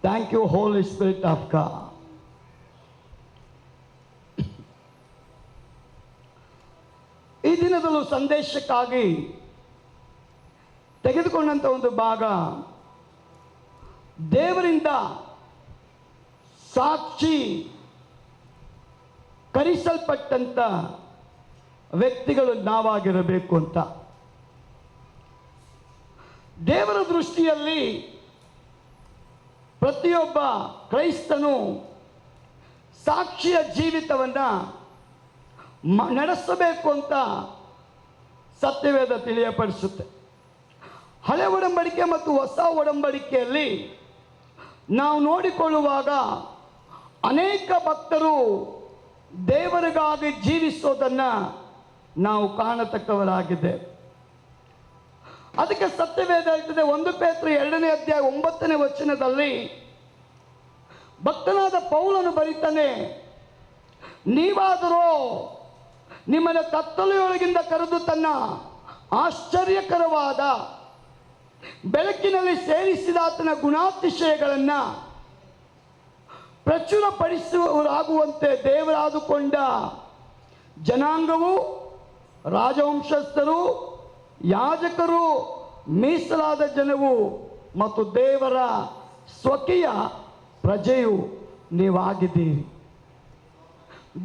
Thank you, Holy Spirit of God. ಈ ದಿನದಲ್ಲೂ ಸಂದೇಶಕ್ಕಾಗಿ ತೆಗೆದುಕೊಂಡಂಥ ಒಂದು ಭಾಗ, ದೇವರಿಂದ ಸಾಕ್ಷಿ ಕರೆಸಲ್ಪಟ್ಟಂಥ ವ್ಯಕ್ತಿಗಳು ನಾವಾಗಿರಬೇಕು ಅಂತ. ದೇವರ ದೃಷ್ಟಿಯಲ್ಲಿ ಪ್ರತಿಯೊಬ್ಬ ಕ್ರೈಸ್ತನು ಸಾಕ್ಷಿಯ ಜೀವಿತವನ್ನು ನಡೆಸಬೇಕು ಅಂತ ಸತ್ಯವೇದ ತಿಳಿಯಪಡಿಸುತ್ತೆ. ಹಳೆ ಒಡಂಬಡಿಕೆ ಮತ್ತು ಹೊಸ ಒಡಂಬಡಿಕೆಯಲ್ಲಿ ನಾವು ನೋಡಿಕೊಳ್ಳುವಾಗ ಅನೇಕ ಭಕ್ತರು ದೇವರಿಗಾಗಿ ಜೀವಿಸೋದನ್ನು ನಾವು ಕಾಣತಕ್ಕವರಾಗಿದೆ. ಅದಕ್ಕೆ ಸತ್ಯವೇದ ಹೇಳ್ತದೆ, 1 ಪೇತ್ರ 2ನೇ ಅಧ್ಯಾಯ 9ನೇ ವಚನದಲ್ಲಿ ಭಕ್ತನಾದ ಪೌಲನು ಬರೀತಾನೆ, ನೀವಾದರೂ ನಿಮ್ಮನ್ನು ಕತ್ತಲೆಯೊಳಗಿಂದ ಕರೆದು ತನ್ನ ಆಶ್ಚರ್ಯಕರವಾದ ಬೆಳಕಿನಲ್ಲಿ ಸೇರಿಸಿದ ಆತನ ಗುಣಾತಿಶಯಗಳನ್ನು ಪ್ರಚುರಪಡಿಸುವವರಾಗುವಂತೆ ದೇವರಾದುಕೊಂಡ ಜನಾಂಗವು, ರಾಜವಂಶಸ್ಥರು, ಯಾಜಕರು, ಮೀಸಲಾದ ಜನವು ಮತ್ತು ದೇವರ ಸ್ವಕೀಯ ಪ್ರಜೆಯು ನೀವಾಗಿದ್ದೀರಿ.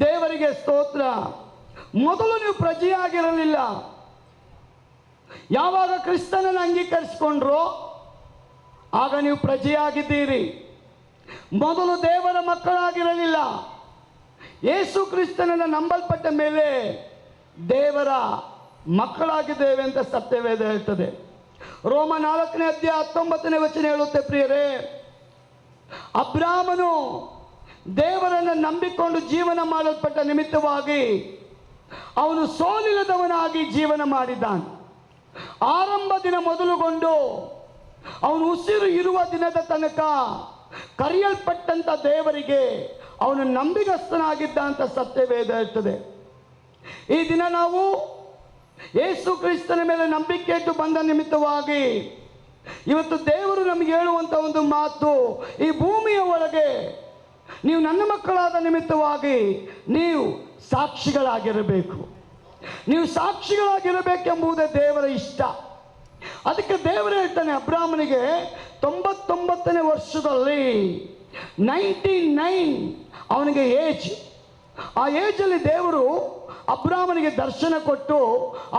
ದೇವರಿಗೆ ಸ್ತೋತ್ರ. ಮೊದಲು ನೀವು ಪ್ರಜೆಯಾಗಿರಲಿಲ್ಲ. ಯಾವಾಗ ಕ್ರಿಸ್ತನನ್ನು ಅಂಗೀಕರಿಸಿಕೊಂಡ್ರೋ ಆಗ ನೀವು ಪ್ರಜೆಯಾಗಿದ್ದೀರಿ. ಮೊದಲು ದೇವರ ಮಕ್ಕಳಾಗಿರಲಿಲ್ಲ. ಯೇಸು ಕ್ರಿಸ್ತನನ್ನು ನಂಬಲ್ಪಟ್ಟ ಮೇಲೆ ದೇವರ ಮಕ್ಕಳಾಗಿದ್ದೇವೆ ಅಂತ ಸತ್ಯವೇದ ಹೇಳ್ತದೆ. ರೋಮ 4ನೇ ಅಧ್ಯಾಯ 19ನೇ ವಚನ ಹೇಳುತ್ತೆ, ಪ್ರಿಯರೇ, ಅಬ್ರಾಮನು ದೇವರನ್ನು ನಂಬಿಕೊಂಡು ಜೀವನ ಮಾಡಲ್ಪಟ್ಟ ನಿಮಿತ್ತವಾಗಿ ಅವನು ಸೋಲಿಲ್ಲದವನಾಗಿ ಜೀವನ ಮಾಡಿದ್ದಾನೆ. ಆರಂಭ ದಿನ ಮೊದಲುಗೊಂಡು ಅವನು ಉಸಿರು ಇರುವ ದಿನದ ತನಕ ಕರೆಯಲ್ಪಟ್ಟಂಥ ದೇವರಿಗೆ ಅವನು ನಂಬಿಗಸ್ತನಾಗಿದ್ದ ಅಂತ ಸತ್ಯವೇದ ಹೇಳ್ತದೆ. ಈ ದಿನ ನಾವು ಯೇಸು ಕ್ರಿಸ್ತನ ಮೇಲೆ ನಂಬಿಕೆ ಇಟ್ಟು ಬಂದ ನಿಮಿತ್ತವಾಗಿ ಇವತ್ತು ದೇವರು ನಮಗೆ ಹೇಳುವಂಥ ಒಂದು ಮಾತು, ಈ ಭೂಮಿಯ ಒಳಗೆ ನೀವು ನನ್ನ ಮಕ್ಕಳಾದ ನಿಮಿತ್ತವಾಗಿ ನೀವು ಸಾಕ್ಷಿಗಳಾಗಿರಬೇಕು. ನೀವು ಸಾಕ್ಷಿಗಳಾಗಿರಬೇಕೆಂಬುದೇ ದೇವರ ಇಷ್ಟ. ಅದಕ್ಕೆ ದೇವರು ಹೇಳ್ತಾನೆ ಅಬ್ರಾಮನಿಗೆ 99ನೇ ವರ್ಷದಲ್ಲಿ 99 ಅವನಿಗೆ ಏಜ್. ಆ ಏಜಲ್ಲಿ ದೇವರು ಅಬ್ರಾಮನಿಗೆ ದರ್ಶನ ಕೊಟ್ಟು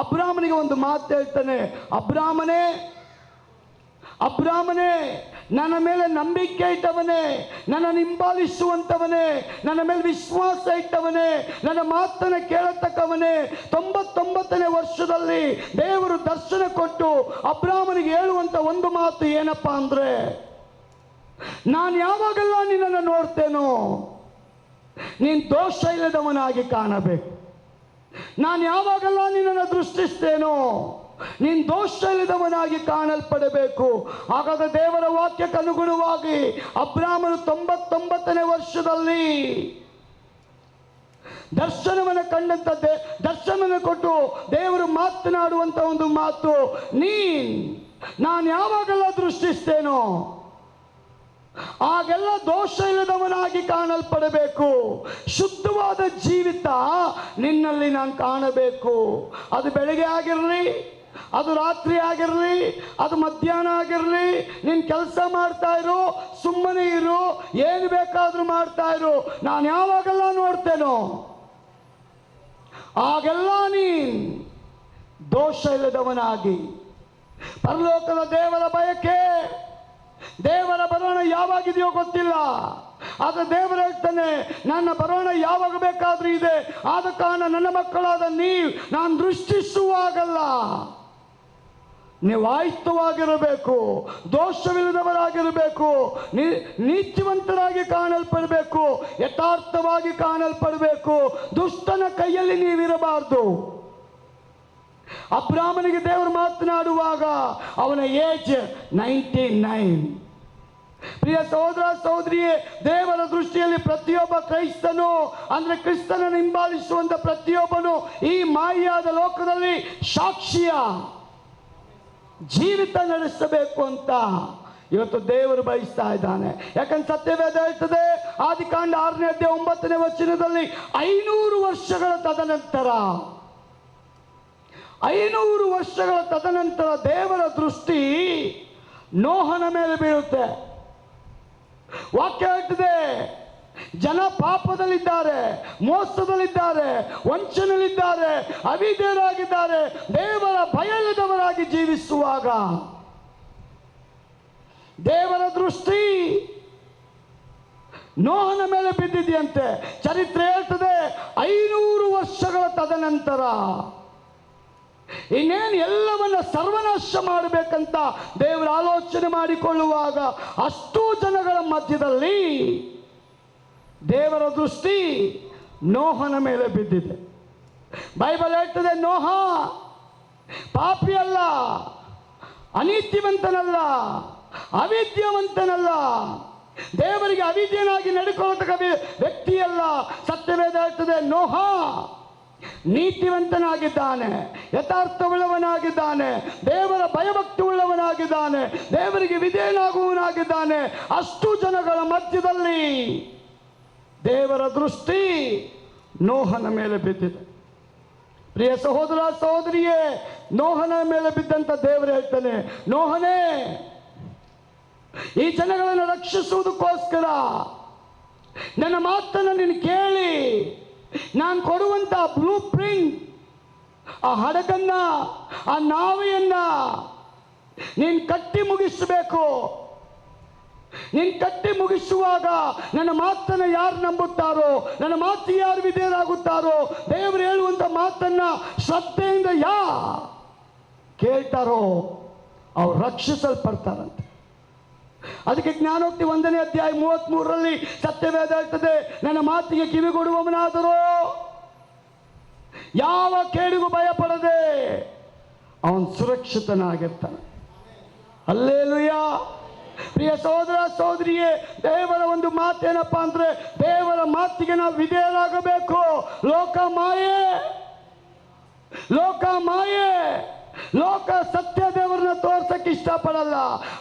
ಅಬ್ರಾಮನಿಗೆ ಒಂದು ಮಾತು ಹೇಳ್ತಾನೆ, ಅಬ್ರಾಮನೇ ಅಬ್ರಾಮನೇ, ನನ್ನ ಮೇಲೆ ನಂಬಿಕೆ ಇಟ್ಟವನೇ, ನನ್ನನ್ನು ಹಿಂಬಾಲಿಸುವಂಥವನೇ, ನನ್ನ ಮೇಲೆ ವಿಶ್ವಾಸ ಇಟ್ಟವನೇ, ನನ್ನ ಮಾತನ್ನು ಕೇಳತಕ್ಕವನೇ. 99ನೇ ವರ್ಷದಲ್ಲಿ ದೇವರು ದರ್ಶನ ಕೊಟ್ಟು ಅಬ್ರಾಮನಿಗೆ ಹೇಳುವಂಥ ಒಂದು ಮಾತು ಏನಪ್ಪ ಅಂದರೆ, ನಾನು ಯಾವಾಗೆಲ್ಲ ನಿನ್ನನ್ನು ನೋಡ್ತೇನೋ ನೀನು ದೋಷ ಇಲ್ಲದವನಾಗಿ ಕಾಣಬೇಕು. ನಾನು ಯಾವಾಗೆಲ್ಲ ನಿನ್ನನ್ನು ದೃಷ್ಟಿಸ್ತೇನೋ ನೀನು ದೋಷ ಇಲ್ಲದವನಾಗಿ ಕಾಣಲ್ಪಡಬೇಕು. ಹಾಗಾದರೆ ದೇವರ ವಾಕ್ಯಕ್ಕೆ ಅನುಗುಣವಾಗಿ ಅಬ್ರಾಮನು 99ನೇ ವರ್ಷದಲ್ಲಿ ದರ್ಶನವನ್ನು ಕಂಡಂತ ದರ್ಶನವನ್ನು ಕೊಟ್ಟು ದೇವರು ಮಾತನಾಡುವಂಥ ಒಂದು ಮಾತು, ನಾನು ಯಾವಾಗೆಲ್ಲ ದೃಷ್ಟಿಸ್ತೇನೋ ಆಗೆಲ್ಲ ದೋಷ ಇಲ್ಲದವನಾಗಿ ಕಾಣಲ್ಪಡಬೇಕು. ಶುದ್ಧವಾದ ಜೀವಿತ ನಿನ್ನಲ್ಲಿ ನಾನು ಕಾಣಬೇಕು. ಅದು ಬೆಳಗ್ಗೆ ಆಗಿರಲಿ, ಅದು ರಾತ್ರಿ ಆಗಿರಲಿ, ಅದು ಮಧ್ಯಾಹ್ನ ಆಗಿರಲಿ, ನೀನು ಕೆಲಸ ಮಾಡ್ತಾ ಇರು, ಸುಮ್ಮನೆ ಇರು, ಏನು ಬೇಕಾದರೂ ಮಾಡ್ತಾ ಇರು, ನಾನು ಯಾವಾಗೆಲ್ಲ ನೋಡ್ತೇನೋ ಆಗೆಲ್ಲ ನೀನು ದೋಷ ಇಲ್ಲದವನಾಗಿ. ಪರಲೋಕದ ದೇವರ ಬಯಕೆ, ದೇವರ ಬರೋಣ ಯಾವಾಗಿದೆಯೋ ಗೊತ್ತಿಲ್ಲ, ಆದರೆ ದೇವರು ಹೇಳ್ತಾನೆ ನನ್ನ ಬರೋಣ ಯಾವಾಗ ಬೇಕಾದ್ರೂ ಇದೆ. ಆದ ಕಾರಣ ನನ್ನ ಮಕ್ಕಳಾದ ನೀವು ನಾನು ದೃಷ್ಟಿಸುವಾಗಲ್ಲ ನೀವು ಆಯುಕ್ತವಾಗಿರಬೇಕು, ದೋಷವಿಲ್ಲದವರಾಗಿರಬೇಕು, ನೀತಿವಂತರಾಗಿ ಕಾಣಲ್ಪಡಬೇಕು, ಯಥಾರ್ಥವಾಗಿ ಕಾಣಲ್ಪಡಬೇಕು. ದುಷ್ಟನ ಕೈಯಲ್ಲಿ ನೀವಿರಬಾರ್ದು. ಅಬ್ರಾಮನಿಗೆ ದೇವರು ಮಾತನಾಡುವಾಗ ಅವನ ಏಜ್ 99. ಪ್ರಿಯ ಸಹೋದರ ಸಹೋದರಿಯೇ, ದೇವರ ದೃಷ್ಟಿಯಲ್ಲಿ ಪ್ರತಿಯೊಬ್ಬ ಕ್ರೈಸ್ತನು ಅಂದರೆ ಕ್ರಿಸ್ತನನ್ನು ಹಿಂಬಾಲಿಸುವಂಥ ಪ್ರತಿಯೊಬ್ಬನು ಈ ಮಾಯಾದ ಲೋಕದಲ್ಲಿ ಸಾಕ್ಷಿಯ ಜೀವಿತ ನಡೆಸಬೇಕು ಅಂತ ಇವತ್ತು ದೇವರು ಬಯಸ್ತಾ ಇದ್ದಾನೆ. ಯಾಕಂದ್ರೆ ಸತ್ಯವೇದ ಹೇಳ್ತದೆ, ಆದಿಕಾಂಡ 6ನೇ ಅಧ್ಯಾಯ 9ನೇ ವಚನದಲ್ಲಿ 500 ವರ್ಷಗಳ ತದನಂತರ 500 ವರ್ಷಗಳ ತದನಂತರ ದೇವರ ದೃಷ್ಟಿ ನೋಹನ ಮೇಲೆ ಬೀಳುತ್ತೆ. ವಾಕ್ಯ ಹೇಳ್ತದೆ, ಜನ ಪಾಪದಲ್ಲಿದ್ದಾರೆ, ಮೋಸದಲ್ಲಿದ್ದಾರೆ, ವಂಚನೆಯಲ್ಲಿದ್ದಾರೆ, ಅವಿಧೇಯರಾಗಿದ್ದಾರೆ, ದೇವರ ಭಯ ಇಲ್ಲದವರಾಗಿ ಜೀವಿಸುವಾಗ ದೇವರ ದೃಷ್ಟಿ ನೋಹನ ಮೇಲೆ ಬಿದ್ದಿದೆಯಂತೆ. ಚರಿತ್ರೆ ಹೇಳ್ತದೆ 500 ವರ್ಷಗಳ ತದನಂತರ ಇನ್ನೇನು ಎಲ್ಲವನ್ನ ಸರ್ವನಾಶ ಮಾಡಬೇಕಂತ ದೇವರ ಆಲೋಚನೆ ಮಾಡಿಕೊಳ್ಳುವಾಗ ಅಷ್ಟೂ ಜನಗಳ ಮಧ್ಯದಲ್ಲಿ ದೇವರ ದೃಷ್ಟಿ ನೋಹನ ಮೇಲೆ ಬಿದ್ದಿದೆ. ಬೈಬಲ್ ಹೇಳ್ತದೆ, ನೋಹ ಪಾಪಿ ಅಲ್ಲ, ಅನೀತಿವಂತನಲ್ಲ, ಅವಿದ್ಯಾವಂತನಲ್ಲ, ದೇವರಿಗೆ ಅವಿದ್ಯನಾಗಿ ನಡ್ಕೊಳ್ಳತಕ್ಕ ವ್ಯಕ್ತಿಯಲ್ಲ. ಸತ್ಯವೇದ ಹೇಳ್ತದೆ, ನೋಹ ನೀತಿವಂತನಾಗಿದ್ದಾನೆ, ಯಥಾರ್ಥವುಳ್ಳವನಾಗಿದ್ದಾನೆ, ದೇವರ ಭಯಭಕ್ತಿ ಉಳ್ಳವನಾಗಿದ್ದಾನೆ, ದೇವರಿಗೆ ವಿಧೇಯನಾಗುವವನಾಗಿದ್ದಾನೆ. ಅಷ್ಟು ಜನಗಳ ಮಧ್ಯದಲ್ಲಿ ದೇವರ ದೃಷ್ಟಿ ನೋಹನ ಮೇಲೆ ಬಿದ್ದಿದೆ. ಪ್ರಿಯ ಸಹೋದರ ಸಹೋದರಿಯೇ, ನೋಹನ ಮೇಲೆ ಬಿದ್ದಂತ ದೇವರು ಹೇಳ್ತಾನೆ, ನೋಹನೇ, ಈ ಜನಗಳನ್ನು ರಕ್ಷಿಸುವುದಕ್ಕೋಸ್ಕರ ನನ್ನ ಮಾತನ್ನು ನೀನು ಕೇಳಿ, ನಾನು ಕೊಡುವಂತ ಬ್ಲೂ ಪ್ರಿಂಟ್, ಆ ಹಡಗನ್ನ, ಆ ನಾವೆಯನ್ನ ನೀನು ಕಟ್ಟಿ ಮುಗಿಸಬೇಕು. ನೀನು ಕಟ್ಟಿ ಮುಗಿಸುವಾಗ ನನ್ನ ಮಾತನ್ನು ಯಾರು ನಂಬುತ್ತಾರೋ, ನನ್ನ ಮಾತಿಗೆ ಯಾರು ವಿಧೇಯರಾಗುತ್ತಾರೋ, ದೇವರು ಹೇಳುವಂತ ಮಾತನ್ನ ಶ್ರದ್ಧೆಯಿಂದ ಕೇಳ್ತಾರೋ ಅವ್ರು ರಕ್ಷಿಸಲ್ಪಡ್ತಾರಂತೆ. ಅದಕ್ಕೆ ಜ್ಞಾನೋಕ್ತಿ 1ನೇ ಅಧ್ಯಾಯ 33ರಲ್ಲಿ ಸತ್ಯವೇದ ಹೇಳ್ತದೆ, ನನ್ನ ಮಾತಿಗೆ ಕಿವಿಗೊಡುವವನಾದರೂ ಯಾವ ಕೇಡಿಗೂ ಭಯಪಡದೆ ಅವನು ಸುರಕ್ಷಿತನಾಗಿರ್ತಾನೆ. ಹಲ್ಲೆಲೂಯಾ. ಪ್ರಿಯ ಸಹೋದರ ಸಹೋದರಿಯೇ, ದೇವರ ಒಂದು ಮಾತೇನಪ್ಪ ಅಂದ್ರೆ, ದೇವರ ಮಾತಿಗೆ ನಾವು ವಿಧೇಯರಾಗಬೇಕು. ಲೋಕ ಮಾಯೆ, ಲೋಕ ಮಾಯೆ, ಲೋಕ ಸತ್ಯ ದೇವರನ್ನ ತೋರ್ಸಕ್ಕೆ ಇಷ್ಟಪಡಲ್ಲ.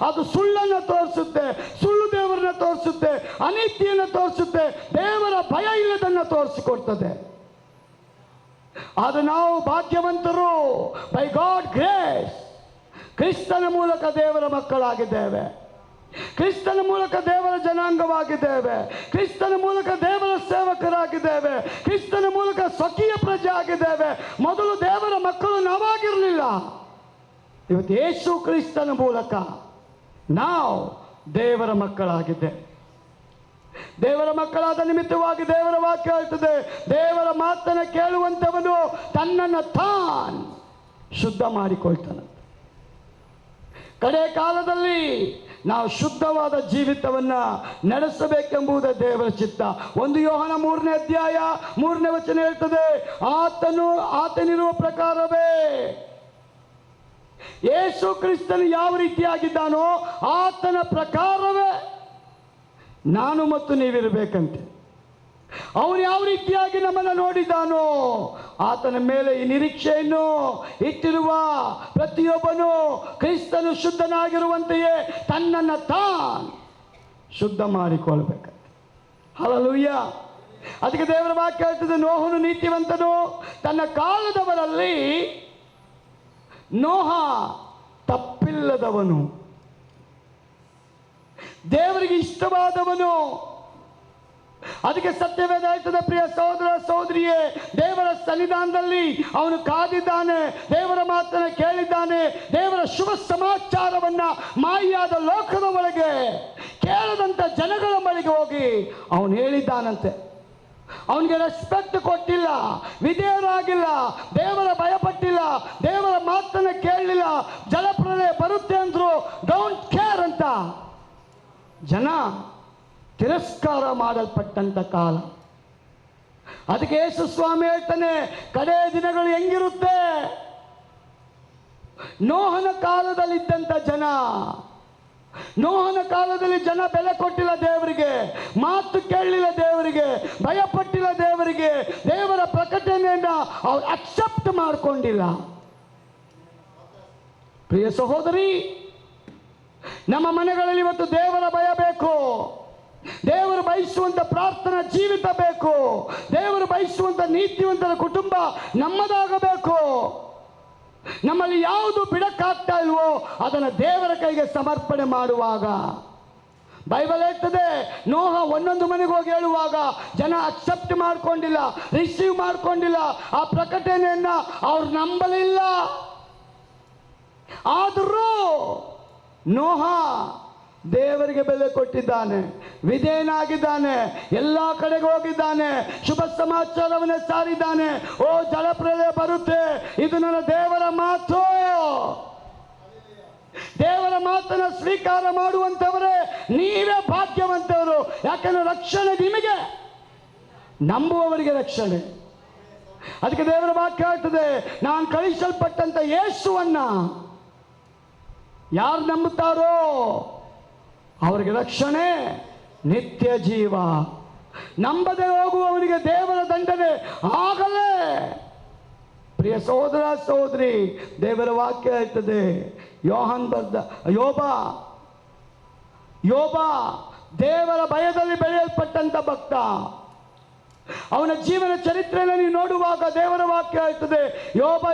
ಅದು ಸುಳ್ಳನ್ನು ತೋರಿಸುತ್ತೆ, ಸುಳ್ಳು ದೇವರನ್ನ ತೋರಿಸುತ್ತೆ, ಅನೀತಿಯನ್ನು ತೋರಿಸುತ್ತೆ, ದೇವರ ಭಯ ಇಲ್ಲದನ್ನ ತೋರಿಸಿಕೊಡ್ತದೆ. ಅದು ನಾವು ಭಾಗ್ಯವಂತರು. ಬೈ ಗಾಡ್ ಗ್ರೇಸ್ ಕ್ರಿಸ್ತನ ಮೂಲಕ ದೇವರ ಮಕ್ಕಳಾಗಿದ್ದೇವೆ, ಕ್ರಿಸ್ತನ ಮೂಲಕ ದೇವರ ಜನಾಂಗವಾಗಿದ್ದೇವೆ, ಕ್ರಿಸ್ತನ ಮೂಲಕ ದೇವರ ಸೇವಕರಾಗಿದ್ದೇವೆ, ಕ್ರಿಸ್ತನ ಮೂಲಕ ಸ್ವಕೀಯ ಪ್ರಜೆ ಆಗಿದ್ದೇವೆ. ಮೊದಲು ದೇವರ ಮಕ್ಕಳು ನಾವಾಗಿರಲಿಲ್ಲ. ಇವತ್ತು ಯೇಸು ಕ್ರಿಸ್ತನ ಮೂಲಕ ನಾವು ದೇವರ ಮಕ್ಕಳಾಗಿದ್ದೇವೆ. ದೇವರ ಮಕ್ಕಳಾದ ನಿಮಿತ್ತವಾಗಿ ದೇವರ ವಾಕ್ಯ ಹೇಳ್ತದೆ, ದೇವರ ಮಾತನ್ನು ಕೇಳುವಂತವನು ತನ್ನನ್ನು ತಾನು ಶುದ್ಧ ಮಾಡಿಕೊಳ್ತಾನೆ. ಕಡೆ ಕಾಲದಲ್ಲಿ ನಾವು ಶುದ್ಧವಾದ ಜೀವಿತವನ್ನ ನಡೆಸಬೇಕೆಂಬುದೇ ದೇವರ ಚಿತ್ತ. 1 ಯೋಹನ 3ನೇ ಅಧ್ಯಾಯ 3ನೇ ವಚನ ಹೇಳ್ತದೆ, ಆತನಿರುವ ಪ್ರಕಾರವೇ ಯೇಸು ಕ್ರಿಸ್ತನು ಯಾವ ರೀತಿಯಾಗಿದ್ದಾನೋ ಆತನ ಪ್ರಕಾರವೇ ನಾನು ಮತ್ತು ನೀವಿರಬೇಕಂತೆ. ಅವನು ಯಾವ ರೀತಿಯಾಗಿ ನಮ್ಮನ್ನು ನೋಡಿದ್ದಾನೋ ಆತನ ಮೇಲೆ ಈ ನಿರೀಕ್ಷೆಯನ್ನು ಇಟ್ಟಿರುವ ಪ್ರತಿಯೊಬ್ಬನು ಕ್ರಿಸ್ತನು ಶುದ್ಧನಾಗಿರುವಂತೆಯೇ ತನ್ನನ್ನು ತಾನು ಶುದ್ಧ ಮಾಡಿಕೊಳ್ಬೇಕಂತೆ. ಹಲ್ಲೆಲೂಯಾ. ಅದಕ್ಕೆ ದೇವರ ವಾಕ್ಯ ಹೇಳ್ತದೆ, ನೋಹನು ನೀತಿವಂತನು, ತನ್ನ ಕಾಲದವರಲ್ಲಿ ನೋಹ ತಪ್ಪಿಲ್ಲದವನು, ದೇವರಿಗೆ ಇಷ್ಟವಾದವನು. ಅದಕ್ಕೆ ಸತ್ಯವೇದ ಹೇಳ್ತದೆ, ಪ್ರಿಯ ಸಹೋದರ ಸಹೋದರಿಯೇ, ದೇವರ ಸನ್ನಿಧಾನದಲ್ಲಿ ಅವನು ಕಾದಿದ್ದಾನೆ, ದೇವರ ಮಾತನ್ನು ಕೇಳಿದ್ದಾನೆ, ದೇವರ ಶುಭ ಸಮಾಚಾರವನ್ನ ಮಾಯಾದ ಲೋಕದ ಒಳಗೆ ಕೇಳದಂತ ಜನಗಳ ಬಳಿಗೆ ಹೋಗಿ ಅವನು ಹೇಳಿದ್ದಾನಂತೆ. ಅವನಿಗೆ ರೆಸ್ಪೆಕ್ಟ್ ಕೊಟ್ಟಿಲ್ಲ, ವಿಧೇಯರಾಗಿಲ್ಲ, ದೇವರ ಭಯಪಟ್ಟಿಲ್ಲ, ದೇವರ ಮಾತನ್ನು ಕೇಳಲಿಲ್ಲ. ಜಲಪ್ರಳಯ ಬರುತ್ತೆ ಅಂದ್ರು, ಡೋಂಟ್ ಕೇರ್ ಅಂತ ಜನ ತಿರಸ್ಕಾರ ಮಾಡಲ್ಪಟ್ಟಂತ ಕಾಲ. ಅದಕ್ಕೆ ಯೇಸು ಸ್ವಾಮಿ ಹೇಳ್ತಾನೆ, ಕಡೆ ದಿನಗಳು ಹೆಂಗಿರುತ್ತೆ? ನೋಹನ ಕಾಲದಲ್ಲಿದ್ದಂಥ ಜನ, ನೋಹನ ಕಾಲದಲ್ಲಿ ಜನ ಬೆಲೆ ಕೊಟ್ಟಿಲ್ಲ ದೇವರಿಗೆ, ಮಾತು ಕೇಳಲಿಲ್ಲ ದೇವರಿಗೆ, ಭಯಪಟ್ಟಿಲ್ಲ ದೇವರಿಗೆ, ದೇವರ ಪ್ರಕಟಣೆಯನ್ನ ಅವ್ರು ಅಕ್ಸೆಪ್ಟ್ ಮಾಡಿಕೊಂಡಿಲ್ಲ. ಪ್ರಿಯ ಸಹೋದರಿ, ನಮ್ಮ ಮನೆಗಳಲ್ಲಿ ಇವತ್ತು ದೇವರ ಭಯ ಬೇಕು. ದೇವರು ಬಯಸುವಂತ ಪ್ರಾರ್ಥನಾ ಜೀವಿತ ಬೇಕು. ದೇವರು ಬಯಸುವಂತ ನೀತಿವಂತರ ಕುಟುಂಬ ನಮ್ಮದಾಗಬೇಕು. ನಮ್ಮಲ್ಲಿ ಯಾವುದು ಬಿಡಕ್ಕಾಗ್ತಾ ಇಲ್ವೋ ಅದನ್ನು ದೇವರ ಕೈಗೆ ಸಮರ್ಪಣೆ ಮಾಡುವಾಗ, ಬೈಬಲ್ ಹೇಳ್ತದೆ, ನೋಹ ಒಂದೊಂದು ಮನೆಗೆ ಹೋಗಿ ಹೇಳುವಾಗ ಜನ ಅಕ್ಸೆಪ್ಟ್ ಮಾಡ್ಕೊಂಡಿಲ್ಲ, ರಿಸೀವ್ ಮಾಡ್ಕೊಂಡಿಲ್ಲ, ಆ ಪ್ರಕಟಣೆಯನ್ನ ಅವ್ರು ನಂಬಲಿಲ್ಲ. ಆದರೂ ನೋಹ ದೇವರಿಗೆ ಬೆಲೆ ಕೊಟ್ಟಿದ್ದಾನೆ, ವಿಧೇಯನಾಗಿದ್ದಾನೆ, ಎಲ್ಲ ಕಡೆಗೆ ಹೋಗಿದ್ದಾನೆ, ಶುಭ ಸಮಾಚಾರವನ್ನೇ ಸಾರಿದ್ದಾನೆ. ಓ ಜಲಪ್ರಳಯ ಬರುತ್ತೆ, ಇದು ನನ್ನ ದೇವರ ಮಾತು. ದೇವರ ಮಾತನ್ನು ಸ್ವೀಕಾರ ಮಾಡುವಂಥವರೇ ನೀವೇ ಭಾಗ್ಯವಂತವರು. ಯಾಕಂದ್ರೆ ರಕ್ಷಣೆ ನಿಮಗೆ, ನಂಬುವವರಿಗೆ ರಕ್ಷಣೆ. ಅದಕ್ಕೆ ದೇವರ ವಾಕ್ಯ ಹೇಳ್ತದೆ, ನಾನು ಕಳಿಸಲ್ಪಟ್ಟಂತ ಯೇಸುವನ್ನ ಯಾರು ನಂಬುತ್ತಾರೋ ಅವರಿಗೆ ರಕ್ಷಣೆ, ನಿತ್ಯ ಜೀವ. ನಂಬದೆ ಹೋಗುವವರಿಗೆ ದೇವರ ದಂಡನೆ ಆಗಲೇ. ಪ್ರಿಯ ಸಹೋದರ ಸಹೋದರಿ, ದೇವರ ವಾಕ್ಯ ಹೇಳ್ತದೆ, ಯೋಹಾನ್ ಬರ್ದ ಯೋಬ ದೇವರ ಭಯದಲ್ಲಿ ಬೆಳೆಯಲ್ಪಟ್ಟಂತ ಭಕ್ತ. ಅವನ ಜೀವನ ಚರಿತ್ರೆಯನ್ನು ನೀವು ನೋಡುವಾಗ ದೇವರ ವಾಕ್ಯ ಹೇಳ್ತದೆ, ಯೋಬ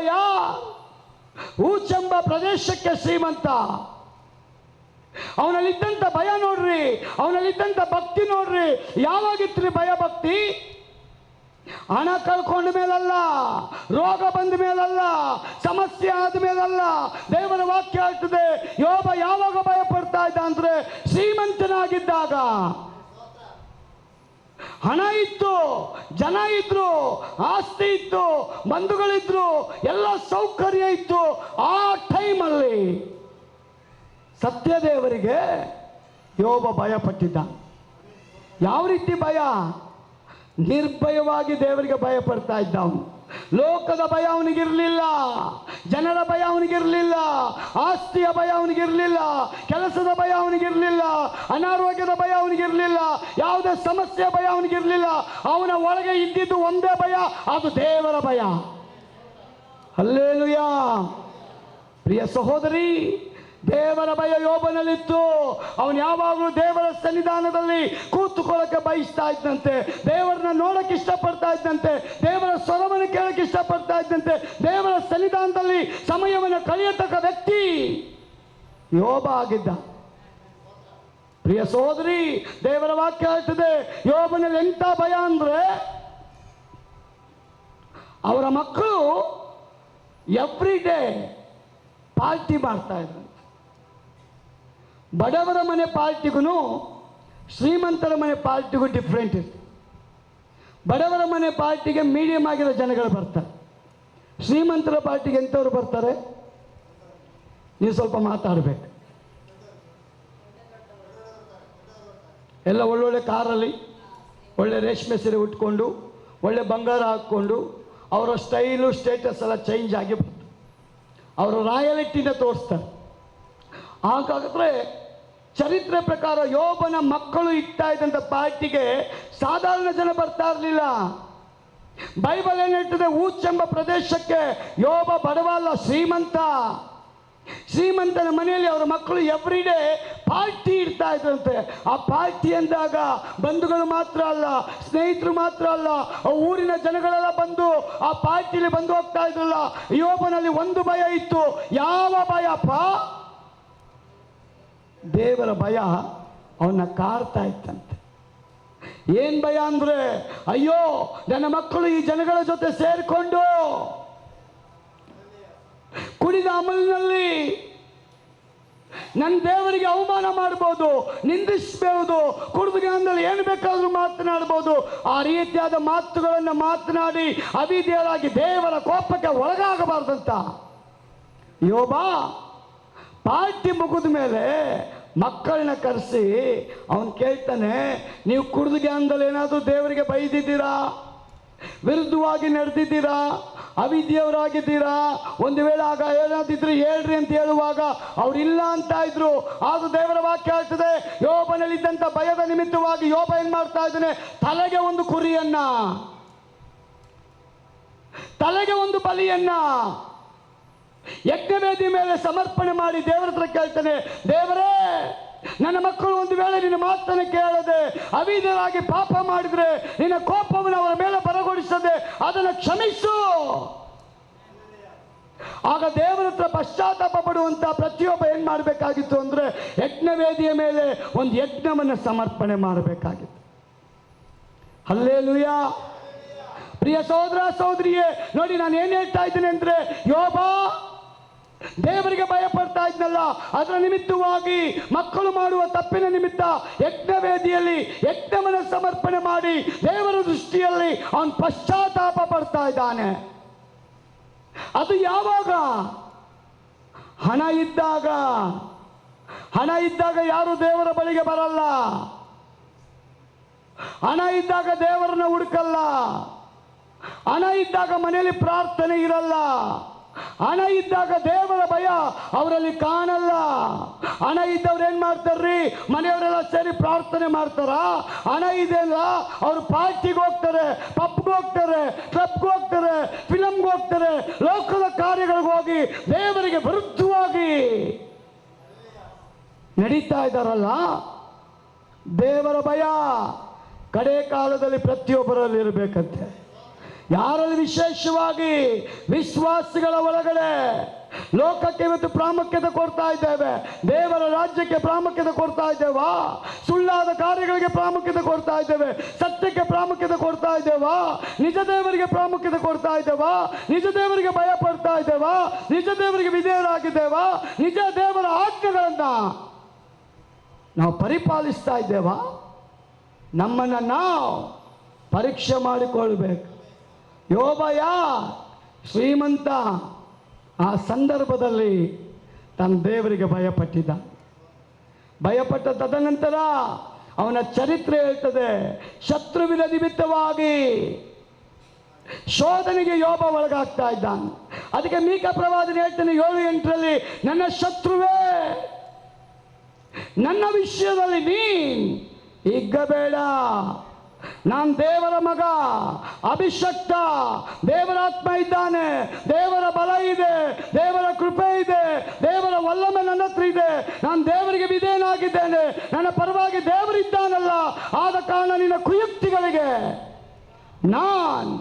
ಊಚೆಂಬ ಪ್ರದೇಶಕ್ಕೆ ಶ್ರೀಮಂತ. ಅವನಲ್ಲಿದ್ದಂಥ ಭಯ ನೋಡ್ರಿ, ಅವನಲ್ಲಿದ್ದಂಥ ಭಕ್ತಿ ನೋಡ್ರಿ. ಯಾವಾಗಿತ್ರಿ ಭಯ ಭಕ್ತಿ? ಹಣ ಕಳ್ಕೊಂಡ ಮೇಲಲ್ಲ, ರೋಗ ಬಂದ ಮೇಲಲ್ಲ, ಸಮಸ್ಯೆ ಆದ ಮೇಲಲ್ಲ. ದೇವರ ವಾಕ್ಯ ಹೇಳ್ತದೆ, ಯೋಬ ಯಾವಾಗ ಭಯ ಪಡ್ತಾ ಇದ್ದ ಅಂದ್ರೆ ಶ್ರೀಮಂತನಾಗಿದ್ದಾಗ. ಹಣ ಇತ್ತು, ಜನ ಇದ್ರು, ಆಸ್ತಿ ಇತ್ತು, ಬಂಧುಗಳಿದ್ರು, ಎಲ್ಲ ಸೌಕರ್ಯ ಇತ್ತು. ಆ ಟೈಮಲ್ಲಿ ಸತ್ಯದೇವರಿಗೆ ಯೋಬ ಭಯ ಪಟ್ಟಿದ್ದ. ಯಾವ ರೀತಿ ಭಯ? ನಿರ್ಭಯವಾಗಿ ದೇವರಿಗೆ ಭಯ ಪಡ್ತಾ ಇದ್ದ ಅವನು. ಲೋಕದ ಭಯ ಅವನಿಗಿರಲಿಲ್ಲ, ಜನರ ಭಯ ಅವನಿಗಿರಲಿಲ್ಲ, ಆಸ್ತಿಯ ಭಯ ಅವನಿಗಿರಲಿಲ್ಲ, ಕೆಲಸದ ಭಯ ಅವನಿಗಿರಲಿಲ್ಲ, ಅನಾರೋಗ್ಯದ ಭಯ ಅವನಿಗಿರಲಿಲ್ಲ, ಯಾವುದೇ ಸಮಸ್ಯೆ ಭಯ ಅವನಿಗಿರಲಿಲ್ಲ. ಅವನ ಒಳಗೆ ಇದ್ದಿದ್ದು ಒಂದೇ ಭಯ, ಅದು ದೇವರ ಭಯ. ಹಲ್ಲೆಲೂಯಾ. ಪ್ರಿಯ ಸಹೋದರಿ, ದೇವರ ಭಯ ಯೋಬನಲ್ಲಿತ್ತು. ಅವನು ಯಾವಾಗಲೂ ದೇವರ ಸನ್ನಿಧಾನದಲ್ಲಿ ಕೂತುಕೊಳ್ಳಕ್ಕೆ ಬಯಸ್ತಾ ಇದ್ದಂತೆ, ದೇವರನ್ನ ನೋಡಕ್ಕೆ ಇಷ್ಟಪಡ್ತಾ ಇದ್ದಂತೆ, ದೇವರ ಸ್ವರವನ್ನು ಕೇಳಕ್ಕೆ ಇಷ್ಟಪಡ್ತಾ ಇದ್ದಂತೆ, ದೇವರ ಸನ್ನಿಧಾನದಲ್ಲಿ ಸಮಯವನ್ನು ಕಳೆಯತಕ್ಕ ವ್ಯಕ್ತಿ ಯೋಬ ಆಗಿದ್ದ. ಪ್ರಿಯ ಸಹೋದರಿ, ದೇವರ ವಾಕ್ಯ ಹೇಳ್ತದೆ, ಯೋಬನಲ್ಲಿ ಎಂಥ ಭಯ ಅಂದ್ರೆ ಅವರ ಮಕ್ಕಳು ಎವ್ರಿ ಡೇ ಪಾರ್ಟಿ ಮಾಡ್ತಾ ಇದ್ರು. ಬಡವರ ಮನೆ ಪಾರ್ಟಿಗೂ ಶ್ರೀಮಂತರ ಮನೆ ಪಾರ್ಟಿಗೂ ಡಿಫ್ರೆಂಟ್ ಇತ್ತು. ಬಡವರ ಮನೆ ಪಾರ್ಟಿಗೆ ಮೀಡಿಯಂ ಆಗಿರೋ ಜನಗಳು ಬರ್ತಾರೆ, ಶ್ರೀಮಂತರ ಪಾರ್ಟಿಗೆ ಎಂಥವ್ರು ಬರ್ತಾರೆ? ನೀವು ಸ್ವಲ್ಪ ಮಾತಾಡಬೇಕು. ಎಲ್ಲ ಒಳ್ಳೊಳ್ಳೆ ಕಾರಲ್ಲಿ, ಒಳ್ಳೆ ರೇಷ್ಮೆ ಸೀರೆ ಉಟ್ಕೊಂಡು, ಒಳ್ಳೆ ಬಂಗಾರ ಹಾಕ್ಕೊಂಡು, ಅವರ ಸ್ಟೈಲು ಸ್ಟೇಟಸ್ ಎಲ್ಲ ಚೇಂಜ್ ಆಗಿ ಬರ್ತದೆ. ಅವರ ರಾಯಲಿಟಿನ ತೋರಿಸ್ತಾರೆ. ಹಾಗಾದರೆ ಚರಿತ್ರೆ ಪ್ರಕಾರ ಯೋಬನ ಮಕ್ಕಳು ಇಡ್ತಾ ಇದ್ದಂಥ ಪಾರ್ಟಿಗೆ ಸಾಧಾರಣ ಜನ ಬರ್ತಾ ಇರಲಿಲ್ಲ. ಬೈಬಲ್ ಏನು ಹೇಳ್ತದೆ, ಊಚೆಂಬ ಪ್ರದೇಶಕ್ಕೆ ಯೋಬ ಬಡವ ಅಲ್ಲ, ಶ್ರೀಮಂತ. ಶ್ರೀಮಂತನ ಮನೆಯಲ್ಲಿ ಅವರ ಮಕ್ಕಳು ಎವ್ರಿ ಡೇ ಪಾರ್ಟಿ ಇಡ್ತಾ ಇದ್ರಂತೆ. ಆ ಪಾರ್ಟಿ ಅಂದಾಗ ಬಂಧುಗಳು ಮಾತ್ರ ಅಲ್ಲ, ಸ್ನೇಹಿತರು ಮಾತ್ರ ಅಲ್ಲ, ಊರಿನ ಜನಗಳೆಲ್ಲ ಬಂದು ಆ ಪಾರ್ಟಿಲಿ ಬಂದು ಹೋಗ್ತಾ ಇದ್ರಲ್ಲ. ಯೋಬನಲ್ಲಿ ಒಂದು ಭಯ ಇತ್ತು. ಯಾವ ಭಯಪ್ಪ? ದೇವರ ಭಯ ಅವನ್ನ ಕಾಡ್ತಾ ಇತ್ತಂತೆ. ಏನ್ ಭಯ ಅಂದ್ರೆ, ಅಯ್ಯೋ ನನ್ನ ಮಕ್ಕಳು ಈ ಜನಗಳ ಜೊತೆ ಸೇರಿಕೊಂಡು ಕುಡಿದ ಅಮಲಿನಲ್ಲಿ ನನ್ನ ದೇವರಿಗೆ ಅವಮಾನ ಮಾಡ್ಬೋದು, ನಿಂದಿಸಬಹುದು, ಕುಡಿದ ಜ್ಞಾನದಲ್ಲಿ ಏನು ಬೇಕಾದರೂ ಮಾತನಾಡ್ಬೋದು. ಆ ರೀತಿಯಾದ ಮಾತುಗಳನ್ನು ಮಾತನಾಡಿ ಅವಿಧೇಯರಾಗಿ ದೇವರ ಕೋಪಕ್ಕೆ ಒಳಗಾಗಬಾರ್ದಂತ ಯೋಬ ಪಾರ್ಟಿ ಮುಗಿದ ಮೇಲೆ ಮಕ್ಕಳನ್ನ ಕರೆಸಿ ಅವನು ಕೇಳ್ತಾನೆ, ನೀವು ಕುಡಿದ ಜ್ಞಾನದಲ್ಲಿ ಏನಾದರೂ ದೇವರಿಗೆ ಬೈದಿದ್ದೀರಾ? ವಿರುದ್ಧವಾಗಿ ನಡೆದಿದ್ದೀರಾ? ಅವಿದ್ಯೆಯವರಾಗಿದ್ದೀರಾ? ಒಂದು ವೇಳೆ ಆಗ ಏನಾದಿದ್ರು ಹೇಳ್ರಿ ಅಂತ ಹೇಳುವಾಗ ಅವರಿಲ್ಲ ಅಂತ ಇದ್ರು. ಆಗ ದೇವರ ವಾಕ್ಯ ಹೇಳ್ತದೆ, ಯೋಬನಲ್ಲಿದ್ದಂಥ ಭಯದ ನಿಮಿತ್ತವಾಗಿ ಯೋಬ ಏನ್ ಮಾಡ್ತಾ ಇದ್ದಾನೆ? ತಲೆಗೆ ಒಂದು ಕುರಿಯನ್ನ, ತಲೆಗೆ ಒಂದು ಬಲಿಯನ್ನ ಯಜ್ಞವೇದಿ ಮೇಲೆ ಸಮರ್ಪಣೆ ಮಾಡಿ ದೇವರ ಹತ್ರ ಕೇಳ್ತಾನೆ, ದೇವರೇ, ನನ್ನ ಮಕ್ಕಳು ಒಂದು ವೇಳೆ ನಿನ್ನ ಮಾತನ್ನು ಕೇಳದೆ ಅವಿಧರಾಗಿ ಪಾಪ ಮಾಡಿದ್ರೆ ನಿನ್ನ ಕೋಪವನ್ನು ಅವರ ಮೇಲೆ ಬರಗೊಡಿಸದೆ ಅದನ್ನು ಕ್ಷಮಿಸು. ಆಗ ದೇವರ ಹತ್ರ ಪಶ್ಚಾತ್ತಾಪ ಪಡುವಂತ ಪ್ರತಿಯೊಬ್ಬ ಏನ್ ಮಾಡಬೇಕಾಗಿತ್ತು ಅಂದ್ರೆ ಯಜ್ಞವೇದಿಯ ಮೇಲೆ ಒಂದು ಯಜ್ಞವನ್ನು ಸಮರ್ಪಣೆ ಮಾಡಬೇಕಾಗಿತ್ತು. ಹಲ್ಲೆಲೂಯಾ. ಪ್ರಿಯ ಸಹೋದರ ಸಹೋದರಿಯೇ, ನೋಡಿ ನಾನು ಏನ್ ಹೇಳ್ತಾ ಇದ್ದೇನೆ ಅಂದ್ರೆ, ಯೋಬ ದೇವರಿಗೆ ಭಯ ಪಡ್ತಾ ಇದ್ನಲ್ಲ, ಅದರ ನಿಮಿತ್ತವಾಗಿ ಮಕ್ಕಳು ಮಾಡುವ ತಪ್ಪಿನ ನಿಮಿತ್ತ ಯಜ್ಞವೇದಿಯಲ್ಲಿ ಯಜ್ಞವನ್ನು ಸಮರ್ಪಣೆ ಮಾಡಿ ದೇವರ ದೃಷ್ಟಿಯಲ್ಲಿ ಅವನು ಪಶ್ಚಾತ್ತಾಪ ಪಡ್ತಾ ಇದ್ದಾನೆ. ಅದು ಯಾವಾಗ? ಹಣ ಇದ್ದಾಗ. ಹಣ ಇದ್ದಾಗ ಯಾರು ದೇವರ ಬಳಿಗೆ ಬರಲ್ಲ. ಹಣ ಇದ್ದಾಗ ದೇವರನ್ನ ಹುಡುಕಲ್ಲ. ಹಣ ಇದ್ದಾಗ ಮನೆಯಲ್ಲಿ ಪ್ರಾರ್ಥನೆ ಇರಲ್ಲ. ಹಣ ಇದ್ದಾಗ ದೇವರ ಭಯ ಅವರಲ್ಲಿ ಕಾಣಲ್ಲ. ಹಣ ಇದ್ದವ್ರು ಏನ್ ಮಾಡ್ತಾರ್ರಿ? ಮನೆಯವರೆಲ್ಲ ಸೇರಿ ಪ್ರಾರ್ಥನೆ ಮಾಡ್ತಾರ? ಹಣ ಇದೆ ಅಲ್ಲ, ಅವ್ರು ಪಾರ್ಟಿಗೆ ಹೋಗ್ತಾರೆ, ಪಬ್ಗೆ ಹೋಗ್ತಾರೆ, ಕ್ಲಬ್ಗೆ ಹೋಗ್ತಾರೆ, ಫಿಲಮ್ಗೆ ಹೋಗ್ತಾರೆ, ಲೋಕದ ಕಾರ್ಯಗಳಿಗೆ ಹೋಗಿ ದೇವರಿಗೆ ವಿರುದ್ಧವಾಗಿ ನಡೀತಾ ಇದ್ದಾರಲ್ಲ. ದೇವರ ಭಯ ಕಡೆ ಕಾಲದಲ್ಲಿ ಪ್ರತಿಯೊಬ್ಬರಲ್ಲಿ ಇರಬೇಕಂತೆ. ಯಾರಲ್ಲಿ? ವಿಶೇಷವಾಗಿ ವಿಶ್ವಾಸಿಗಳ ಒಳಗಡೆ. ಲೋಕಕ್ಕೆ ಇವತ್ತು ಪ್ರಾಮುಖ್ಯತೆ ಕೊಡ್ತಾ ಇದ್ದೇವೆ, ದೇವರ ರಾಜ್ಯಕ್ಕೆ ಪ್ರಾಮುಖ್ಯತೆ ಕೊಡ್ತಾ ಇದ್ದೇವಾ? ಸುಳ್ಳಾದ ಕಾರ್ಯಗಳಿಗೆ ಪ್ರಾಮುಖ್ಯತೆ ಕೊಡ್ತಾ ಇದ್ದೇವೆ, ಸತ್ಯಕ್ಕೆ ಪ್ರಾಮುಖ್ಯತೆ ಕೊಡ್ತಾ ಇದ್ದೇವಾ? ನಿಜ ದೇವರಿಗೆ ಪ್ರಾಮುಖ್ಯತೆ ಕೊಡ್ತಾ ಇದ್ದೇವಾ? ನಿಜ ದೇವರಿಗೆ ಭಯ ಪಡ್ತಾ ಇದ್ದೇವಾ? ನಿಜ ದೇವರಿಗೆ ವಿಧೇಯರಾಗಿದ್ದೇವಾ? ನಿಜ ದೇವರ ಆಜ್ಞೆಗಳನ್ನ ನಾವು ಪರಿಪಾಲಿಸ್ತಾ ಇದ್ದೇವಾ? ನಮ್ಮನ್ನು ನಾವು ಪರೀಕ್ಷೆ ಮಾಡಿಕೊಳ್ಬೇಕು. ಯೋಬಯ ಶ್ರೀಮಂತ ಆ ಸಂದರ್ಭದಲ್ಲಿ ತನ್ನ ದೇವರಿಗೆ ಭಯಪಟ್ಟಿದ್ದ. ಭಯಪಟ್ಟ ತದನಂತರ ಅವನ ಚರಿತ್ರೆ ಹೇಳ್ತದೆ, ಶತ್ರುವಿನ ನಿಮಿತ್ತವಾಗಿ ಶೋಧನೆಗೆ ಯೋಬ ಒಳಗಾಗ್ತಾ ಇದ್ದಾನೆ. ಅದಕ್ಕೆ ಮೀಕ ಪ್ರವಾದನೆ ಹೇಳ್ತಾನೆ 7:8, ನನ್ನ ಶತ್ರುವೇ, ನನ್ನ ವಿಷಯದಲ್ಲಿ ನೀನ್ ಹಿಗ್ಗಬೇಡ. ನಾನು ದೇವರ ಮಗ, ಅಭಿಷಕ್ತ, ದೇವರ ಆತ್ಮ ಇದ್ದಾನೆ, ದೇವರ ಬಲ ಇದೆ, ದೇವರ ಕೃಪೆ ಇದೆ, ದೇವರ ವಲ್ಲಮೆ ನನ್ನ ಹತ್ರ ಇದೆ, ನಾನು ದೇವರಿಗೆ ವಿಧೇಯನಾಗಿದ್ದೇನೆ, ನನ್ನ ಪರವಾಗಿ ದೇವರಿದ್ದಾನಲ್ಲ. ಆದ ಕಾರಣ ನಿನ್ನ ಕುಯುಕ್ತಿಗಳಿಗೆ ನಾನು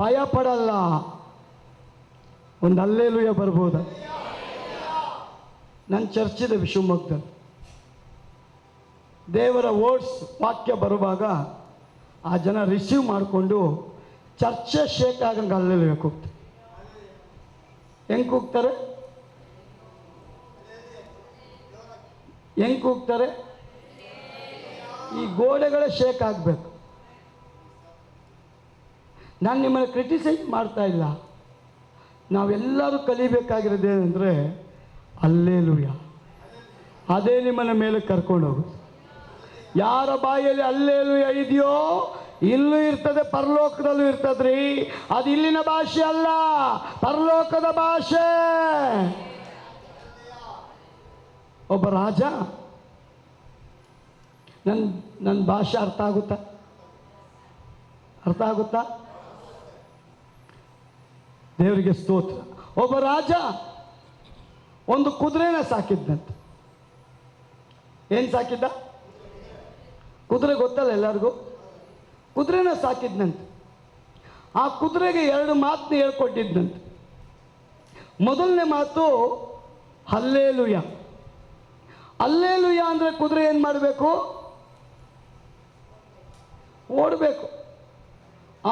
ಭಯಪಡಲ್ಲ. ಒಂದು ಹಲ್ಲೆಲೂಯಾ ಬರ್ಬೋದ? ನನ್ನ ಚರ್ಚಿದೆ ಶಿವಮೊಗ್ಗದಲ್ಲಿ. ದೇವರ ವರ್ಡ್ಸ್ ವಾಕ್ಯ ಬರುವಾಗ ಆ ಜನ ರಿಸೀವ್ ಮಾಡಿಕೊಂಡು ಚರ್ಚೆ ಶೇಕ್ ಆಗಂಗೆ ಹಲ್ಲೆಲೂಯಾ ಕೂಗ್ತಾರೆ. ಹೆಂಗೆ ಕೂಗ್ತಾರೆ? ಹೆಂಗೆ ಕೂಗ್ತಾರೆ? ಈ ಗೋಡೆಗಳೇ ಶೇಕ್ ಆಗಬೇಕು. ನಾನು ನಿಮ್ಮನ್ನು ಕ್ರಿಟಿಸೈಸ್ ಮಾಡ್ತಾ ಇಲ್ಲ. ನಾವೆಲ್ಲರೂ ಕಲಿಬೇಕಾಗಿರೋದೇನೆಂದರೆ ಹಲ್ಲೆಲೂಯಾ. ಅದೇ ನಿಮ್ಮನ್ನ ಮೇಲೆ ಕರ್ಕೊಂಡು ಹೋಗುತ್ತೆ. ಯಾರ ಬಾಯಲ್ಲಿ ಹಲ್ಲೆಲೂಯಾ ಇದೆಯೋ ಇಲ್ಲೂ ಇರ್ತದೆ, ಪರಲೋಕದಲ್ಲೂ ಇರ್ತದ್ರಿ. ಅದು ಇಲ್ಲಿನ ಭಾಷೆ ಅಲ್ಲ, ಪರಲೋಕದ ಭಾಷೆ. ಒಬ್ಬ ರಾಜ, ನನ್ನ ಭಾಷೆ ಅರ್ಥ ಆಗುತ್ತಾ? ಅರ್ಥ ಆಗುತ್ತಾ? ದೇವರಿಗೆ ಸ್ತೋತ್ರ. ಒಬ್ಬ ರಾಜ ಒಂದು ಕುದುರೆನ ಸಾಕಿದ್ದಂತೆ. ಏನು ಸಾಕಿದ್ದ? ಕುದುರೆ ಗೊತ್ತಲ್ಲ ಎಲ್ಲರಿಗೂ. ಕುದುರೆನ ಸಾಕಿದ್ನಂತೆ. ಆ ಕುದುರೆಗೆ 2 ಮಾತನ್ನ ಹೇಳ್ಕೊಟ್ಟಿದ್ದಂತೆ. ಮೊದಲನೇ ಮಾತು ಹಲ್ಲೆಲೂಯಾ. ಹಲ್ಲೆಲೂಯಾ ಅಂದರೆ ಕುದುರೆ ಏನು ಮಾಡಬೇಕು? ಓಡಬೇಕು.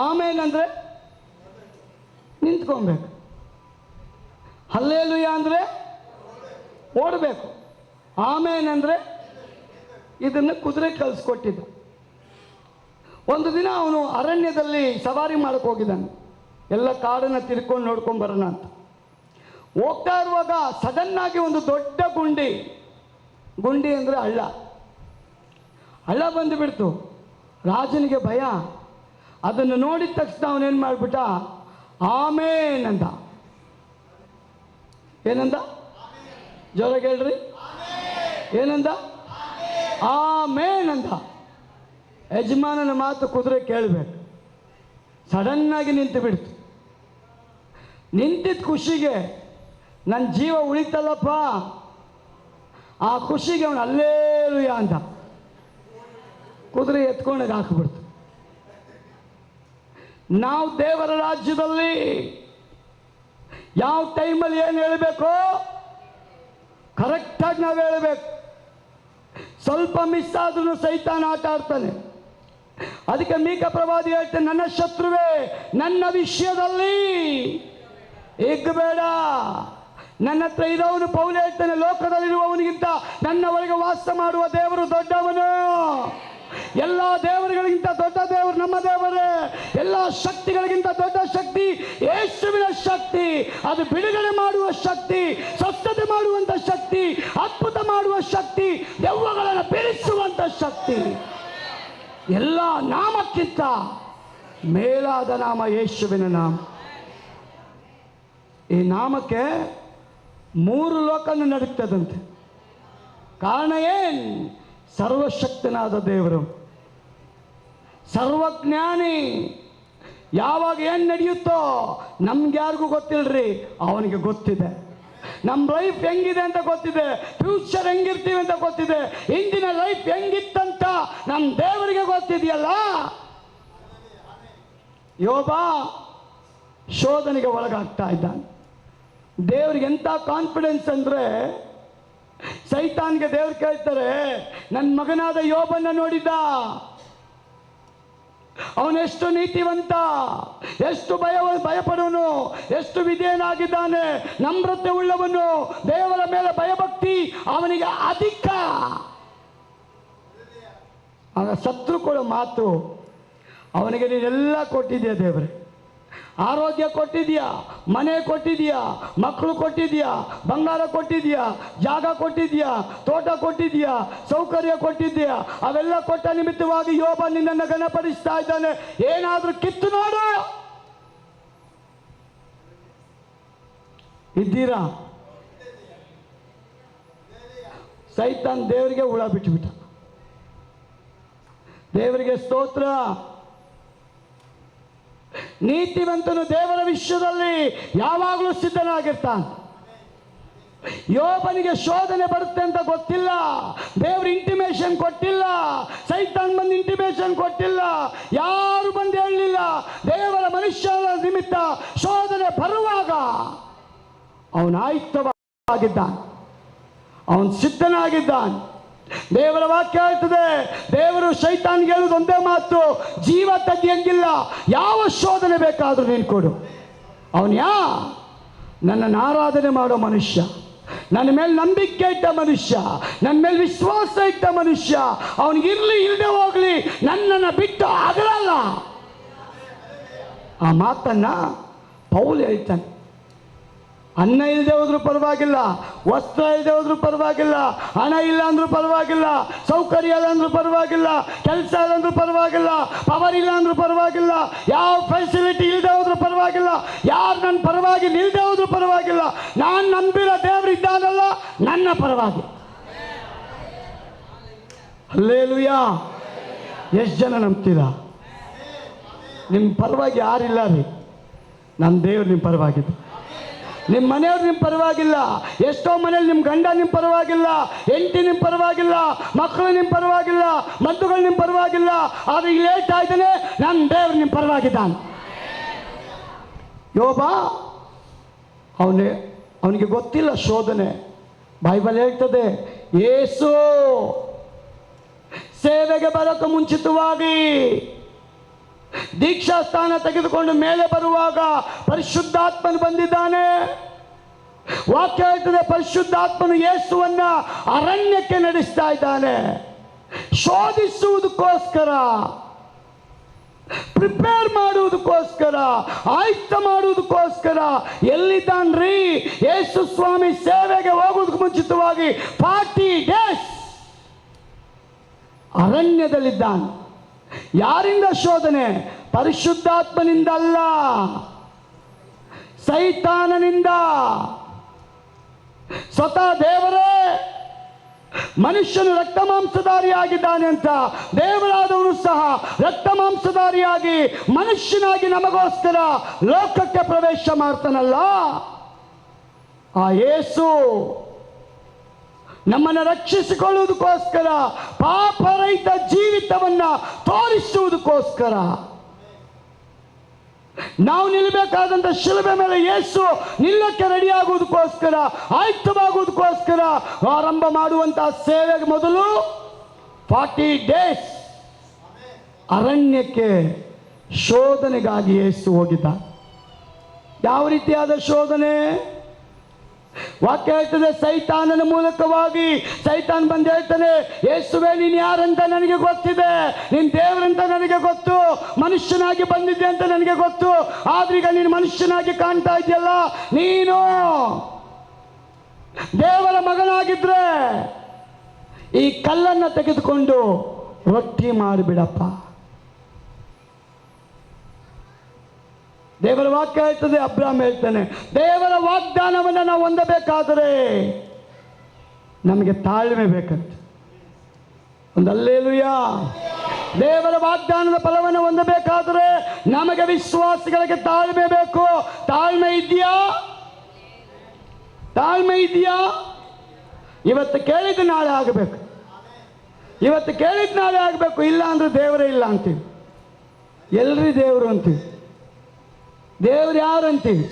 ಆಮೇನ್ ಅಂದರೆ ನಿಂತ್ಕೊಬೇಕು. ಹಲ್ಲೆಲೂಯಾ ಅಂದರೆ ಓಡಬೇಕು. ಆಮೇನ್ ಅಂದರೆ ಇದನ್ನು ಕುದುರೆ ಕಲಿಸ್ಕೊಟ್ಟಿದ್ದ. ಒಂದು ದಿನ ಅವನು ಅರಣ್ಯದಲ್ಲಿ ಸವಾರಿ ಮಾಡಕ್ಕೆ ಹೋಗಿದ್ದಾನೆ. ಎಲ್ಲ ಕಾಡನ್ನು ತಿರ್ಕೊಂಡು ನೋಡ್ಕೊಂಡು ಬರೋಣ ಅಂತ ಹೋಗ್ತಾ ಇರುವಾಗ ಸಡನ್ನಾಗಿ ಒಂದು ದೊಡ್ಡ ಗುಂಡಿ ಅಂದರೆ ಹಳ್ಳ ಬಂದುಬಿಡ್ತು. ರಾಜನಿಗೆ ಭಯ. ಅದನ್ನು ನೋಡಿದ ತಕ್ಷಣ ಅವನೇನು ಮಾಡಿಬಿಟ್ಟ? ಆಮೇನ್ ಅಂದ. ಏನಂದ? ಜೋರಾಗಿ ಹೇಳ್ರಿ. ಏನಂದ? ಆಮೇನ್ ಅಂದ. ಯಜಮಾನನ ಮಾತು ಕುದುರೆ ಕೇಳಬೇಕು. ಸಡನ್ನಾಗಿ ನಿಂತು ಬಿಡ್ತು. ನಿಂತಿದ್ದ ಖುಷಿಗೆ ನನ್ನ ಜೀವ ಉಳಿತಲ್ಲಪ್ಪ, ಆ ಖುಷಿಗೆ ಅವನು ಅಲ್ಲೇಲುಯ್ಯ ಅಂತ ಕುದುರೆ ಎತ್ಕೊಂಡಾಗ ಹಾಕಿಬಿಡ್ತು. ನಾವು ದೇವರ ರಾಜ್ಯದಲ್ಲಿ ಯಾವ ಟೈಮಲ್ಲಿ ಏನು ಹೇಳಬೇಕೋ ಕರೆಕ್ಟಾಗಿ ನಾವು ಹೇಳಬೇಕು. ಸ್ವಲ್ಪ ಮಿಸ್ ಆದ್ರೂ ಸೈತಾನ ಆಟ ಆಡ್ತಾನೆ. ಅದಕ್ಕೆ ಮೀಕ ಪ್ರವಾದಿ ಹೇಳ್ತಾನೆ, ನನ್ನ ಶತ್ರುವೇ ನನ್ನ ವಿಷಯದಲ್ಲಿ ಹಿಗ್ಗಬೇಡ. ನನ್ನ ಹತ್ರ ಇರೋವನು ಪೌಲ ಹೇಳ್ತಾನೆ, ಲೋಕದಲ್ಲಿರುವವನಿಗಿಂತ ನನ್ನ ಒಳಗೆ ವಾಸ ಮಾಡುವ ದೇವರು ದೊಡ್ಡವನು. ಎಲ್ಲ ದೇವರುಗಳಿಗಿಂತ ದೊಡ್ಡ ದೇವರು ನಮ್ಮ ದೇವರೇ. ಎಲ್ಲ ಶಕ್ತಿಗಳಿಗಿಂತ ದೊಡ್ಡ ಶಕ್ತಿ ಯೇಸುವಿನ ಶಕ್ತಿ. ಅದು ಬಿಡುಗಡೆ ಮಾಡುವ ಶಕ್ತಿ, ಸ್ವಸ್ಥತೆ ಮಾಡುವಂಥ ಶಕ್ತಿ, ಅದ್ಭುತ ಮಾಡುವ ಶಕ್ತಿ, ದೆವ್ವಗಳನ್ನು ಬಿಡಿಸುವಂಥ ಶಕ್ತಿ. ಎಲ್ಲ ನಾಮಕ್ಕಿಂತ ಮೇಲಾದ ನಾಮ ಯೇಸುವಿನ ನಾಮ. ಈ ನಾಮಕ್ಕೆ 3 ಲೋಕನು ನಡುತ್ತದಂತೆ. ಕಾರಣ ಏನು? ಸರ್ವಶಕ್ತನಾದ ದೇವರು, ಸರ್ವಜ್ಞಾನಿ. ಯಾವಾಗ ಏನು ನಡೆಯುತ್ತೋ ನಮ್ಗೆ ಯಾರಿಗೂ ಗೊತ್ತಿಲ್ಲರಿ, ಅವನಿಗೆ ಗೊತ್ತಿದೆ. ನಮ್ಮ ಲೈಫ್ ಹೆಂಗಿದೆ ಅಂತ ಗೊತ್ತಿದೆ, ಫ್ಯೂಚರ್ ಹೆಂಗಿರ್ತೀವಿ ಅಂತ ಗೊತ್ತಿದೆ, ಇಂದಿನ ಲೈಫ್ ಹೆಂಗಿತ್ತಂತ ನಮ್ಮ ದೇವರಿಗೆ ಗೊತ್ತಿದೆಯಲ್ಲ. ಯೋಬ ಶೋಧನೆಗೆ ಒಳಗಾಗ್ತಾ ಇದ್ದಾನೆ. ದೇವರಿಗೆ ಎಂಥ ಕಾನ್ಫಿಡೆನ್ಸ್ ಅಂದರೆ, ಸೈತಾನ್ಗೆ ದೇವ್ರು ಕೇಳ್ತಾರೆ, ನನ್ನ ಮಗನಾದ ಯೋಬನ್ನ ನೋಡಿದ್ದ, ಅವನೆಷ್ಟು ನೀತಿವಂತ, ಎಷ್ಟು ಭಯಪಡುವನು, ಎಷ್ಟು ವಿಧೇಯನಾಗಿದ್ದಾನೆ, ನಮ್ರತೆ ಉಳ್ಳವನು, ದೇವರ ಮೇಲೆ ಭಯಭಕ್ತಿ ಅವನಿಗೆ ಅಧಿಕ. ಆಗ ಶತ್ರು ಕೊಡೋ ಮಾತು, ಅವನಿಗೆ ನೀನೆಲ್ಲ ಕೊಟ್ಟಿದ್ಯಾ ದೇವರೇ, ಆರೋಗ್ಯ ಕೊಟ್ಟಿದ್ಯಾ, ಮನೆ ಕೊಟ್ಟಿದ್ಯಾ, ಮಕ್ಕಳು ಕೊಟ್ಟಿದ್ಯಾ, ಬಂಗಾರ ಕೊಟ್ಟಿದ್ಯಾ, ಜಾಗ ಕೊಟ್ಟಿದ್ಯಾ, ತೋಟ ಕೊಟ್ಟಿದ್ಯಾ, ಸೌಕರ್ಯ ಕೊಟ್ಟಿದ್ಯಾ. ಅವೆಲ್ಲ ಕೊಟ್ಟ ನಿಮಿತ್ತವಾಗಿ ಯೋಬ ನಿನ್ನನ್ನು ಗಣಪಡಿಸ್ತಾ ಇದ್ದಾನೆ. ಏನಾದರೂ ಕಿತ್ತು ನೋಡು. ಇದ್ದೀರಾ? ಸೈತಾನ್ ದೇವರಿಗೆ ಹುಳ ಬಿಟ್ಟುಬಿಟ್ಟ. ದೇವರಿಗೆ ಸ್ತೋತ್ರ. ನೀತಿವಂತನು ದೇವರ ವಿಷಯದಲ್ಲಿ ಯಾವಾಗಲೂ ಸಿದ್ಧನಾಗಿರ್ತಾನೆ. ಯೋಬನಿಗೆ ಶೋಧನೆ ಬರುತ್ತೆ ಅಂತ ಗೊತ್ತಿಲ್ಲ, ದೇವರು ಇಂಟಿಮೇಷನ್ ಕೊಟ್ಟಿಲ್ಲ, ಸೈತಾನ್ ಬಂದು ಇಂಟಿಮೇಷನ್ ಕೊಟ್ಟಿಲ್ಲ, ಯಾರು ಬಂದು ಹೇಳಲಿಲ್ಲ. ದೇವರ ಮನುಷ್ಯನ ನಿಮಿತ್ತ ಶೋಧನೆ ಬರುವಾಗ ಅವನು ಆಯುಕ್ತವಾಗಿದ್ದಾನೆ, ಅವನು ಸಿದ್ಧನಾಗಿದ್ದಾನೆ. ದೇವರ ವಾಕ್ಯ ಹೇಳ್ತದೆ, ದೇವರು ಶೈತಾನ್ಗೆ ಹೇಳುವುದು ಒಂದೇ ಮಾತು, ಜೀವ ತೆಗಿಯಂಗಿಲ್ಲ, ಯಾವ ಶೋಧನೆ ಬೇಕಾದರೂ ನೀನು ಕೊಡು. ಅವನ್ಯಾ ನನ್ನನ್ನು ಆರಾಧನೆ ಮಾಡೋ ಮನುಷ್ಯ, ನನ್ನ ಮೇಲೆ ನಂಬಿಕೆ ಇಟ್ಟ ಮನುಷ್ಯ, ನನ್ನ ಮೇಲೆ ವಿಶ್ವಾಸ ಇಟ್ಟ ಮನುಷ್ಯ, ಅವನಿಗಿರ್ಲಿ ಇಲ್ಲದೆ ಹೋಗಲಿ ನನ್ನನ್ನು ಬಿಟ್ಟು ಆಗಲ್ಲ. ಆ ಮಾತನ್ನ ಪೌಲ್ ಹೇಳ್ತಾನೆ. ಅನ್ನ ಇಲ್ಲದೆ ಹೋದ್ರೂ ಪರವಾಗಿಲ್ಲ, ವಸ್ತ್ರ ಇಲ್ಲದೆ ಹೋದ್ರೂ ಪರವಾಗಿಲ್ಲ, ಹಣ ಇಲ್ಲ ಅಂದ್ರೂ ಪರವಾಗಿಲ್ಲ, ಸೌಕರ್ಯ ಇಲ್ಲ ಅಂದ್ರೂ ಪರವಾಗಿಲ್ಲ, ಕೆಲಸ ಇಲ್ಲ ಅಂದ್ರೂ ಪರವಾಗಿಲ್ಲ, ಪವರ್ ಇಲ್ಲ ಅಂದ್ರೂ ಪರವಾಗಿಲ್ಲ, ಯಾವ ಫೆಸಿಲಿಟಿ ಇಲ್ಲದೆ ಹೋದ್ರೂ ಪರವಾಗಿಲ್ಲ, ಯಾರು ನನ್ನ ಪರವಾಗಿ ನಿಲ್ಲದೆ ಹೋದ್ರೂ ಪರವಾಗಿಲ್ಲ, ನಾನು ನಂಬಿರೋ ದೇವರು ಇದ್ದಾನಲ್ಲ ನನ್ನ ಪರವಾಗಿ. ಹಲ್ಲೆಲೂಯಾ. ಎಷ್ಟು ಜನ ನಂಬ್ತೀರಾ? ನಿಮ್ಮ ಪರವಾಗಿ ಯಾರಿಲ್ಲ ರೀ, ನಮ್ಮ ದೇವ್ರು ನಿಮ್ಮ ಪರವಾಗಿದ್ದು. ನಿಮ್ಮ ಮನೆಯವ್ರು ನಿಮ್ಮ ಪರವಾಗಿಲ್ಲ, ಎಷ್ಟೋ ಮನೇಲಿ ನಿಮ್ಮ ಗಂಡ ನಿಮ್ಮ ಪರವಾಗಿಲ್ಲ, ಹೆಂಡತಿ ನಿಮ್ಮ ಪರವಾಗಿಲ್ಲ, ಮಕ್ಕಳು ನಿಮ್ಮ ಪರವಾಗಿಲ್ಲ, ಬಂಧುಗಳು ನಿಮ್ಮ ಪರವಾಗಿಲ್ಲ, ಆದರೆ ಇಲ್ಲಿ ಹೇಳ್ತಾ ಇದ್ದಾನೆ, ನನ್ನ ದೇವ್ರು ನಿಮ್ಮ ಪರವಾಗಿದ್ದಾನೆ. ಯೋಬ ಅವನಿಗೆ ಗೊತ್ತಿಲ್ಲ ಶೋಧನೆ. ಬೈಬಲ್ ಹೇಳ್ತದೆ, ಯೇಸು ಸೇವೆಗೆ ಬರೋಕ್ಕೆ ಮುಂಚಿತವಾಗಿ ದೀಕ್ಷಾ ಸ್ಥಾನ ತೆಗೆದುಕೊಂಡು ಮೇಲೆ ಬರುವಾಗ ಪರಿಶುದ್ಧಾತ್ಮನು ಬಂದಿದ್ದಾನೆ. ವಾಕ್ಯ ಹೇಳ್ತದೆ, ಪರಿಶುದ್ಧಾತ್ಮನು ಯೇಸುವನ್ನ ಅರಣ್ಯಕ್ಕೆ ನಡೆಸ್ತಾ ಇದ್ದಾನೆ, ಶೋಧಿಸುವುದಕ್ಕೋಸ್ಕರ, ಪ್ರಿಪೇರ್ ಮಾಡುವುದಕ್ಕೋಸ್ಕರ, ಆಯುಕ್ತ ಮಾಡುವುದಕ್ಕೋಸ್ಕರ. ಎಲ್ಲಿದ್ದಾನ್ರಿ ಯೇಸು ಸ್ವಾಮಿ? ಸೇವೆಗೆ ಹೋಗುವುದಕ್ಕೆ ಮುಂಚಿತವಾಗಿ 40 days ಅರಣ್ಯದಲ್ಲಿದ್ದಾನೆ. ಯಾರಿಂದ ಶೋಧನೆ? ಪರಿಶುದ್ಧಾತ್ಮನಿಂದ ಅಲ್ಲ, ಸೈತಾನನಿಂದ. ಸ್ವತಃ ದೇವರೇ ಮನುಷ್ಯನು ರಕ್ತ ಮಾಂಸಧಾರಿಯಾಗಿದ್ದಾನೆ ಅಂತ ದೇವರಾದವನು ಸಹ ರಕ್ತ ಮಾಂಸಧಾರಿಯಾಗಿ ಮನುಷ್ಯನಾಗಿ ನಮಗೋಸ್ಕರ ಲೋಕಕ್ಕೆ ಪ್ರವೇಶ ಮಾಡ್ತಾನಲ್ಲ. ಆ ಯೇಸು ನಮ್ಮನ್ನು ರಕ್ಷಿಸಿಕೊಳ್ಳುವುದಕ್ಕೋಸ್ಕರ, ಪಾಪರಹಿತ ಜೀವಿತವನ್ನ ತೋರಿಸುವುದಕ್ಕೋಸ್ಕರ, ನಾವು ನಿಲ್ಲಬೇಕಾದಂಥ ಶಿಲುಬೆ ಮೇಲೆ ಯೇಸು ನಿಲ್ಲಕ್ಕೆ ರೆಡಿಯಾಗುವುದಕ್ಕೋಸ್ಕರ, ಆಯುಕ್ತವಾಗುವುದಕ್ಕೋಸ್ಕರ ಆರಂಭ ಮಾಡುವಂತಹ ಸೇವೆಗೆ ಮೊದಲು 40 ಡೇಸ್ ಅರಣ್ಯಕ್ಕೆ ಶೋಧನೆಗಾಗಿ ಯೇಸು ಹೋಗಿದ್ದ. ಯಾವ ರೀತಿಯಾದ ಶೋಧನೆ? ವಾಕ್ಯ ಹೇಳ್ತದೆ, ಸೈತಾನನ ಮೂಲಕವಾಗಿ ಸೈತಾನ್ ಬಂದು ಹೇಳ್ತಾನೆ, ಯೇಸುವೆ ನೀನು ಯಾರಂತ ನನಗೆ ಗೊತ್ತಿದೆ, ನೀನು ದೇವರಂತ ನನಗೆ ಗೊತ್ತು, ಮನುಷ್ಯನಾಗಿ ಬಂದಿದ್ದೆ ಅಂತ ನನಗೆ ಗೊತ್ತು, ಆದ್ರೀಗ ನೀನು ಮನುಷ್ಯನಾಗಿ ಕಾಣ್ತಾ ಇದೆಯಲ್ಲ, ನೀನು ದೇವರ ಮಗನಾಗಿದ್ರೆ ಈ ಕಲ್ಲನ್ನು ತೆಗೆದುಕೊಂಡು ರೊಟ್ಟಿ ಮಾಡಿಬಿಡಪ್ಪ. ದೇವರ ವಾಕ್ಯ ಹೇಳ್ತದೆ, ಅಬ್ರಾಮ್ ಹೇಳ್ತಾನೆ, ದೇವರ ವಾಗ್ದಾನವನ್ನು ನಾವು ಹೊಂದಬೇಕಾದರೆ ನಮಗೆ ತಾಳ್ಮೆ ಬೇಕಂತೆ. ಒಂದು ಹಲ್ಲೆಲೂಯಾ. ದೇವರ ವಾಗ್ದಾನದ ಫಲವನ್ನು ಹೊಂದಬೇಕಾದರೆ ನಮಗೆ ವಿಶ್ವಾಸಿಗಳಿಗೆ ತಾಳ್ಮೆ ಬೇಕು. ತಾಳ್ಮೆ ಇದೆಯಾ? ತಾಳ್ಮೆ ಇದೆಯಾ? ಇವತ್ತು ಕೇಳಿದ್ದು ನಾಳೆ ಆಗಬೇಕು, ಇವತ್ತು ಕೇಳಿದ್ದು ನಾಳೆ ಆಗಬೇಕು. ಇಲ್ಲ ಅಂದರೆ ದೇವರೇ ಇಲ್ಲ ಅಂತೀವಿ. ಎಲ್ರಿ ದೇವರು ಅಂತೀವಿ. ದೇವ್ರು ಯಾರು ಅಂತೀವಿ?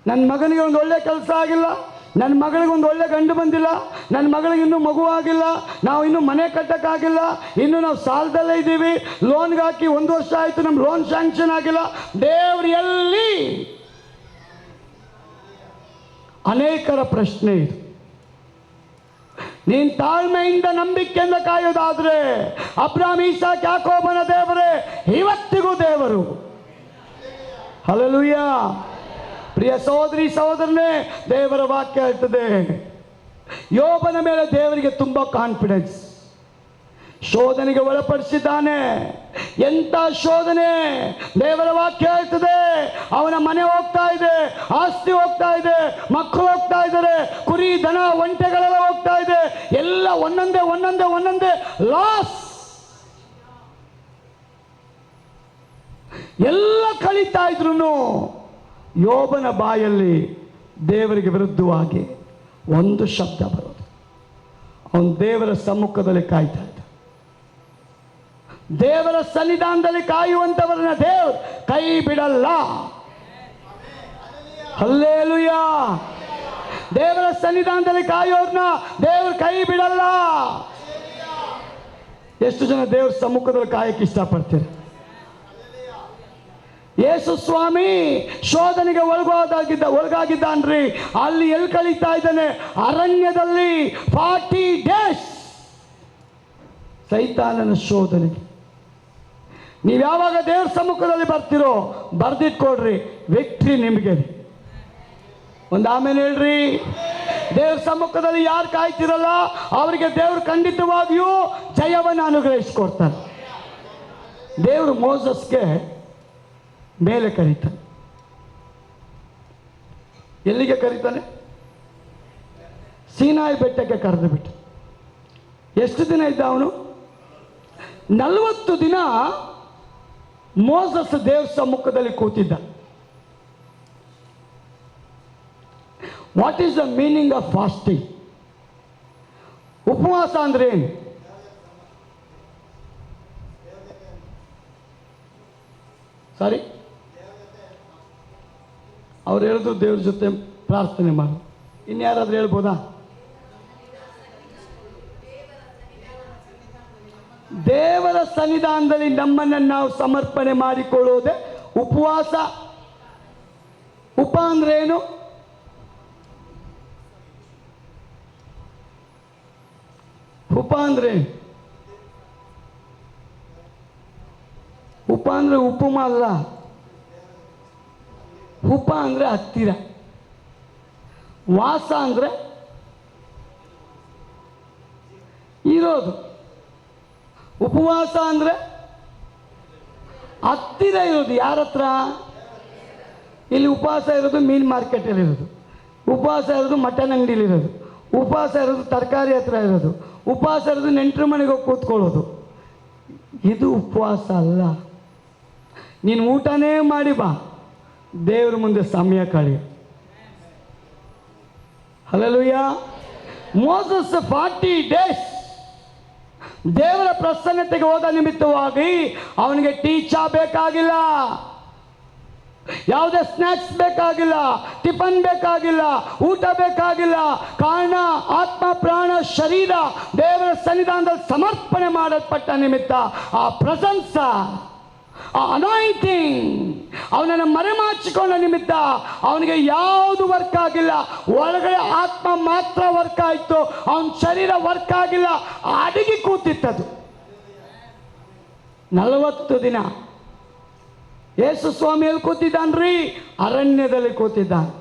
ನನ್ನ ಮಗನಿಗೆ ಒಂದು ಒಳ್ಳೆ ಕೆಲಸ ಆಗಿಲ್ಲ, ನನ್ನ ಮಗಳಿಗೆ ಒಂದು ಒಳ್ಳೆ ಗಂಡು ಬಂದಿಲ್ಲ, ನನ್ನ ಮಗಳಿಗೆ ಇನ್ನೂ ಮಗು ಆಗಿಲ್ಲ, ನಾವು ಇನ್ನೂ ಮನೆ ಕಟ್ಟಕ್ಕಾಗಿಲ್ಲ, ಇನ್ನೂ ನಾವು ಸಾಲದಲ್ಲೇ ಇದ್ದೀವಿ, ಲೋನ್ಗೆ ಹಾಕಿ 1 ವರ್ಷ ಆಯಿತು, ನಮ್ಮ ಲೋನ್ ಸ್ಯಾಂಕ್ಷನ್ ಆಗಿಲ್ಲ. ದೇವ್ರು ಎಲ್ಲಿ? ಅನೇಕರ ಪ್ರಶ್ನೆ ಇದು. ನೀನು ತಾಳ್ಮೆಯಿಂದ ನಂಬಿಕೆಯಿಂದ ಕಾಯೋದಾದ್ರೆ ಅಬ್ರಾಮ್, ಇಸಾಕ್, ಯಾಕೋಬನ ದೇವರೇ ಇವತ್ತಿಗೂ ದೇವರು. ಹಲ್ಲೆಲೂಯಾ. ಪ್ರಿಯ ಸಹೋದರಿ ಸಹೋದರನೇ, ದೇವರ ವಾಕ್ಯ ಹೇಳ್ತದೆ, ಯೋಬನ ಮೇಲೆ ದೇವರಿಗೆ ತುಂಬ ಕಾನ್ಫಿಡೆನ್ಸ್. ಶೋಧನೆಗೆ ಒಳಪಡಿಸಿದ್ದಾನೆ. ಎಂಥ ಶೋಧನೆ! ದೇವರ ವಾಕ್ಯ ಹೇಳ್ತದೆ, ಅವನ ಮನೆ ಹೋಗ್ತಾ ಇದೆ, ಆಸ್ತಿ ಹೋಗ್ತಾ ಇದೆ, ಮಕ್ಕಳು ಹೋಗ್ತಾ ಇದ್ದಾರೆ, ಕುರಿ ದನ ಒಂಟೆಗಳೆಲ್ಲ ಹೋಗ್ತಾ ಇದೆ, ಎಲ್ಲ ಒಂದೊಂದೇ ಲಾಸ್. ಎಲ್ಲ ಕಳೀತಾ ಇದ್ರು ಯೋಬನ ಬಾಯಲ್ಲಿ ದೇವರಿಗೆ ವಿರುದ್ಧವಾಗಿ ಒಂದು ಶಬ್ದ ಬರೋದು. ಅವನು ದೇವರ ಸಮ್ಮುಖದಲ್ಲಿ ಕಾಯ್ತಾ ಇದ್ದ. ದೇವರ ಸನ್ನಿಧಾನದಲ್ಲಿ ಕಾಯುವಂತವರನ್ನ ದೇವರು ಕೈ ಬಿಡಲ್ಲ. ಹಲ್ಲೆಲೂಯಾ. ದೇವರ ಸನ್ನಿಧಾನದಲ್ಲಿ ಕಾಯೋರ್ನ ದೇವರು ಕೈ ಬಿಡಲ್ಲ. ಎಷ್ಟು ಜನ ದೇವರ ಸಮ್ಮುಖದಲ್ಲಿ ಕಾಯಕ್ಕೆ ಇಷ್ಟಪಡ್ತೀರ? ಯೇಸು ಸ್ವಾಮಿ ಶೋಧನೆಗೆ ಒಳಗಾಗಿದ್ದಾನ್ರಿ. ಅಲ್ಲಿ ಎಲ್ಲಿ ಕಳೀತಾ ಇದ್ದಾನೆ? ಅರಣ್ಯದಲ್ಲಿ 40 ಡೇಸ್ ಸೈತಾನನ ಶೋಧನೆಗೆ. ನೀವು ಯಾವಾಗ ದೇವ್ರ ಸಮ್ಮುಖದಲ್ಲಿ ಬರ್ತೀರೋ ಬರ್ದಿಟ್ಕೊಡ್ರಿ, ವಿಕ್ಟ್ರಿ ನಿಮಗೆ. ಒಂದು ಆಮೇಲೆ ಹೇಳ್ರಿ, ದೇವ್ರ ಸಮ್ಮುಖದಲ್ಲಿ ಯಾರು ಕಾಯ್ತಿರಲ್ಲ ಅವರಿಗೆ ದೇವರು ಖಂಡಿತವಾಗಿಯೂ ಜಯವನ್ನು ಅನುಗ್ರಹಿಸಿಕೊಡ್ತಾರೆ. ದೇವರು ಮೋಸಸ್ಗೆ ಮೇಲೆ ಕರೀತಾನೆ. ಎಲ್ಲಿಗೆ ಕರೀತಾನೆ? ಸೀನಾಯಿ ಬೆಟ್ಟಕ್ಕೆ ಕರೆದು ಬಿಟ್ಟು. ಎಷ್ಟು ದಿನ ಇದ್ದ ಅವನು? 40 ದಿನ ಮೋಸಸ್ ದೇವ್ರ ಸಮ್ಮುಖದಲ್ಲಿ ಕೂತಿದ್ದ. What is the meaning of fasting? ಉಪವಾಸ ಅಂದ್ರೆ ಏನು? ಸಾರಿ, ಅವ್ರು ಹೇಳಿದ್ರು ದೇವ್ರ ಜೊತೆ ಪ್ರಾರ್ಥನೆ ಮಾಡು. ಇನ್ಯಾರಾದ್ರೂ ಹೇಳ್ಬೋದಾ? ದೇವರ ಸನ್ನಿಧಾನದಲ್ಲಿ ನಮ್ಮನ್ನು ನಾವು ಸಮರ್ಪಣೆ ಮಾಡಿಕೊಳ್ಳುವುದೇ ಉಪವಾಸ. ಉಪ ಅಂದ್ರೆ ಏನು? ಉಪ ಅಂದ್ರೆ ಉಪ ಅಂದ್ರೆ ಉಪಮ ಅಲ್ಲ. ಉಪ ಅಂದ್ರೆ ಹತ್ತಿರ, ವಾಸ ಅಂದ್ರೆ ಇರೋದು. ಉಪವಾಸ ಅಂದ್ರೆ ಹತ್ತಿರ ಇರೋದು. ಯಾರ ಹತ್ರ? ಇಲ್ಲಿ ಉಪವಾಸ ಇರೋದು ಮೀನು ಮಾರ್ಕೆಟಲ್ಲಿ ಇರೋದು, ಉಪವಾಸ ಇರೋದು ಮಟನ್ ಅಂಗಡಿಲಿ ಇರೋದು, ಉಪವಾಸ ಇರೋದು ತರಕಾರಿ ಹತ್ರ ಇರೋದು, ಉಪವಾಸ ಇರೋದು ನೆಂಟರ ಮನೆಗೆ ಹೋಗಿ ಕೂತ್ಕೊಳ್ಳೋದು. ಇದು ಉಪವಾಸ ಅಲ್ಲ. ನೀನು ಊಟನೇ ಮಾಡಿ ಬಾ, ದೇವ್ರ ಮುಂದೆ ಸಮಯ ಕಳಿ. ಹಲ್ಲೆಲೂಯಾ. ಮೋಸಸ್ 40 days ದೇವರ ಪ್ರಸನ್ನತೆಗೆ ಹೋದ ನಿಮಿತ್ತವಾಗಿ ಅವನಿಗೆ ಟೀ ಚಾ ಬೇಕಾಗಿಲ್ಲ, ಯಾವುದೇ ಸ್ನ್ಯಾಕ್ಸ್ ಬೇಕಾಗಿಲ್ಲ, ಟಿಫನ್ ಬೇಕಾಗಿಲ್ಲ, ಊಟ ಬೇಕಾಗಿಲ್ಲ. ಕಾರಣ ಆತ್ಮ ಪ್ರಾಣ ಶರೀರ ದೇವರ ಸನ್ನಿಧಾನದಲ್ಲಿ ಸಮರ್ಪಣೆ ಮಾಡಲ್ಪಟ್ಟ ನಿಮಿತ್ತ ಆ ಪ್ರೆಸೆನ್ಸ್, ಆ ಅನಾಯಿಂಟಿಂಗ್ ಅವನನ್ನು ಮರೆಮಾಚಿಕೊಂಡ ನಿಮಿತ್ತ ಅವನಿಗೆ ಯಾವುದು ವರ್ಕ್ ಆಗಿಲ್ಲ. ಒಳಗಡೆ ಆತ್ಮ ಮಾತ್ರ ವರ್ಕ್ ಆಯಿತು, ಅವನ ಶರೀರ ವರ್ಕ್ ಆಗಿಲ್ಲ, ಅಡಗಿ ಕೂತಿತ್ತದು 40 ದಿನ. ಯೇಸು ಸ್ವಾಮಿ ಎಲ್ಲಿ ಕೂತಿದ್ದಾನ್ರಿ? ಅರಣ್ಯದಲ್ಲಿ ಕೂತಿದ್ದಾನೆ.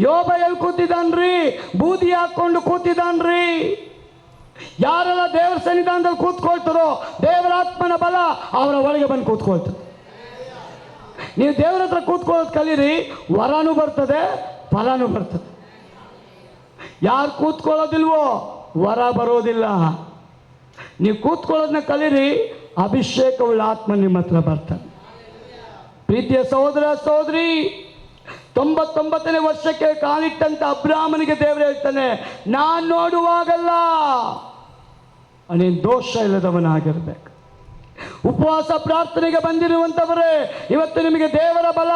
ಯೋಬ ಎಲ್ಲಿ ಕೂತಿದ್ದಾನ್ರಿ? ಬೂದಿ ಹಾಕೊಂಡು ಕೂತಿದ್ದಾನ್ರಿ. ಯಾರೆಲ್ಲ ದೇವರ ಸನ್ನಿಧಾನದಲ್ಲಿ ಕೂತ್ಕೊಳ್ತಾರೋ ದೇವರ ಆತ್ಮನ ಬಲ ಅವರ ಒಳಗೆ ಬಂದು ಕೂತ್ಕೊಳ್ತದೆ. ನೀವು ದೇವರ ಹತ್ರ ಕೂತ್ಕೊಳ್ಳೋದು ಕಲೀರಿ, ವರನೂ ಬರ್ತದೆ, ಫಲನೂ ಬರ್ತದೆ. ಯಾರು ಕೂತ್ಕೊಳ್ಳೋದಿಲ್ವೋ ವರ ಬರೋದಿಲ್ಲ. ನೀವು ಕೂತ್ಕೊಳ್ಳೋದನ್ನ ಕಲೀರಿ, ಅಭಿಷೇಕವುಳ್ಳ ಆತ್ಮ ನಿಮ್ಮ ಹತ್ರ ಬರ್ತಾನೆ. ಪ್ರೀತಿಯ ಸಹೋದರ ಸಹೋದರಿ, 99ನೇ ವರ್ಷಕ್ಕೆ ಕಾಲಿಟ್ಟಂತ ಅಬ್ರಾಹ್ಮನಿಗೆ ದೇವರು ಹೇಳ್ತಾನೆ, ನಾನು ನೋಡುವಾಗಲ್ಲ ನೀನು ದೋಷ ಇಲ್ಲದವನಾಗಿರ್ಬೇಕು. ಉಪವಾಸ ಪ್ರಾರ್ಥನೆಗೆ ಬಂದಿರುವಂಥವರೇ, ಇವತ್ತು ನಿಮಗೆ ದೇವರ ಬಲ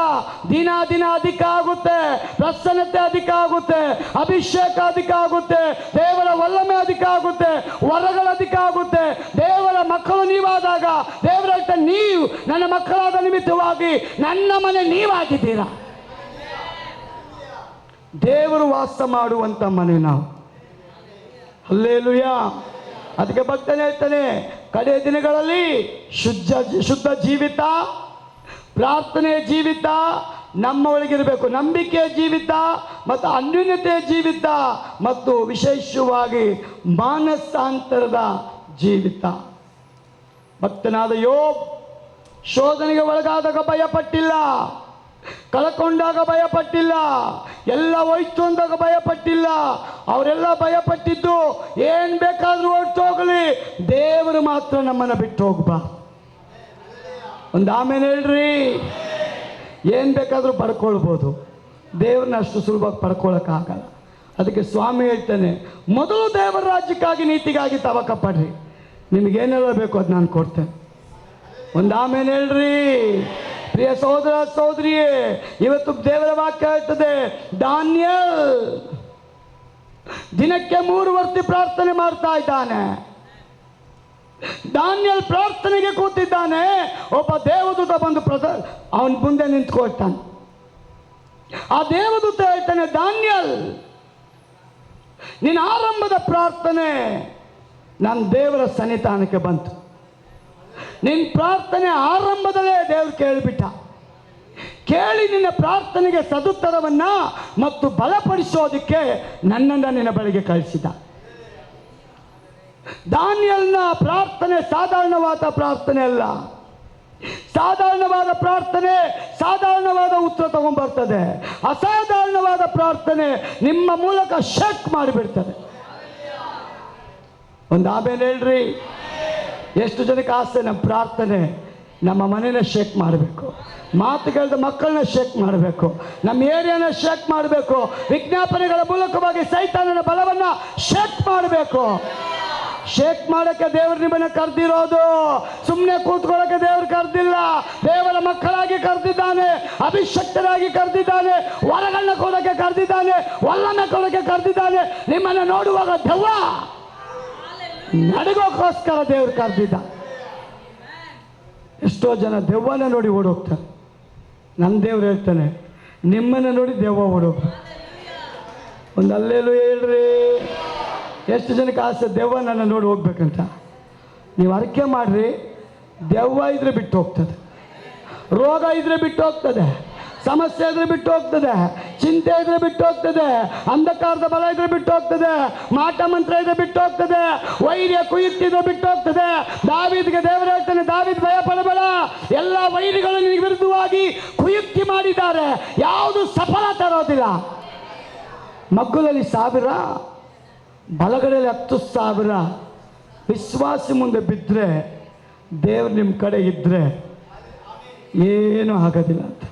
ದಿನ ದಿನ ಅಧಿಕ ಆಗುತ್ತೆ, ಪ್ರಸನ್ನತೆ ಅಧಿಕ ಆಗುತ್ತೆ, ಅಭಿಷೇಕ ಅಧಿಕ ಆಗುತ್ತೆ, ದೇವರ ವಲ್ಲಮೆ ಅಧಿಕ ಆಗುತ್ತೆ, ವರಗಳು ಅಧಿಕ ಆಗುತ್ತೆ. ದೇವರ ಮಕ್ಕಳು ನೀವಾದಾಗ ದೇವರ ಹೇಳ್ತಾರೆ, ನೀವು ನನ್ನ ಮಕ್ಕಳಾದ ನಿಮಿತ್ತವಾಗಿ ನನ್ನ ಮನೆ ನೀವಾಗಿದ್ದೀರಾ. ದೇವರು ವಾಸ ಮಾಡುವಂಥ ಮನೆ ನಾವು. ಹಲ್ಲೆಲೂಯಾ. ಅದಕ್ಕೆ ಭಕ್ತನೇ ಹೇಳ್ತಾನೆ, ಕಡೆಯ ದಿನಗಳಲ್ಲಿ ಶುದ್ಧ ಜೀವಿತ, ಪ್ರಾರ್ಥನೆಯ ಜೀವಿತ ನಮ್ಮ ಒಳಗಿರಬೇಕು. ನಂಬಿಕೆಯ ಜೀವಿತ ಮತ್ತು ಅನ್ಯೋನ್ಯತೆಯ ಜೀವಿತ ಮತ್ತು ವಿಶೇಷವಾಗಿ ಮಾನಸಾಂತರದ ಜೀವಿತ. ಭಕ್ತನಾದ ಯೋಬ್ ಶೋಧನೆಗೆ ಒಳಗಾದಾಗ ಭಯಪಟ್ಟಿಲ್ಲ, ಕಳ್ಕೊಂಡಾಗ ಭಯಪಟ್ಟಿಲ್ಲ, ಎಲ್ಲ ಹೋಯ್ತು ಅಂದಾಗ ಭಯಪಟ್ಟಿಲ್ಲ. ಅವರೆಲ್ಲ ಭಯಪಟ್ಟಿದ್ದು ಏನು ಬೇಕಾದರೂ ಹೊರಟು ಹೋಗಲಿ, ದೇವರು ಮಾತ್ರ ನಮ್ಮನ್ನು ಬಿಟ್ಟು ಹೋಗ್ಬಾರ್ದು. ಒಂದು ಆಮೇಲೆ ಹೇಳ್ರಿ, ಏನು ಬೇಕಾದರೂ ಪಡ್ಕೊಳ್ಬೋದು, ದೇವ್ರನ್ನ ಅಷ್ಟು ಸುಲಭವಾಗಿ ಪಡ್ಕೊಳ್ಳೋಕ್ಕಾಗಲ್ಲ. ಅದಕ್ಕೆ ಸ್ವಾಮಿ ಹೇಳ್ತಾನೆ, ಮೊದಲು ದೇವರ ರಾಜ್ಯಕ್ಕಾಗಿ ನೀತಿಗಾಗಿ ತವಕ ಪಡ್ರಿ, ನಿಮಗೇನೆಲ್ಲ ಬೇಕು ಅದು ನಾನು ಕೊಡ್ತೇನೆ. ಒಂದು ಆಮೇಲೆ ಹೇಳ್ರಿ. ಪ್ರಿಯ ಸಹೋದರ ಸಹೋದರಿಯೇ, ಇವತ್ತು ದೇವರ ವಾಕ್ಯ ಹೇಳ್ತದೆ, ದಾನಿಯೇಲ್ ದಿನಕ್ಕೆ 3 ವರ್ತಿ ಪ್ರಾರ್ಥನೆ ಮಾಡ್ತಾ ಇದ್ದಾನೆ. ದಾನಿಯೇಲ್ ಪ್ರಾರ್ಥನೆಗೆ ಕೂತಿದ್ದಾನೆ, ಒಬ್ಬ ದೇವದೂತ ಬಂದು ಅವನ ಮುಂದೆ ನಿಂತ್ಕೊಳ್ತಾನೆ. ಆ ದೇವದೂತ ಹೇಳ್ತಾನೆ, ದಾನಿಯೇಲ್ ನಿನ್ನ ಆರಂಭದ ಪ್ರಾರ್ಥನೆ ನನ್ನ ದೇವರ ಸನ್ನಿಧಾನಕ್ಕೆ ಬಂತು. ನಿನ್ನ ಪ್ರಾರ್ಥನೆ ಆರಂಭದಲ್ಲೇ ದೇವರು ಕೇಳಿಬಿಟ್ಟ. ಕೇಳಿ ನಿನ್ನ ಪ್ರಾರ್ಥನೆಗೆ ಸದುತ್ತರವನ್ನ ಮತ್ತು ಬಲಪಡಿಸೋದಕ್ಕೆ ನನ್ನನ್ನು ನಿನ್ನ ಬಳಿಗೆ ಕಳಿಸಿದ. ದಾನಿಯೇಲನ ಪ್ರಾರ್ಥನೆ ಸಾಧಾರಣವಾದ ಪ್ರಾರ್ಥನೆ ಅಲ್ಲ. ಸಾಧಾರಣವಾದ ಪ್ರಾರ್ಥನೆ ಸಾಧಾರಣವಾದ ಉತ್ತರ ತಗೊಂಡ್ಬರ್ತದೆ. ಅಸಾಧಾರಣವಾದ ಪ್ರಾರ್ಥನೆ ನಿಮ್ಮ ಮೂಲಕ ಶೇಕ್ ಮಾಡಿಬಿಡ್ತದೆ. ಒಂದು ಆಮೇಲೆ ಹೇಳ್ರಿ. ಎಷ್ಟು ಜನಕ್ಕೆ ಆಸೆ ನಮ್ಮ ಪ್ರಾರ್ಥನೆ ನಮ್ಮ ಮನೇನ ಶೇಕ್ ಮಾಡಬೇಕು, ಮಾತುಗಳದ ಮಕ್ಕಳನ್ನ ಶೇಕ್ ಮಾಡಬೇಕು, ನಮ್ಮ ಏರಿಯಾನ ಶೇಕ್ ಮಾಡಬೇಕು, ವಿಜ್ಞಾಪನೆಗಳ ಮೂಲಕವಾಗಿ ಸೈತಾನನ ಬಲವನ್ನು ಶೇಕ್ ಮಾಡಬೇಕು. ಶೇಕ್ ಮಾಡೋಕ್ಕೆ ದೇವರು ನಿಮ್ಮನ್ನು ಕರೆದಿರೋದು, ಸುಮ್ಮನೆ ಕೂತ್ಕೊಳ್ಳೋಕೆ ದೇವರು ಕರೆದಿಲ್ಲ. ದೇವರ ಮಕ್ಕಳಾಗಿ ಕರೆದಿದ್ದಾನೆ, ಅಭಿಷಕ್ತರಾಗಿ ಕರೆದಿದ್ದಾನೆ, ವರಗಳನ್ನ ಕೊಡೋಕ್ಕೆ ಕರೆದಿದ್ದಾನೆ, ವಲ್ಲನ್ನ ಕೊಡೋಕ್ಕೆ ಕರೆದಿದ್ದಾನೆ. ನಿಮ್ಮನ್ನು ನೋಡುವಾಗ ದೆವ್ವ ನಡಗೋಕ್ಕೋಸ್ಕರ ದೇವರು ಕರೆದಿದ್ದ. ಎಷ್ಟೋ ಜನ ದೆವ್ವನ ನೋಡಿ ಓಡೋಗ್ತಾರೆ. ನನ್ನ ದೇವ್ರು ಹೇಳ್ತಾನೆ, ನಿಮ್ಮನ್ನು ನೋಡಿ ದೆವ್ವ ಓಡೋಗ. ಒಂದು ಅಲ್ಲೇಲು ಹೇಳ್ರಿ. ಎಷ್ಟು ಜನಕ್ಕೆ ಆಸೆ ದೆವ್ವ ನನ್ನ ನೋಡಿ ಹೋಗ್ಬೇಕಂತ. ನೀವು ಅರಿಕೆ ಮಾಡ್ರಿ, ದೆವ್ವ ಇದ್ರೆ ಬಿಟ್ಟು ಹೋಗ್ತದೆ, ರೋಗ ಇದ್ರೆ ಬಿಟ್ಟು ಹೋಗ್ತದೆ, ಸಮಸ್ಯೆ ಇದ್ರೆ ಬಿಟ್ಟು ಹೋಗ್ತದೆ, ಚಿಂತೆ ಇದ್ರೆ ಬಿಟ್ಟು ಹೋಗ್ತದೆ, ಅಂಧಕಾರದ ಬಲ ಇದ್ರೆ ಬಿಟ್ಟು ಹೋಗ್ತದೆ, ಮಾಟ ಮಂತ್ರ ಇದ್ರೆ ಬಿಟ್ಟು ಹೋಗ್ತದೆ, ವೈರ್ಯ ಕುಯುಕ್ತಿ ಇದ್ರೆ ಬಿಟ್ಟು ಹೋಗ್ತದೆ. ದಾವೀದಗೆ ದೇವರು ಹೇಳ್ತಾನೆ, ದಾವೀದ್ ಭಯ ಪಡಬೇಡ, ಎಲ್ಲ ವೈರಿಗಳು ನಿನಗೆ ವಿರುದ್ಧವಾಗಿ ಕುಯುಕ್ತಿ ಮಾಡಿದ್ದಾರೆ, ಯಾವುದು ಸಫಲ ತರೋದಿಲ್ಲ. ಮಗ್ಗುಲಲ್ಲಿ 1000, ಬಲಗಡೆಯಲ್ಲಿ 10,000 ವಿಶ್ವಾಸಿ ಮುಂದೆ ಬಿದ್ದರೆ ದೇವ್ರು ನಿಮ್ಮ ಕಡೆ ಇದ್ದರೆ ಏನೂ ಆಗೋದಿಲ್ಲ ಅಂತ.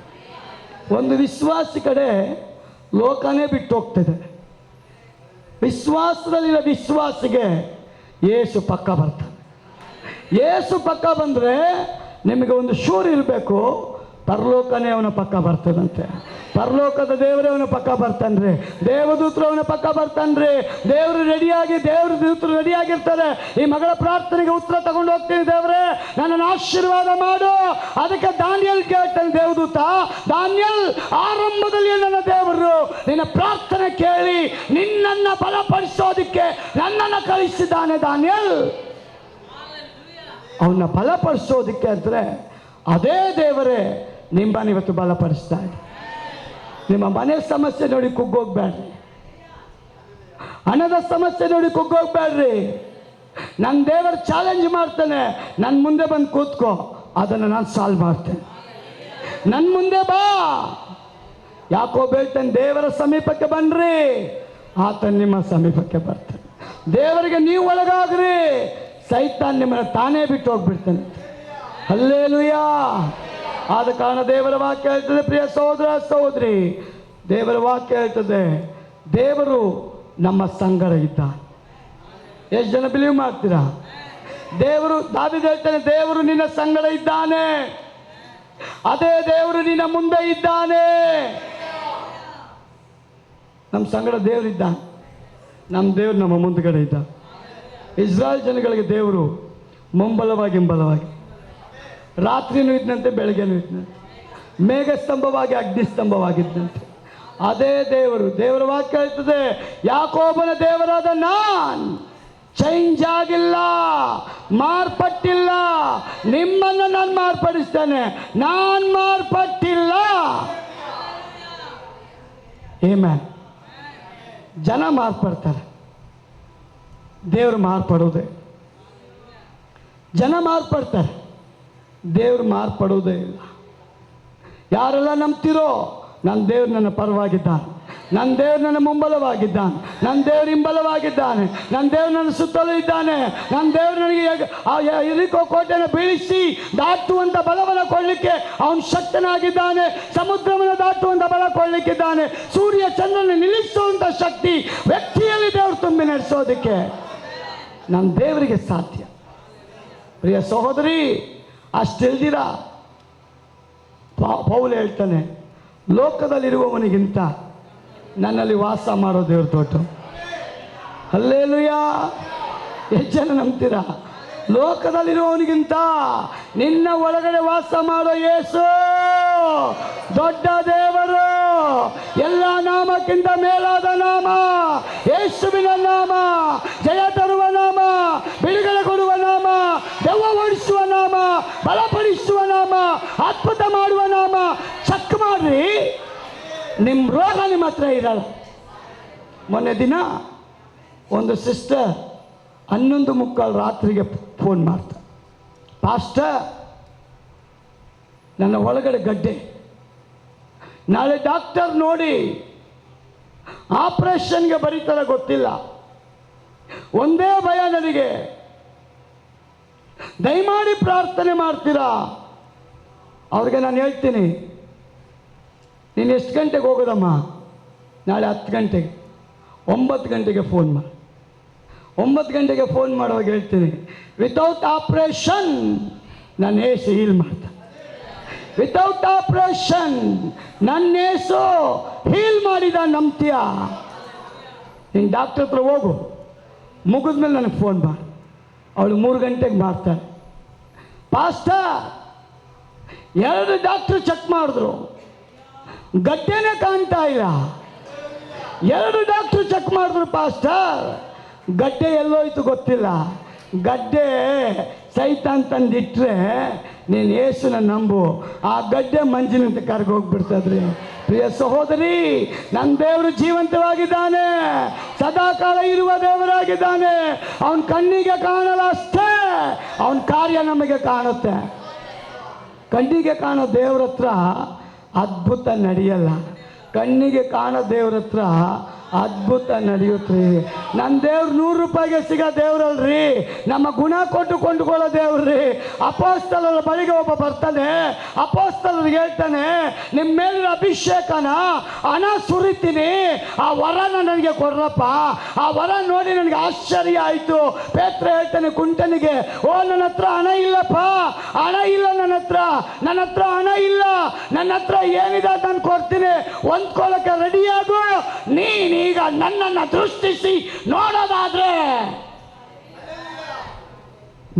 ಒಂದು ವಿಶ್ವಾಸಿ ಕಡೆ ಲೋಕನೇ ಬಿಟ್ಟು ಹೋಗ್ತದೆ. ವಿಶ್ವಾಸದಲ್ಲಿರೋ ವಿಶ್ವಾಸಿಗೆ ಯೇಸು ಪಕ್ಕ ಬರ್ತಾನೆ. ಯೇಸು ಪಕ್ಕ ಬಂದರೆ ನಿಮಗೆ ಒಂದು ಶೂರ್ ಇರಬೇಕು, ಪರಲೋಕನೇ ಅವನ ಪಕ್ಕ ಬರ್ತದಂತೆ. ಪರಲೋಕದ ದೇವರೇ ಅವನ ಪಕ್ಕ ಬರ್ತಾನ್ರಿ, ದೇವದೂತರು ಅವನ ಪಕ್ಕ ಬರ್ತಾನ್ರಿ. ದೇವರು ರೆಡಿಯಾಗಿ, ದೇವ್ರ ದೂತರು ರೆಡಿಯಾಗಿರ್ತಾರೆ. ಈ ಮಗಳ ಪ್ರಾರ್ಥನೆಗೆ ಉತ್ತರ ತಗೊಂಡು ಹೋಗ್ತೀನಿ, ದೇವರೇ ನನ್ನನ್ನು ಆಶೀರ್ವಾದ ಮಾಡು. ಅದಕ್ಕೆ ದಾನಿಯೇಲ್ ಕೇಳ್ತಾನೆ, ದೇವದೂತ ದಾನಿಯೇಲ್, ಆರಂಭದಲ್ಲಿ ನನ್ನ ದೇವರು ನಿನ್ನ ಪ್ರಾರ್ಥನೆ ಕೇಳಿ ನಿನ್ನನ್ನು ಬಲಪಡಿಸೋದಕ್ಕೆ ನನ್ನನ್ನು ಕಳಿಸಿದ್ದಾನೆ. ದಾನಿಯೇಲ್ ಅವನ್ನ ಬಲಪಡಿಸೋದಕ್ಕೆ ಅಂದರೆ ಅದೇ ದೇವರೇ ನಿಮ್ಮನ್ನು ಇವತ್ತು ಬಲಪಡಿಸ್ತಾ ಇದೆ. ನಿಮ್ಮ ಮನೆ ಸಮಸ್ಯೆ ನೋಡಿ ಕುಗ್ಗೋಗ್ಬೇಡ್ರಿ, ಹಣದ ಸಮಸ್ಯೆ ನೋಡಿ ಕುಗ್ಗೋಗ್ಬೇಡ್ರಿ. ನನ್ನ ದೇವರು ಚಾಲೆಂಜ್ ಮಾಡ್ತಾನೆ, ನನ್ನ ಮುಂದೆ ಬಂದು ಕೂತ್ಕೋ, ಅದನ್ನು ನಾನು ಸಾಲ್ವ್ ಮಾಡ್ತೇನೆ. ನನ್ನ ಮುಂದೆ ಬಾ. ಯಾಕೋ ಹೇಳ್ತಾನೆ, ದೇವರ ಸಮೀಪಕ್ಕೆ ಬನ್ರಿ, ಆತ ನಿಮ್ಮ ಸಮೀಪಕ್ಕೆ ಬರ್ತಾನೆ. ದೇವರಿಗೆ ನೀವು ಒಳಗಾಗ್ರಿ, ಸೈತಾನ್ ನಿಮ್ಮನ್ನು ತಾನೇ ಬಿಟ್ಟು ಹೋಗ್ಬಿಡ್ತಾನೆ. ಹಲ್ಲೇಲೂಯಾ. ಆದ ಕಾರಣ ದೇವರ ವಾಕ್ಯ ಹೇಳ್ತದೆ, ಪ್ರಿಯ ಸಹೋದರ ಸಹೋದರಿ, ದೇವರ ವಾಕ್ಯ ಹೇಳ್ತದೆ ದೇವರು ನಮ್ಮ ಸಂಗಡ ಇದ್ದ. ಎಷ್ಟು ಜನ ಬಿಲೀವ್ ಮಾಡ್ತೀರಾ? ದೇವರು, ದಾವೀದ ಹೇಳ್ತಾನೆ, ದೇವರು ನಿನ್ನ ಸಂಗಡ ಇದ್ದಾನೆ, ಅದೇ ದೇವರು ನಿನ್ನ ಮುಂದೆ ಇದ್ದಾನೆ. ನಮ್ಮ ಸಂಗಡ ದೇವರು ಇದ್ದಾನೆ, ನಮ್ಮ ದೇವರು ನಮ್ಮ ಮುಂದುಗಡೆ ಇದ್ದ. ಇಸ್ರಾಯೇಲ್ ಜನಗಳಿಗೆ ದೇವರು ಮುಂಬಲವಾಗಿ ಹಿಂಬಲವಾಗಿ, ರಾತ್ರಿನೂ ಇದ್ದಂತೆ ಬೆಳಗ್ಗೆನೂ ಇದ್ದಂತೆ, ಮೇಘಸ್ತಂಭವಾಗಿ ಅಗ್ನಿಸ್ತಂಭವಾಗಿದ್ದಂತೆ. ಅದೇ ದೇವರು. ದೇವರ ವಾಕ್ಯ ಹೇಳ್ತದೆ, ಯಾಕೋಬನ ದೇವರಾದ ನಾನ್ ಚೇಂಜ್ ಆಗಿಲ್ಲ, ಮಾರ್ಪಟ್ಟಿಲ್ಲ. ನಿಮ್ಮನ್ನು ನಾನು ಮಾರ್ಪಡಿಸ್ತೇನೆ, ನಾನು ಮಾರ್ಪಟ್ಟಿಲ್ಲ. ಆಮೆನ್. ಜನ ಮಾರ್ಪಡ್ತಾರೆ, ದೇವರು ಮಾರ್ಪಡೋದೇ. ಜನ ಮಾರ್ಪಡ್ತಾರೆ, ದೇವರು ಮಾರ್ಪಡುವುದೇ ಇಲ್ಲ. ಯಾರೆಲ್ಲ ನಂಬ್ತಿರೋ, ನನ್ನ ದೇವರು ನನ್ನ ಪರವಾಗಿದ್ದಾನೆ, ನನ್ನ ದೇವರು ನನ್ನ ಮುಂಬಲವಾಗಿದ್ದಾನೆ, ನನ್ನ ದೇವರು ಹಿಂಬಲವಾಗಿದ್ದಾನೆ, ನನ್ನ ದೇವರು ನನ್ನ ಸುತ್ತಲೂ ಇದ್ದಾನೆ, ನನ್ನ ದೇವರು ನನಗೆ ಯೆರಿಕೋ ಕೋಟೆಯನ್ನು ಬೀಳಿಸಿ ದಾಟುವಂಥ ಬಲವನ್ನು ಕೊಡಲಿಕ್ಕೆ ಅವನು ಶಕ್ತನಾಗಿದ್ದಾನೆ. ಸಮುದ್ರವನ್ನು ದಾಟುವಂಥ ಬಲ ಕೊಡಲಿಕ್ಕಿದ್ದಾನೆ. ಸೂರ್ಯ ಚಂದ್ರನ ನಿಲ್ಲಿಸುವಂಥ ಶಕ್ತಿ ವ್ಯಕ್ತಿಯಲ್ಲಿ ದೇವರು ತುಂಬಿ ನಡೆಸೋದಕ್ಕೆ ನನ್ನ ದೇವರಿಗೆ ಸಾಧ್ಯ. ಪ್ರಿಯ ಸಹೋದರಿ, ಅಷ್ಟಿಲ್ದಿರ ಪೌಲ ಹೇಳ್ತಾನೆ, ಲೋಕದಲ್ಲಿರುವವನಿಗಿಂತ ನನ್ನಲ್ಲಿ ವಾಸ ಮಾಡೋ ದೇವ್ರ ತೋಟ. ಹಲ್ಲೇಲೂಯಾ. ಎಷ್ಟು ಜನ ನಂಬ್ತೀರಾ? ಲೋಕದಲ್ಲಿರುವವನಿಗಿಂತ ನಿನ್ನ ಒಳಗಡೆ ವಾಸ ಮಾಡೋ ಯೇಸು ದೊಡ್ಡ ದೇವರು. ಎಲ್ಲ ನಾಮಕ್ಕಿಂತ ಮೇಲಾದ ನಾಮ ಯೇಸುವಿನ ನಾಮ, ಜಯ ತರುವ ನಾಮ, ಬಿಡುಗಡೆ ಕೊಡುವ ನಾಮ, ದೆವ್ವ ಓಡಿಸುವ ನಾಮ, ಬಲಪಡಿಸುವ ನಾಮ, ಅದ್ಭುತ ಮಾಡುವ ನಾಮ. ಚೆಕ್ ಮಾಡ್ರಿ, ನಿಮ್ಮ ರೋಗ ನಿಮ್ಮ ಹತ್ರ ಇರಲ್ಲ. ಮೊನ್ನೆ ದಿನ ಒಂದು ಸಿಸ್ಟರ್ 11:45 ರಾತ್ರಿಗೆ ಫೋನ್ ಮಾಡ್ತಾರೆ, ಪಾಸ್ಟರ್ ನನ್ನ ಒಳಗಡೆ ಗಡ್ಡೆ, ನಾಳೆ ಡಾಕ್ಟರ್ ನೋಡಿ ಆಪರೇಷನ್ಗೆ ಬರೀತಾರೆ ಗೊತ್ತಿಲ್ಲ, ಒಂದೇ ಭಯ ನನಗೆ, ದಯಮಾಡಿ ಪ್ರಾರ್ಥನೆ ಮಾಡ್ತೀರಾ? ಅವ್ರಿಗೆ ನಾನು ಹೇಳ್ತೀನಿ, ನೀನು ಎಷ್ಟು ಗಂಟೆಗೆ ಹೋಗೋದಮ್ಮ? ನಾಳೆ 10 ಗಂಟೆಗೆ. 9 ಗಂಟೆಗೆ ಫೋನ್ ಮಾಡಿ. 9 ಗಂಟೆಗೆ ಫೋನ್ ಮಾಡುವಾಗ ಹೇಳ್ತೀನಿ, ವಿತೌಟ್ ಆಪ್ರೇಷನ್ ನನ್ನ ಏಸು ಹೀಲ್ ಮಾಡ್ತಾನೆ. ವಿತೌಟ್ ಆಪ್ರೇಷನ್ ನನ್ನ ಏಸು ಹೀಲ್ ಮಾಡಿದ. ನಂಬ್ತೀಯ? ನೀನು ಡಾಕ್ಟರ್ ಹತ್ರ ಹೋಗು, ಮುಗಿದ್ಮೇಲೆ ನನಗೆ ಫೋನ್ ಮಾಡಿ. ಅವಳು 3 ಗಂಟೆಗೆ ಮಾಡ್ತಾಳೆ, ಪಾಸ್ಟರ್ 2 ಡಾಕ್ಟ್ರು ಚೆಕ್ ಮಾಡಿದ್ರು, ಗಡ್ಡೆನೇ ಕಾಣ್ತಾ ಇಲ್ಲ. 2 ಡಾಕ್ಟ್ರು ಚೆಕ್ ಮಾಡಿದ್ರು, ಪಾಸ್ಟರ್ ಗಡ್ಡೆ ಎಲ್ಲೋಯ್ತು ಗೊತ್ತಿಲ್ಲ. ಗಡ್ಡೆ ಸೈತಾನ್ ತಂದಿಟ್ರೆ ನೀನು ಯೇಸುನ ನಂಬು, ಆ ಗಡ್ಡೆ ಮಂಜಿನಂತೆ ಕರ್ಗೋಗ್ಬಿಡ್ತದ್ರಿ. ಪ್ರಿಯ ಸಹೋದರಿ, ನನ್ನ ದೇವರು ಜೀವಂತವಾಗಿದ್ದಾನೆ, ಸದಾಕಾಲ ಇರುವ ದೇವರಾಗಿದ್ದಾನೆ. ಅವನ ಕಣ್ಣಿಗೆ ಕಾಣಲ್ಲ ಅಷ್ಟೇ, ಅವನ ಕಾರ್ಯ ನಮಗೆ ಕಾಣುತ್ತೆ. ಕಣ್ಣಿಗೆ ಕಾಣೋ ದೇವ್ರ ಹತ್ರ ಅದ್ಭುತ ನಡೆಯಲ್ಲ. ಕಣ್ಣಿಗೆ ಕಾಣೋ ದೇವ್ರ ಹತ್ರ ಅದ್ಭುತ ನಡೆಯುತ್ರಿ. ನನ್ನ ದೇವ್ರು 100 ರೂಪಾಯಿಗೆ ಸಿಗೋ ದೇವ್ರಲ್ರಿ, ನಮ್ಮ ಗುಣ ಕೊಟ್ಟು ಕೊಂಡುಕೊಳ್ಳೋ ದೇವ್ರಿ. ಅಪೋಸ್ತಲರ ಬಳಿಗೆ ಒಬ್ಬ ಬರ್ತಾನೆ, ಅಪೋಸ್ತಲರಿಗೆ ಹೇಳ್ತಾನೆ, ನಿಮ್ಮ ಮೇಲಿನ ಅಭಿಷೇಕನ ಹಣ ಸುರಿತೀನಿ, ಆ ವರನ ನನಗೆ ಕೊಡ್ರಪ್ಪ. ಆ ವರ ನೋಡಿ ನನಗೆ ಆಶ್ಚರ್ಯ ಆಯಿತು. ಪೇತ್ರ ಹೇಳ್ತಾನೆ ಕುಂಟನಿಗೆ, ಓ ನನ್ನ ಹತ್ರ ಹಣ ಇಲ್ಲಪ್ಪ, ಹಣ ಇಲ್ಲ ನನ್ನ ಹತ್ರ ಹಣ ಇಲ್ಲ, ನನ್ನ ಹತ್ರ ಏನಿದೆ ನಾನು ಕೊಡ್ತೀನಿ, ಹೊಂದ್ಕೊಳ್ಳೋಕೆ ರೆಡಿಯಾಗು. ನೀನೀಗ ನನ್ನನ್ನು ದೃಷ್ಟಿಸಿ ನೋಡೋದಾದ್ರೆ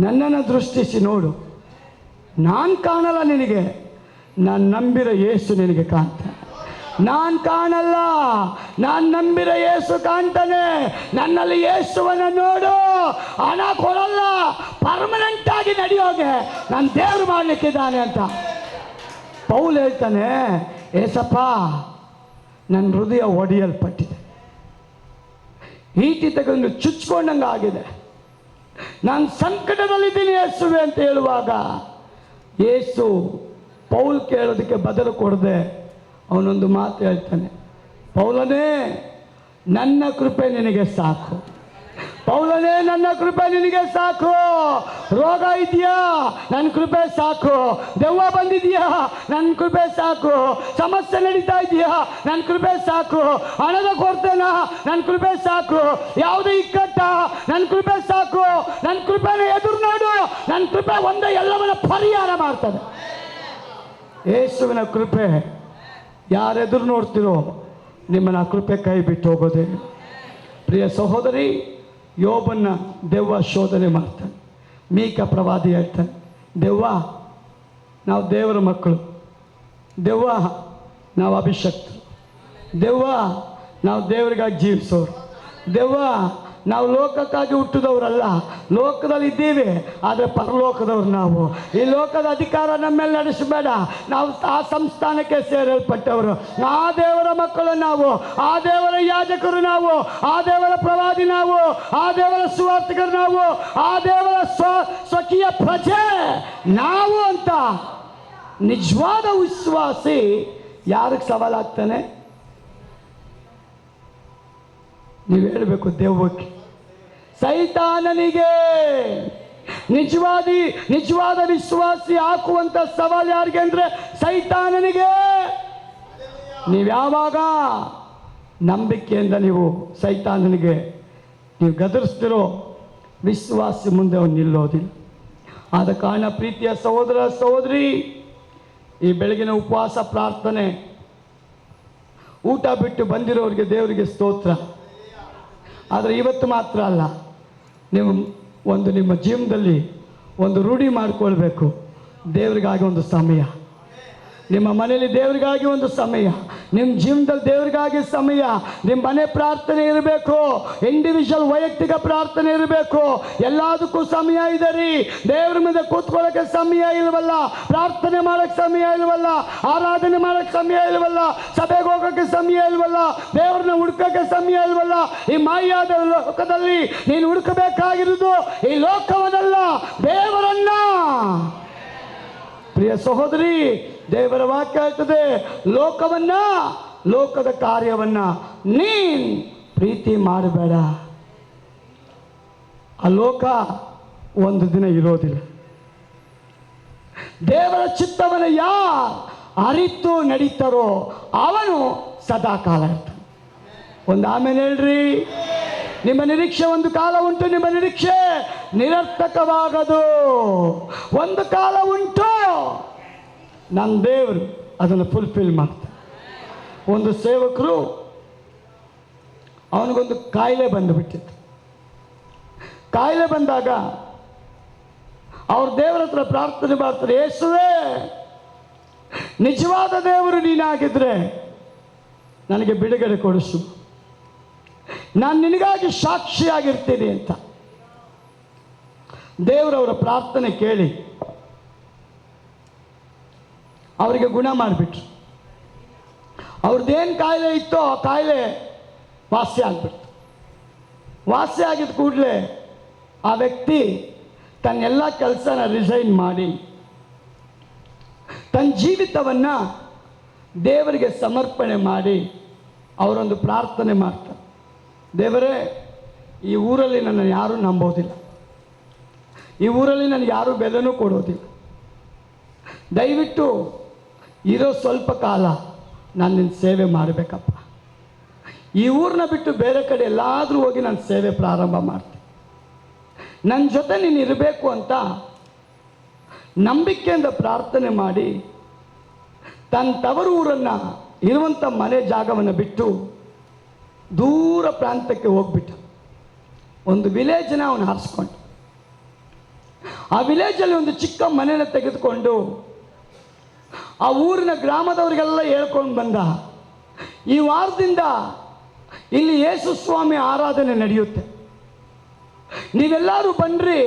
ನನ್ನನ್ನು ದೃಷ್ಟಿಸಿ ನೋಡು. ನಾನು ಕಾಣಲ್ಲ ನಿನಗೆ, ನಾನು ನಂಬಿರೋ ಯೇಸು ನಿನಗೆ ಕಾಣ್ತಾನೆ. ನಾನು ಕಾಣಲ್ಲ, ನಾನು ನಂಬಿರೋ ಯೇಸು ಕಾಣ್ತಾನೆ. ನನ್ನಲ್ಲಿ ಯೇಸುವನ್ನು ನೋಡು. ಹಣ ಕೊಡಲ್ಲ, ಪರ್ಮನೆಂಟ್ ಆಗಿ ನಡೆಯೋಗೆ ನನ್ನ ದೇವರು ಮಾಡಲಿಕ್ಕಿದ್ದಾನೆ ಅಂತ ಪೌಲ್ ಹೇಳ್ತಾನೆ. ಏಸಪ್ಪ, ನನ್ನ ಹೃದಯ ಒಡೆಯಲ್ಪಟ್ಟಿದೆ, ಈಟಿ ತಗೊಂಡು ಚುಚ್ಕೊಂಡಂಗೆ ಆಗಿದೆ, ನಾನು ಸಂಕಟದಲ್ಲಿದ್ದೀನಿ ಯೇಸುವೆ ಅಂತ ಹೇಳುವಾಗ ಯೇಸು ಪೌಲ್ ಕೇಳೋದಕ್ಕೆ ಬದಲು ಕೊಡದೆ ಅವನೊಂದು ಮಾತು ಹೇಳ್ತಾನೆ, ಪೌಲನೇ ನನ್ನ ಕೃಪೆ ನಿನಗೆ ಸಾಕು, ಪೌಲನೇ ನನ್ನ ಕೃಪೆ ನಿನಗೆ ಸಾಕು. ರೋಗ ಇದೆಯಾ, ನನ್ನ ಕೃಪೆ ಸಾಕು. ದೆವ್ವ ಬಂದಿದೆಯಾ, ನನ್ನ ಕೃಪೆ ಸಾಕು. ಸಮಸ್ಯೆ ನಡೀತಾ ಇದೆಯಾ, ನನ್ನ ಕೃಪೆ ಸಾಕು. ಹಣದ ಕೊಡ್ತೇನಾ, ನನ್ನ ಕೃಪೆ ಸಾಕು. ಯಾವುದೇ ಇಕ್ಕಟ್ಟ, ನನ್ನ ಕೃಪೆ ಸಾಕು. ನನ್ನ ಕೃಪೆನ ಎದುರು ನೋಡು, ನನ್ನ ಕೃಪೆ ಒಂದೇ ಎಲ್ಲವನ್ನ ಪರಿಹಾರ ಮಾಡ್ತದೆ. ಯೇಸುವಿನ ಕೃಪೆ ಯಾರೆದುರು ನೋಡ್ತಿರೋ ನಿಮ್ಮನ್ನ ಕೃಪೆ ಕೈ ಬಿಟ್ಟು ಹೋಗೋದೇ. ಪ್ರಿಯ ಸಹೋದರಿ, ಯೋಬನ್ನ ದೆವ್ವ ಶೋಧನೆ ಮಾಡ್ತಾನೆ. ಮೀಕ ಪ್ರವಾದಿ ಹೇಳ್ತಾನೆ, ದೆವ್ವ ನಾವು ದೇವರ ಮಕ್ಕಳು, ದೆವ್ವ ನಾವು ಅಭಿಷಕ್ತರು, ದೆವ್ವ ನಾವು ದೇವರಿಗಾಗಿ ಜೀವಿಸೋರು, ದೆವ್ವ ನಾವು ಲೋಕಕ್ಕಾಗಿ ಹುಟ್ಟಿದವರಲ್ಲ, ಲೋಕದಲ್ಲಿ ಇದ್ದೀವಿ ಆದರೆ ಪರಲೋಕದವ್ರು ನಾವು. ಈ ಲೋಕದ ಅಧಿಕಾರ ನಮ್ಮ ಮೇಲೆ ನಡೆಸಬೇಡ, ನಾವು ಆ ಸಂಸ್ಥಾನಕ್ಕೆ ಸೇರಲ್ಪಟ್ಟವರು. ಆ ದೇವರ ಮಕ್ಕಳು ನಾವು, ಆ ದೇವರ ಯಾಜಕರು ನಾವು, ಆ ದೇವರ ಪ್ರವಾದಿ ನಾವು, ಆ ದೇವರ ಸುವಾರ್ತಿಕರು ನಾವು, ಆ ದೇವರ ಸ್ವಕೀಯ ಪ್ರಜೆ ನಾವು ಅಂತ ನಿಜವಾದ ವಿಶ್ವಾಸಿ ಯಾರಿಗೆ ಸವಾಲಾಗ್ತಾನೆ? ನೀವು ಹೇಳಬೇಕು, ದೆವ್ವಕ್ಕೆ, ಸೈತಾನನಿಗೆ. ನಿಜವಾದ ವಿಶ್ವಾಸಿ ಹಾಕುವಂತ ಸವಾಲು ಯಾರಿಗೆ ಅಂದ್ರೆ ಸೈತಾನನಿಗೆ. ನೀವು ಯಾವಾಗ ನಂಬಿಕೆಯಿಂದ ನೀವು ಸೈತಾನನಿಗೆ ನೀವು ಗದರಿಸ್ತಿರೋ, ವಿಶ್ವಾಸಿ ಮುಂದೆ ಅವನು ನಿಲ್ಲೋದಿಲ್ಲ. ಆದ ಕಾರಣ ಪ್ರೀತಿಯ ಸಹೋದರ ಸಹೋದರಿ, ಈ ಬೆಳಗಿನ ಉಪವಾಸ ಪ್ರಾರ್ಥನೆ, ಊಟ ಬಿಟ್ಟು ಬಂದಿರೋರಿಗೆ ದೇವರಿಗೆ ಸ್ತೋತ್ರ. ಆದರೆ ಇವತ್ತು ಮಾತ್ರ ಅಲ್ಲ, ನೀವು ನಿಮ್ಮ ಜೀವನದಲ್ಲಿ ಒಂದು ರೂಢಿ ಮಾಡಿಕೊಳ್ಬೇಕು. ದೇವರಿಗಾಗಿ ಒಂದು ಸಮಯ, ನಿಮ್ಮ ಮನೆಯಲ್ಲಿ ದೇವರಿಗಾಗಿ ಒಂದು ಸಮಯ, ನಿಮ್ಮ ಜೀವನದಲ್ಲಿ ದೇವರಿಗಾಗಿ ಸಮಯ. ನಿಮ್ಮ ಮನೆ ಪ್ರಾರ್ಥನೆ ಇರಬೇಕು, ಇಂಡಿವಿಜುವಲ್ ವೈಯಕ್ತಿಕ ಪ್ರಾರ್ಥನೆ ಇರಬೇಕು. ಎಲ್ಲದಕ್ಕೂ ಸಮಯ ಇದೆ ರೀ. ದೇವ್ರ ಮೇಲೆ ಕೂತ್ಕೊಳ್ಳೋಕ್ಕೆ ಸಮಯ ಇಲ್ವಲ್ಲ, ಪ್ರಾರ್ಥನೆ ಮಾಡೋಕ್ಕೆ ಸಮಯ ಇಲ್ವಲ್ಲ, ಆರಾಧನೆ ಮಾಡೋಕ್ಕೆ ಸಮಯ ಇಲ್ವಲ್ಲ, ಸಭೆಗೆ ಹೋಗೋಕ್ಕೆ ಸಮಯ ಇಲ್ವಲ್ಲ, ದೇವ್ರನ್ನ ಹುಡ್ಕೋಕ್ಕೆ ಸಮಯ ಇಲ್ವಲ್ಲ. ಈ ಮಾಯಾದ ಲೋಕದಲ್ಲಿ ನೀನು ಹುಡುಕಬೇಕಾಗಿರೋದು ಈ ಲೋಕವನ್ನಲ್ಲ, ದೇವರನ್ನ. ಪ್ರಿಯ ಸಹೋದರಿ, ದೇವರ ವಾಕ್ಯ ಹೇಳ್ತದೆ, ಲೋಕದ ಕಾರ್ಯವನ್ನ ನೀನ್ ಪ್ರೀತಿ ಮಾಡಬೇಡ. ಆ ಲೋಕ ಒಂದು ದಿನ ಇರೋದಿಲ್ಲ. ದೇವರ ಚಿತ್ತವನ್ನು ಯಾರು ಅರಿತು ನಡೀತಾರೋ ಅವನು ಸದಾಕಾಲ ಇರ್ತಾನೆ. ಒಂದು ಆಮೇಲೆ ಹೇಳ್ರಿ, ನಿಮ್ಮ ನಿರೀಕ್ಷೆ ಒಂದು ಕಾಲ ಉಂಟು, ನಿಮ್ಮ ನಿರೀಕ್ಷೆ ನಿರರ್ಥಕವಾಗದು. ಒಂದು ಕಾಲ ಉಂಟು, ನನ್ನ ದೇವರು ಅದನ್ನು ಫುಲ್ಫಿಲ್ ಮಾಡ್ತಾರೆ. ಒಂದು ಸೇವಕರು, ಅವನಿಗೊಂದು ಕಾಯಿಲೆ ಬಂದುಬಿಟ್ಟಿತ್ತು. ಕಾಯಿಲೆ ಬಂದಾಗ ಅವ್ರ ದೇವರ ಹತ್ರ ಪ್ರಾರ್ಥನೆ ಮಾಡ್ತಾರೆ, ಯೇಸುವೇ, ನಿಜವಾದ ದೇವರು ನೀನಾಗಿದ್ರೆ ನನಗೆ ಬಿಡುಗಡೆ ಕೊಡಿಸು, ನಾನು ನಿನಗಾಗಿ ಸಾಕ್ಷಿಯಾಗಿರ್ತೀನಿ ಅಂತ. ದೇವರವರ ಪ್ರಾರ್ಥನೆ ಕೇಳಿ ಅವರಿಗೆ ಗುಣ ಮಾಡಿಬಿಟ್ರು. ಅವ್ರದ್ದೇನು ಕಾಯಿಲೆ ಇತ್ತೋ ಆ ಕಾಯಿಲೆ ವಾಸಿ ಆಗಿಬಿಡ್ತು. ವಾಸಿ ಆಗಿದ್ದ ಕೂಡಲೇ ಆ ವ್ಯಕ್ತಿ ತನ್ನೆಲ್ಲ ಕೆಲಸನ ರಿಸೈನ್ ಮಾಡಿ ತನ್ನ ಜೀವಿತವನ್ನು ದೇವರಿಗೆ ಸಮರ್ಪಣೆ ಮಾಡಿ ಅವರೊಂದು ಪ್ರಾರ್ಥನೆ ಮಾಡ್ತಾರೆ. ದೇವರೇ, ಈ ಊರಲ್ಲಿ ನನ್ನ ಯಾರೂ ನಂಬೋದಿಲ್ಲ, ಈ ಊರಲ್ಲಿ ನನಗೆ ಯಾರೂ ಬೆಲೆನೂ ಕೊಡೋದಿಲ್ಲ. ದಯವಿಟ್ಟು ಇರೋ ಸ್ವಲ್ಪ ಕಾಲ ನಾನು ನಿನ್ನ ಸೇವೆ ಮಾಡಬೇಕಪ್ಪ. ಈ ಊರನ್ನ ಬಿಟ್ಟು ಬೇರೆ ಕಡೆ ಎಲ್ಲಾದರೂ ಹೋಗಿ ನಾನು ಸೇವೆ ಪ್ರಾರಂಭ ಮಾಡ್ತೀನಿ. ನನ್ನ ಜೊತೆ ನೀನು ಇರಬೇಕು ಅಂತ ನಂಬಿಕೆಯಿಂದ ಪ್ರಾರ್ಥನೆ ಮಾಡಿ ತನ್ನ ತವರು ಊರನ್ನು ಇರುವಂಥ ಮನೆ ಜಾಗವನ್ನು ಬಿಟ್ಟು ದೂರ ಪ್ರಾಂತಕ್ಕೆ ಹೋಗ್ಬಿಟ್ಟ. ಒಂದು ವಿಲೇಜನ್ನ ಅವನು ಆರಿಸ್ಕೊಂಡು ಆ ವಿಲೇಜಲ್ಲಿ ಒಂದು ಚಿಕ್ಕ ಮನೆಯನ್ನು ತೆಗೆದುಕೊಂಡು ಆ ಊರಿನ ಗ್ರಾಮದವರಿಗೆಲ್ಲ ಹೇಳ್ಕೊಂಡು ಬಂದ, ಈ ವಾರದಿಂದ ಇಲ್ಲಿ ಯೇಸು ಸ್ವಾಮಿ ಆರಾಧನೆ ನಡೆಯುತ್ತೆ, ನೀವೆಲ್ಲರೂ ಬನ್ನಿರಿ,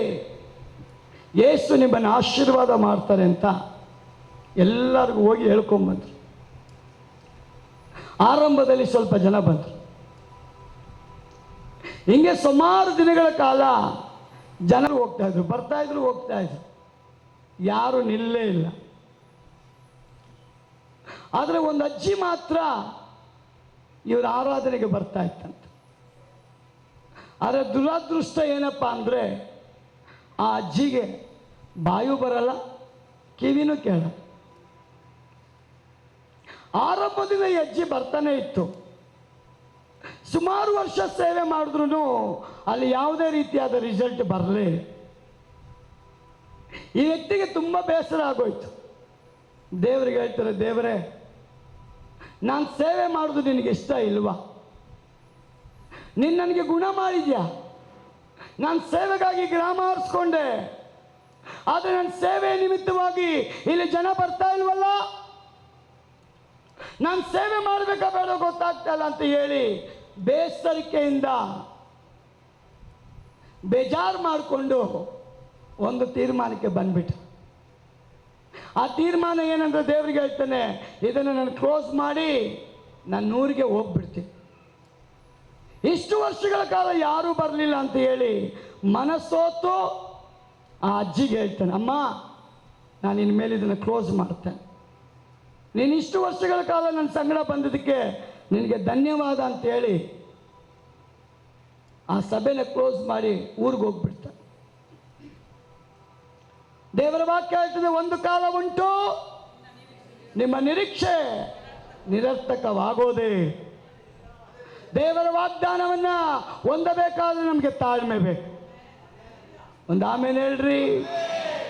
ಯೇಸು ನಿಮ್ಮನ್ನು ಆಶೀರ್ವಾದ ಮಾಡ್ತಾರೆ ಅಂತ ಎಲ್ಲರಿಗೂ ಹೋಗಿ ಹೇಳ್ಕೊಂಬಂದರು. ಆರಂಭದಲ್ಲಿ ಸ್ವಲ್ಪ ಜನ ಬಂದರು. ಹಿಂಗೆ ಸುಮಾರು ದಿನಗಳ ಕಾಲ ಜನರು ಹೋಗ್ತಾಯಿದ್ರು, ಬರ್ತಾಯಿದ್ರು, ಹೋಗ್ತಾಯಿದ್ರು, ಯಾರು ನಿಲ್ಲೇ ಇಲ್ಲ. ಆದರೆ ಒಂದು ಅಜ್ಜಿ ಮಾತ್ರ ಇವರ ಆರಾಧನೆಗೆ ಬರ್ತಾ ಇತ್ತಂತೆ. ಆದರೆ ದುರಾದೃಷ್ಟ ಏನಪ್ಪ ಅಂದರೆ ಆ ಅಜ್ಜಿಗೆ ಬಾಯೂ ಬರಲ್ಲ, ಕಿವಿನೂ ಕೇಳಲ್ಲ. ಆರಂಭದಿಂದ ಈ ಅಜ್ಜಿ ಬರ್ತಾನೆ ಇತ್ತು. ಸುಮಾರು ವರ್ಷ ಸೇವೆ ಮಾಡಿದ್ರು ಅಲ್ಲಿ ಯಾವುದೇ ರೀತಿಯಾದ ರಿಸಲ್ಟ್ ಬರಲೇ ಇಲ್ಲ. ಈ ವ್ಯಕ್ತಿಗೆ ತುಂಬ ಬೇಸರ ಆಗೋಯ್ತು. ದೇವರಿಗೆ ಹೇಳ್ತಾರೆ, ದೇವರೇ, ನಾನು ಸೇವೆ ಮಾಡೋದು ನಿನಗೆ ಇಷ್ಟ ಇಲ್ವಾ? ನೀನು ನನಗೆ ಗುಣ ಮಾಡಿದ್ಯಾ, ನಾನು ಸೇವೆಗಾಗಿ ಗ್ರಾಮ ಆರಿಸ್ಕೊಂಡೆ, ಆದರೆ ನನ್ನ ಸೇವೆ ನಿಮಿತ್ತವಾಗಿ ಇಲ್ಲಿ ಜನ ಬರ್ತಾ ಇಲ್ವಲ್ಲ, ನಾನು ಸೇವೆ ಮಾಡಬೇಕಾ ಬೇಡ ಗೊತ್ತಾಗ್ತಾ ಇಲ್ಲ ಅಂತ ಹೇಳಿ ಬೇಸರಿಕೆಯಿಂದ ಬೇಜಾರು ಮಾಡಿಕೊಂಡು ಒಂದು ತೀರ್ಮಾನಕ್ಕೆ ಬಂದ್ಬಿಟ್ಟು. ಆ ತೀರ್ಮಾನ ಏನಂದ್ರೆ ದೇವರಿಗೆ ಹೇಳ್ತಾನೆ, ಇದನ್ನು ನಾನು ಕ್ಲೋಸ್ ಮಾಡಿ ನಾನು ಊರಿಗೆ ಹೋಗ್ಬಿಡ್ತೀನಿ. ಇಷ್ಟು ವರ್ಷಗಳ ಕಾಲ ಯಾರೂ ಬರಲಿಲ್ಲ ಅಂತ ಹೇಳಿ ಮನಸ್ಸೋತು ಆ ಅಜ್ಜಿಗೆ ಹೇಳ್ತಾನೆ, ಅಮ್ಮ, ನಾನು ಇನ್ಮೇಲೆ ಇದನ್ನು ಕ್ಲೋಸ್ ಮಾಡ್ತೇನೆ, ನೀನು ಇಷ್ಟು ವರ್ಷಗಳ ಕಾಲ ನನ್ನ ಸಂಗಡ ಬಂದಿದ್ದಕ್ಕೆ ನಿನಗೆ ಧನ್ಯವಾದ ಅಂತೇಳಿ ಆ ಸಭೆನ ಕ್ಲೋಸ್ ಮಾಡಿ ಊರಿಗೆ ಹೋಗ್ಬಿಡ್ತಾನೆ. ದೇವರ ವಾಕ್ಯ ಹೇಳ್ತದೆ, ಒಂದು ಕಾಲ ಉಂಟು ನಿಮ್ಮ ನಿರೀಕ್ಷೆ ನಿರರ್ಥಕವಾಗೋದೇ. ದೇವರ ವಾಗ್ದಾನವನ್ನ ಹೊಂದಬೇಕಾದ್ರೆ ನಮಗೆ ತಾಳ್ಮೆ ಬೇಕು. ಒಂದು ಆಮೇಲೆ ಹೇಳ್ರಿ.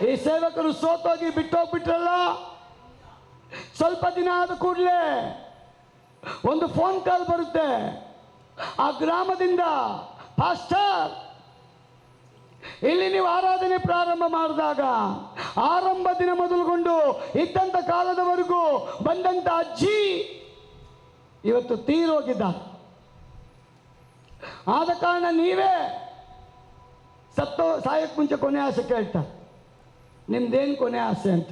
ಈ ಸೇವಕರು ಸೋತೋಗಿ ಬಿಟ್ಟೋಗ್ಬಿಟ್ರಲ್ಲ, ಸ್ವಲ್ಪ ದಿನ ಆದ ಕೂಡಲೇ ಒಂದು ಫೋನ್ ಕಾಲ್ ಬರುತ್ತೆ ಆ ಗ್ರಾಮದಿಂದ, ಪಾಸ್ಟರ್, ಇಲ್ಲಿ ನೀವು ಆರಾಧನೆ ಪ್ರಾರಂಭ ಮಾಡಿದಾಗ ಆರಂಭ ದಿನ ಮೊದಲುಗೊಂಡು ಇದ್ದಂಥ ಕಾಲದವರೆಗೂ ಬಂದಂಥ ಅಜ್ಜಿ ಇವತ್ತು ತೀರೋಗಿದ್ದಾರೆ. ಆದ ಕಾರಣ ನೀವೇ ಸಾಯಕ್ಕೆ ಮುಂಚೆ ಕೊನೆ ಆಸೆ ಕೇಳ್ತಾರೆ, ನಿಮ್ದೇನು ಕೊನೆ ಆಸೆ ಅಂತ.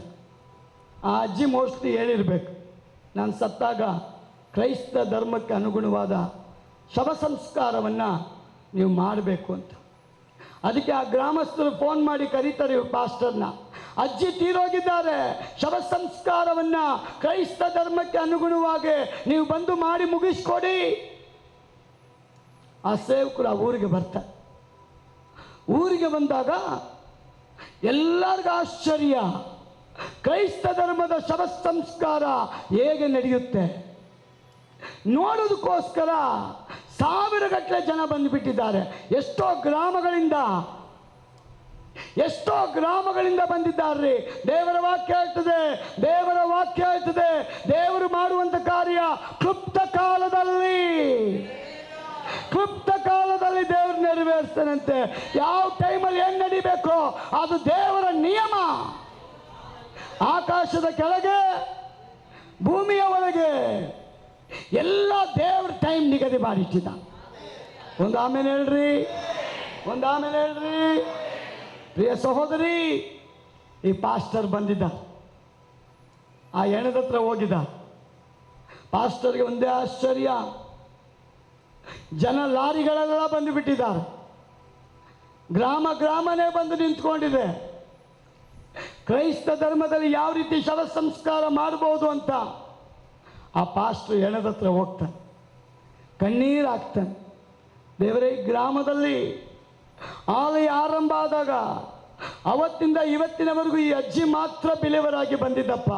ಆ ಅಜ್ಜಿ ಮೋಸ್ಟ್ಲಿ ಹೇಳಿರ್ಬೇಕು, ನಾನು ಸತ್ತಾಗ ಕ್ರೈಸ್ತ ಧರ್ಮಕ್ಕೆ ಅನುಗುಣವಾದ ಶವ ಸಂಸ್ಕಾರವನ್ನು ನೀವು ಮಾಡಬೇಕು ಅಂತ. ಅದಕ್ಕೆ ಆ ಗ್ರಾಮಸ್ಥರು ಫೋನ್ ಮಾಡಿ ಕರೀತಾರೆ ಪಾಸ್ಟರ್ನ, ಅಜ್ಜಿ ತೀರೋಗಿದ್ದಾರೆ, ಶವ ಸಂಸ್ಕಾರವನ್ನು ಕ್ರೈಸ್ತ ಧರ್ಮಕ್ಕೆ ಅನುಗುಣವಾಗಿ ನೀವು ಬಂದು ಮಾಡಿ ಮುಗಿಸ್ಕೊಡಿ. ಆ ಸೇವಕರು ಆ ಊರಿಗೆ ಬರ್ತಾರೆ. ಊರಿಗೆ ಬಂದಾಗ ಎಲ್ಲರಿಗೂ ಆಶ್ಚರ್ಯ, ಕ್ರೈಸ್ತ ಧರ್ಮದ ಶವ ಸಂಸ್ಕಾರ ಹೇಗೆ ನಡೆಯುತ್ತೆ ನೋಡೋದಕ್ಕೋಸ್ಕರ ಸಾವಿರಗಟ್ಟಲೆ ಜನ ಬಂದುಬಿಟ್ಟಿದ್ದಾರೆ. ಎಷ್ಟೋ ಗ್ರಾಮಗಳಿಂದ ಬಂದಿದ್ದಾರೆ. ದೇವರ ವಾಕ್ಯ ಹೇಳ್ತದೆ, ದೇವರು ಮಾಡುವಂಥ ಕಾರ್ಯ ಕ್ಲುಪ್ತ ಕಾಲದಲ್ಲಿ ದೇವರು ನೆರವೇರಿಸ್ತಾನಂತೆ. ಯಾವ ಟೈಮಲ್ಲಿ ಏನು ನಡಿಬೇಕೋ ಅದು ದೇವರ ನಿಯಮ. ಆಕಾಶದ ಕೆಳಗೆ ಭೂಮಿಯ ಒಳಗೆ ಎಲ್ಲ ದೇವರ ಟೈಮ್ ನಿಗದಿ ಮಾಡಿಟ್ಟಿದ್ದ. ಒಂದು ಆಮೇಲೆ ಹೇಳ್ರಿ. ಪ್ರಿಯ ಸಹೋದರಿ, ಈ ಪಾಸ್ಟರ್ ಬಂದಿದ್ದ, ಆ ಹೆಣದ ಹತ್ರ ಹೋಗಿದ್ದ. ಪಾಸ್ಟರ್ಗೆ ಒಂದೇ ಆಶ್ಚರ್ಯ, ಜನ ಲಾರಿಗಳೆಲ್ಲ ಬಂದು ಬಿಟ್ಟಿದ್ದಾರೆ, ಗ್ರಾಮನೇ ಬಂದು ನಿಂತ್ಕೊಂಡಿದೆ. ಕ್ರೈಸ್ತ ಧರ್ಮದಲ್ಲಿ ಯಾವ ರೀತಿ ಶವ ಸಂಸ್ಕಾರ ಮಾಡ್ಬೋದು ಅಂತ ಆ ಪಾಸ್ಟರ್ ಹೆಣದ ಹತ್ರ ಹೋಗ್ತಾನೆ, ಕಣ್ಣೀರು ಹಾಕ್ತಾನೆ. ದೇವರೇ, ಈ ಗ್ರಾಮದಲ್ಲಿ ಆಲಯ ಆರಂಭ ಆದಾಗ ಅವತ್ತಿಂದ ಇವತ್ತಿನವರೆಗೂ ಈ ಅಜ್ಜಿ ಮಾತ್ರ ಬಿಲಿವರಾಗಿ ಬಂದಿದ್ದಪ್ಪ,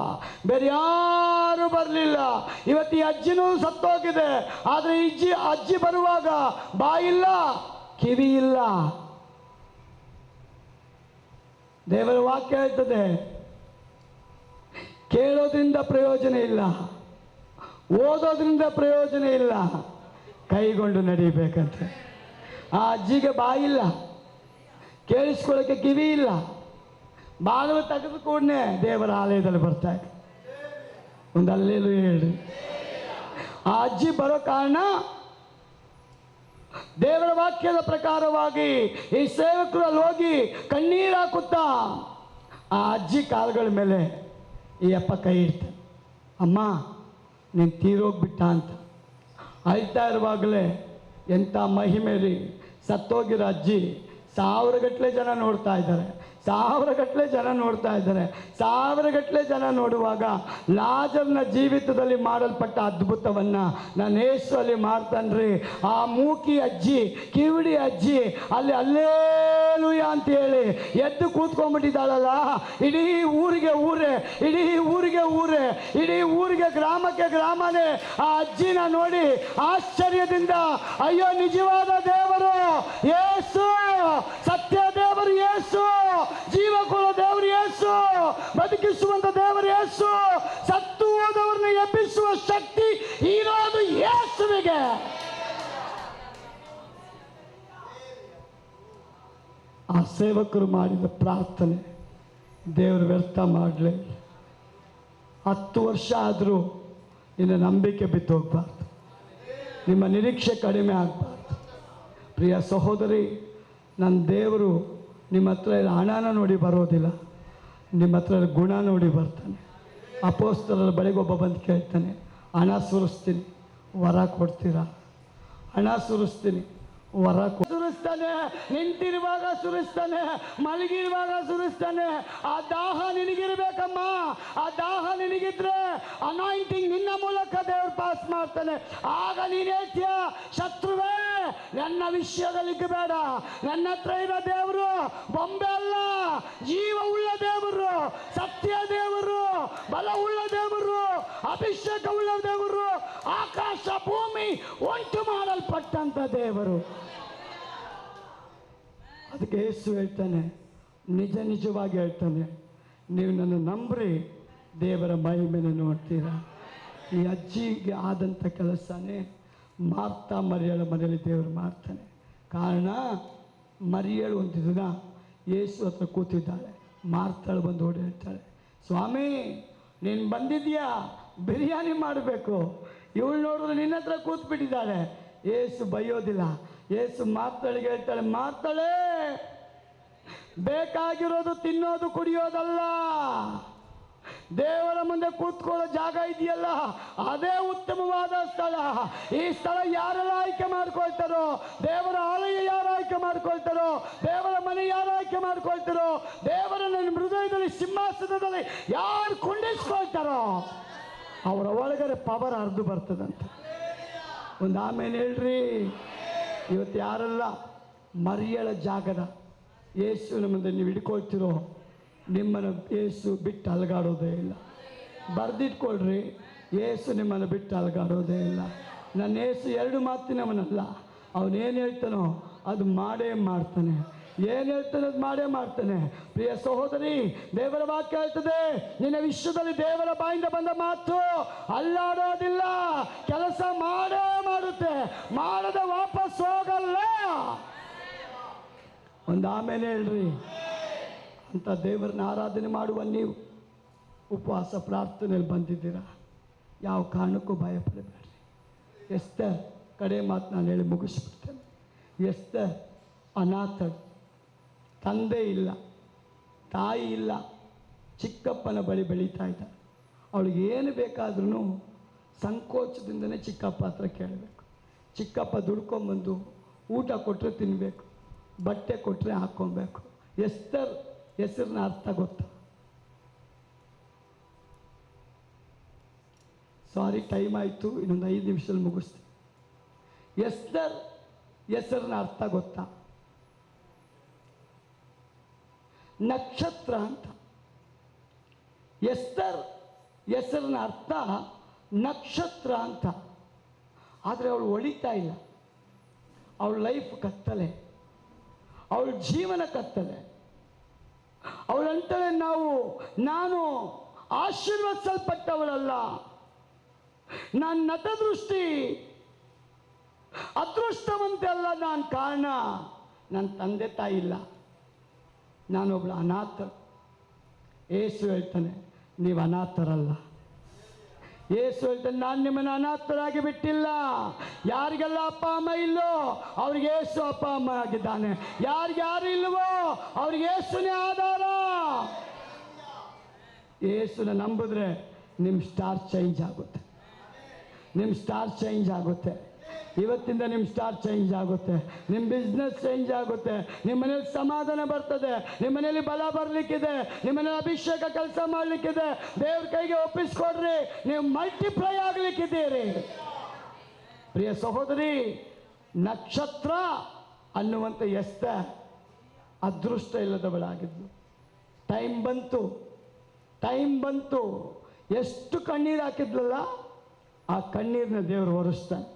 ಬೇರೆ ಯಾರು ಬರಲಿಲ್ಲ. ಇವತ್ತು ಈ ಅಜ್ಜಿನೂ ಸತ್ತೋಗಿದೆ. ಆದರೆ ಅಜ್ಜಿ ಬರುವಾಗ ಬಾಯಿಲ್ಲ, ಕಿವಿ ಇಲ್ಲ. ದೇವರ ವಾಕ್ಯ ಹೇಳ್ತದೆ, ಕೇಳೋದ್ರಿಂದ ಪ್ರಯೋಜನ ಇಲ್ಲ, ಓದೋದ್ರಿಂದ ಪ್ರಯೋಜನ ಇಲ್ಲ, ಕೈಗೊಂಡು ನಡೀಬೇಕಂತೆ. ಆ ಅಜ್ಜಿಗೆ ಬಾಯಿಲ್ಲ, ಕೇಳಿಸ್ಕೊಳ್ಳೋಕ್ಕೆ ಕಿವಿ ಇಲ್ಲ. ಬಾಗಿಲು ತೆಗೆದು ಕೂಡನೆ ದೇವರ ಆಲಯದಲ್ಲಿ ಬರ್ತಾರೆ. ಒಂದು ಅಲ್ಲೇಲು ಹೇಳ್ರಿ. ಆ ಅಜ್ಜಿ ಬರೋ ಕಾರಣ ದೇವರ ವಾಕ್ಯದ ಪ್ರಕಾರವಾಗಿ ಈ ಸೇವಕರು ಅಲ್ಲಿ ಹೋಗಿ ಕಣ್ಣೀರು ಹಾಕುತ್ತಾ ಆ ಅಜ್ಜಿ ಕಾಲುಗಳ ಮೇಲೆ ಈ ಅಪ್ಪ ಕೈ ಇಡ್ತಾನೆ. ಅಮ್ಮ, ನೀನು ತೀರೋಗ್ಬಿಟ್ಟ ಅಂತ ಅಳ್ತಾ ಇರುವಾಗಲೇ ಎಂಥ ಮಹಿಮೆ ರೀ. ಸತ್ತೋಗಿರೋ ಅಜ್ಜಿ ಸಾವಿರಗಟ್ಟಲೆ ಜನ ನೋಡ್ತಾ ಇದ್ದಾರೆ, ಸಾವಿರಗಟ್ಟಲೆ ಜನ ನೋಡ್ತಾ ಇದ್ದಾರೆ. ಸಾವಿರಗಟ್ಟಲೆ ಜನ ನೋಡುವಾಗ ಲಾಜರ್ನ ಜೀವಿತದಲ್ಲಿ ಮಾಡಲ್ಪಟ್ಟ ಅದ್ಭುತವನ್ನು ನಾನು ಯೇಸುವಲ್ಲಿ ಮಾಡ್ತಾನ್ರಿ. ಆ ಮೂಕಿ ಅಜ್ಜಿ, ಕಿವಿಡಿ ಅಜ್ಜಿ ಅಲ್ಲಿ ಅಲ್ಲೇಲೂಯ ಅಂತ ಹೇಳಿ ಎದ್ದು ಕೂತ್ಕೊಂಡ್ಬಿಟ್ಟಿದ್ದಾಳಲ್ಲ. ಇಡೀ ಊರಿಗೆ ಊರೇ, ಇಡೀ ಊರಿಗೆ ಊರೇ, ಇಡೀ ಊರಿಗೆ ಗ್ರಾಮಕ್ಕೆ ಗ್ರಾಮನೇ ಆ ಅಜ್ಜಿನ ನೋಡಿ ಆಶ್ಚರ್ಯದಿಂದ, ಅಯ್ಯೋ ನಿಜವಾದ ದೇವರು ಯೇಸು, ಸತ್ಯ ದೇವರು ಯೇಸು, ಜೀವಕೊಳ ದೇವರು ಯೇಸು, ಬದುಕಿಸುವಂತ ದೇವರು ಯೇಸು, ಸತ್ತು ಹೋದವರನ್ನ ಎಬ್ಬಿಸುವ ಶಕ್ತಿ ಇರೋದು ಯೇಸುವಿಗೆ. ಆ ಸೇವಕರು ಮಾಡಿದ ಪ್ರಾರ್ಥನೆ ದೇವರು ವ್ಯರ್ಥ ಮಾಡಲಿ. 10 ವರ್ಷ ಆದರೂ ನಿನ್ನ ನಂಬಿಕೆ ಬಿದ್ದು ಹೋಗ್ಬಾರ್ದು, ನಿಮ್ಮ ನಿರೀಕ್ಷೆ ಕಡಿಮೆ ಆಗಬಾರ್ದು. ಪ್ರಿಯ ಸಹೋದರಿ, ನನ್ನ ದೇವರು ನಿಮ್ಮ ಹತ್ರ ಹಣನ ನೋಡಿ ಬರೋದಿಲ್ಲ, ನಿಮ್ಮ ಹತ್ರ ಗುಣ ನೋಡಿ ಬರ್ತಾನೆ. ಅಪೋಸ್ತಲರ ಬಳಿಗೆ ಒಬ್ಬ ಬಂದು ಕೇಳ್ತಾನೆ, ಹಣ ಸುರಿಸ್ತೀನಿ, ವರ ಕೊಡ್ತೀರಾ? ಹಣ ಸುರಿಸ್ತೀನಿ, ವರ ಸುರಿಸ್ತಾನೆ. ನಿಂತಿರುವಾಗ ಸುರಿಸ್ತಾನೆ, ಮಲಗಿರುವಾಗ ಸುರಿಸ್ತಾನೆ. ಆ ದಾಹ ನಿನಗಿರ್ಬೇಕಮ್ಮ, ಆ ದಾಹ ನಿನಗಿದ್ರೆ ಅನಾಯಿಂಟಿಂಗ್ ನಿನ್ನ ಮೂಲಕ ದೇವ್ರು ಪಾಸ್ ಮಾಡ್ತಾನೆ. ಆಗ ನೀನು ಹೇಳ್ತೀಯ, ಶತ್ರುವೇ ನನ್ನ ವಿಷಯದಲ್ಲಿ ಬೇಡ, ನನ್ನ ಹತ್ರ ಇರೋ ದೇವರು ಬೊಂಬೆ ಅಲ್ಲ, ಜೀವ ಉಳ್ಳ ದೇವರು, ಸತ್ಯ ದೇವರು, ಬಲ ಉಳ್ಳ ದೇವರು, ಅಭಿಷೇಕ ಉಳ್ಳ ದೇವರು, ಆಕಾಶ ಭೂಮಿ ಉಂಟು ಮಾಡಲ್ಪಟ್ಟಂತ ದೇವರು. ಅದಕ್ಕೆ ಯೇಸು ಹೇಳ್ತಾನೆ, ನಿಜ ನಿಜವಾಗಿ ಹೇಳ್ತಾನೆ, ನೀವು ನನ್ನ ನಂಬ್ರಿ, ದೇವರ ಮಹಿಮೆನ ನೋಡ್ತೀರಾ. ಈ ಅಜ್ಜಿಗೆ ಆದಂಥ ಕೆಲಸನೇ ಮಾರ್ತಾ ಮರಿಯಳ ಮನೆಯಲ್ಲಿ ದೇವರು ಮಾಡ್ತಾನೆ. ಕಾರಣ, ಮರಿಯಳು ಒಂದು ದಿನ ಯೇಸು ಹತ್ರ ಕೂತಿದ್ದಾಳೆ. ಮಾರ್ತಾಳು ಬಂದು ಓಡಿ ಹೇಳ್ತಾಳೆ, ಸ್ವಾಮಿ ನೀನು ಬಂದಿದ್ಯಾ, ಬಿರಿಯಾನಿ ಮಾಡಬೇಕು. ಇವಳು ನೋಡಿದ್ರೆ ನಿನ್ನ ಹತ್ರ ಕೂತ್ಬಿಟ್ಟಿದ್ದಾಳೆ. ಯೇಸು ಬೈಯೋದಿಲ್ಲ. ಯೇಸು ಮಾರ್ತಾಳಿಗೆ ಹೇಳ್ತಾಳೆ, ಮಾರ್ತಾಳೆ, ಬೇಕಾಗಿರೋದು ತಿನ್ನೋದು ಕುಡಿಯೋದಲ್ಲ, ದೇವರ ಮುಂದೆ ಕೂತ್ಕೊಳ್ಳೋ ಜಾಗ ಇದೆಯಲ್ಲ, ಅದೇ ಉತ್ತಮವಾದ ಸ್ಥಳ. ಈ ಸ್ಥಳ ಯಾರೆಲ್ಲ ಆಯ್ಕೆ ಮಾಡ್ಕೊಳ್ತಾರೋ, ದೇವರ ಆಲಯ ಯಾರು ಆಯ್ಕೆ ಮಾಡ್ಕೊಳ್ತಾರೋ, ದೇವರ ಮನೆ ಯಾರು ಆಯ್ಕೆ ಮಾಡ್ಕೊಳ್ತಾರೋ, ದೇವರ ನನ್ನ ಹೃದಯದಲ್ಲಿ ಸಿಂಹಾಸನದಲ್ಲಿ ಯಾರು ಕುಂಡಿಸ್ಕೊಳ್ತಾರೋ ಅವರ ಒಳಗಡೆ ಪವರ್ ಹರಿದು ಬರ್ತದಂತೆ. ಒಂದು ಆಮೇಲೆ ಹೇಳ್ರಿ, ಇವತ್ತು ಯಾರೆಲ್ಲ ಮರಿಯಳ ಜಾಗದ ಯೇಸುವಿನ ಮುಂದೆ ನೀವು ಹಿಡ್ಕೊಳ್ತಿರೋ, ನಿಮ್ಮನ್ನು ಯೇಸು ಬಿಟ್ಟು ಅಲಗಾಡೋದೇ ಇಲ್ಲ. ಬರೆದಿಟ್ಕೊಳ್ರಿ, ಯೇಸು ನಿಮ್ಮನ್ನು ಬಿಟ್ಟು ಅಲಗಾಡೋದೇ ಇಲ್ಲ. ನನ್ನ ಯೇಸು 2 ಮಾತಿನವನಲ್ಲ, ಅವನೇನು ಹೇಳ್ತಾನೋ ಅದು ಮಾಡೇ ಮಾಡ್ತಾನೆ, ಏನು ಹೇಳ್ತಾನೆ ಅದು ಮಾಡೇ ಮಾಡ್ತಾನೆ. ಪ್ರಿಯ ಸಹೋದರಿ, ದೇವರ ವಾಕ್ಯ ಹೇಳ್ತದೆ, ನಿನ್ನ ವಿಶ್ವದಲ್ಲಿ ದೇವರ ಬಾಯಿಂದ ಬಂದ ಮಾತು ಅಲ್ಲಾಡೋದಿಲ್ಲ, ಕೆಲಸ ಮಾಡೇ ಮಾಡುತ್ತೆ, ಮಾಡದೆ ವಾಪಸ್ ಹೋಗಲ್ಲ. ಒಂದು ಆಮೇಲೆ ಹೇಳ್ರಿ. ಅಂತ ದೇವರನ್ನ ಆರಾಧನೆ ಮಾಡುವ ನೀವು ಉಪವಾಸ ಪ್ರಾರ್ಥನೆಯಲ್ಲಿ ಬಂದಿದ್ದೀರಾ, ಯಾವ ಕಾರಣಕ್ಕೂ ಭಯಪಡಬೇಡ್ರಿ. ಎಸ್ತರ್, ಕಡೆ ಮಾತು ನಾನು ಹೇಳಿ ಮುಗಿಸ್ಬಿಡ್ತೇನೆ. ಎಸ್ತರ್ ಅನಾಥಳು, ತಂದೆ ಇಲ್ಲ, ತಾಯಿ ಇಲ್ಲ, ಚಿಕ್ಕಪ್ಪನ ಬಳಿ ಬೆಳೀತಾ ಇದ್ದಾರೆ. ಅವಳಿಗೆ ಏನು ಬೇಕಾದ್ರೂ ಸಂಕೋಚದಿಂದನೇ ಚಿಕ್ಕಪ್ಪ ಹತ್ರ ಕೇಳಬೇಕು. ಚಿಕ್ಕಪ್ಪ ದುಡ್ಕೊಂಬಂದು ಊಟ ಕೊಟ್ಟರೆ ತಿನ್ನಬೇಕು, ಬಟ್ಟೆ ಕೊಟ್ಟರೆ ಹಾಕ್ಕೊಬೇಕು. ಎಸ್ತರ್ ಹೆಸರಿನ ಅರ್ಥ ಗೊತ್ತಾ? ಸಾರಿ, ಟೈಮ್ ಆಯಿತು, ಇನ್ನೊಂದು 5 ನಿಮಿಷದಲ್ಲಿ ಮುಗಿಸ್ತೀನಿ. ಎಸ್ತರ್ ಹೆಸರಿನ ಅರ್ಥ ಗೊತ್ತಾ? ನಕ್ಷತ್ರ ಅಂತ. ಎಸ್ತರ್ ಹೆಸರಿನ ಅರ್ಥ ನಕ್ಷತ್ರ ಅಂತ. ಆದರೆ ಅವಳು ಹೊಳಿತಾ ಇಲ್ಲ. ಅವಳ ಲೈಫ್ ಕತ್ತಲೆ, ಅವಳ ಜೀವನ ಕತ್ತಲೆ. ಅವಳಂತಾಳೆ, ನಾನು ಆಶೀರ್ವದಿಸಲ್ಪಟ್ಟವಳಲ್ಲ, ನಾನು ನತದೃಷ್ಟಿ ಅದೃಷ್ಟವಂತೆ ಅಲ್ಲ, ನಾನು ಕಾರಣ ನನ್ನ ತಂದೆ ತಾಯಿ ಇಲ್ಲ, ನಾನೊಬ್ಳು ಅನಾಥ. ಯೇಸು ಹೇಳ್ತಾನೆ, ನೀವು ಅನಾಥರಲ್ಲ. ಯೇಸು ಹೇಳ್ತಾನೆ, ನಾನು ನಿಮ್ಮನ್ನು ಅನಾಥರಾಗಿ ಬಿಟ್ಟಿಲ್ಲ. ಯಾರಿಗೆಲ್ಲ ಅಪ್ಪ ಅಮ್ಮ ಇಲ್ಲೋ ಅವ್ರಿಗೆ ಯೇಸು ಅಪ್ಪ ಅಮ್ಮ ಆಗಿದ್ದಾನೆ. ಯಾರಿಗೆ ಯಾರು ಇಲ್ವೋ ಅವ್ರಿಗೆ ಯೇಸುನೇ ಆಧಾರ. ಯೇಸುನ ನಂಬಿದ್ರೆ ನಿಮ್ಮ ಸ್ಟಾರ್ ಚೇಂಜ್ ಆಗುತ್ತೆ. ನಿಮ್ಮ ಸ್ಟಾರ್ ಚೇಂಜ್ ಆಗುತ್ತೆ. ಇವತ್ತಿಂದ ನಿಮ್ಮ ಸ್ಟಾರ್ ಚೇಂಜ್ ಆಗುತ್ತೆ. ನಿಮ್ಮ ಬಿಸ್ನೆಸ್ ಚೇಂಜ್ ಆಗುತ್ತೆ. ನಿಮ್ಮ ಮನೇಲಿ ಸಮಾಧಾನ ಬರ್ತದೆ. ನಿಮ್ಮ ಮನೇಲಿ ಬಲ ಬರಲಿಕ್ಕಿದೆ. ನಿಮ್ಮ ಮನೇಲಿ ಅಭಿಷೇಕ ಕೆಲಸ ಮಾಡಲಿಕ್ಕಿದೆ. ದೇವ್ರ ಕೈಗೆ ಒಪ್ಪಿಸ್ಕೊಡ್ರಿ, ನೀವು ಮಲ್ಟಿಪ್ಲೈ ಆಗಲಿಕ್ಕಿದ್ದೀರಿ. ಪ್ರಿಯ ಸಹೋದರಿ, ನಕ್ಷತ್ರ ಅನ್ನುವಂಥ ಎಸ್ತರ್ ಅದೃಷ್ಟ ಇಲ್ಲದವಳಾಗಿದ್ಲು. ಟೈಮ್ ಬಂತು. ಎಷ್ಟು ಕಣ್ಣೀರು ಹಾಕಿದ್ಲಲ್ಲ, ಆ ಕಣ್ಣೀರನ್ನ ದೇವರು ಒರೆಸ್ತಾನೆ.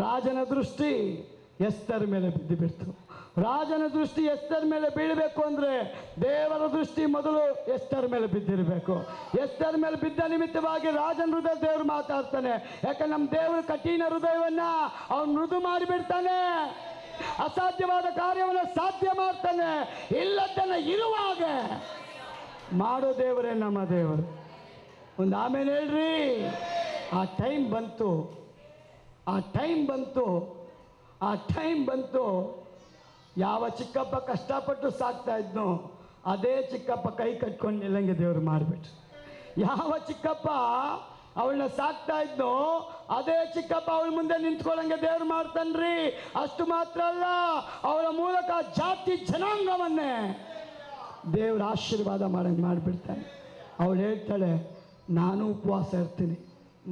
ರಾಜನ ದೃಷ್ಟಿ ಎಸ್ತರ್ ಮೇಲೆ ಬಿದ್ದು. ರಾಜನ ದೃಷ್ಟಿ ಎಸ್ತರ್ ಮೇಲೆ ಬೀಳಬೇಕು ಅಂದರೆ ದೇವರ ದೃಷ್ಟಿ ಮೊದಲು ಎಸ್ತರ್ ಮೇಲೆ ಬಿದ್ದಿರಬೇಕು. ಎಸ್ತರ್ ಮೇಲೆ ಬಿದ್ದ ನಿಮಿತ್ತವಾಗಿ ರಾಜನ ಹೃದಯ ದೇವರು ಮಾತಾಡ್ತಾನೆ. ಯಾಕಂದ್ರೆ ನಮ್ಮ ದೇವರು ಕಠಿಣ ಹೃದಯವನ್ನ ಅವನು ಮೃದು ಮಾಡಿಬಿಡ್ತಾನೆ. ಅಸಾಧ್ಯವಾದ ಕಾರ್ಯವನ್ನು ಸಾಧ್ಯ ಮಾಡ್ತಾನೆ. ಇಲ್ಲದನ್ನ ಇರುವಾಗ ಮಾಡೋ ದೇವರೇ ನಮ್ಮ ದೇವರು. ಒಂದು ಆಮೇಲೆ ಹೇಳ್ರಿ. ಆ ಟೈಮ್ ಬಂತು. ಯಾವ ಚಿಕ್ಕಪ್ಪ ಕಷ್ಟಪಟ್ಟು ಸಾಕ್ತಾ ಇದ್ನೋ ಅದೇ ಚಿಕ್ಕಪ್ಪ ಕೈ ಕಟ್ಕೊಂಡು ನಿಲ್ಲಂಗೆ ದೇವರು ಮಾಡಿಬಿಟ್ರು. ಯಾವ ಚಿಕ್ಕಪ್ಪ ಅವಳನ್ನ ಸಾಕ್ತಾ ಇದ್ನೋ ಅದೇ ಚಿಕ್ಕಪ್ಪ ಅವಳ ಮುಂದೆ ನಿಂತ್ಕೊಳ್ಳಂಗೆ ದೇವ್ರು ಮಾಡ್ತಾನ್ರಿ. ಅಷ್ಟು ಮಾತ್ರ ಅಲ್ಲ, ಅವಳ ಮೂಲಕ ಜಾತಿ ಜನಾಂಗವನ್ನೇ ದೇವ್ರ ಆಶೀರ್ವಾದ ಮಾಡಂಗೆ ಮಾಡಿಬಿಡ್ತಾನೆ. ಅವಳು ಹೇಳ್ತಾಳೆ, ನಾನು ಉಪವಾಸ ಇರ್ತೀನಿ,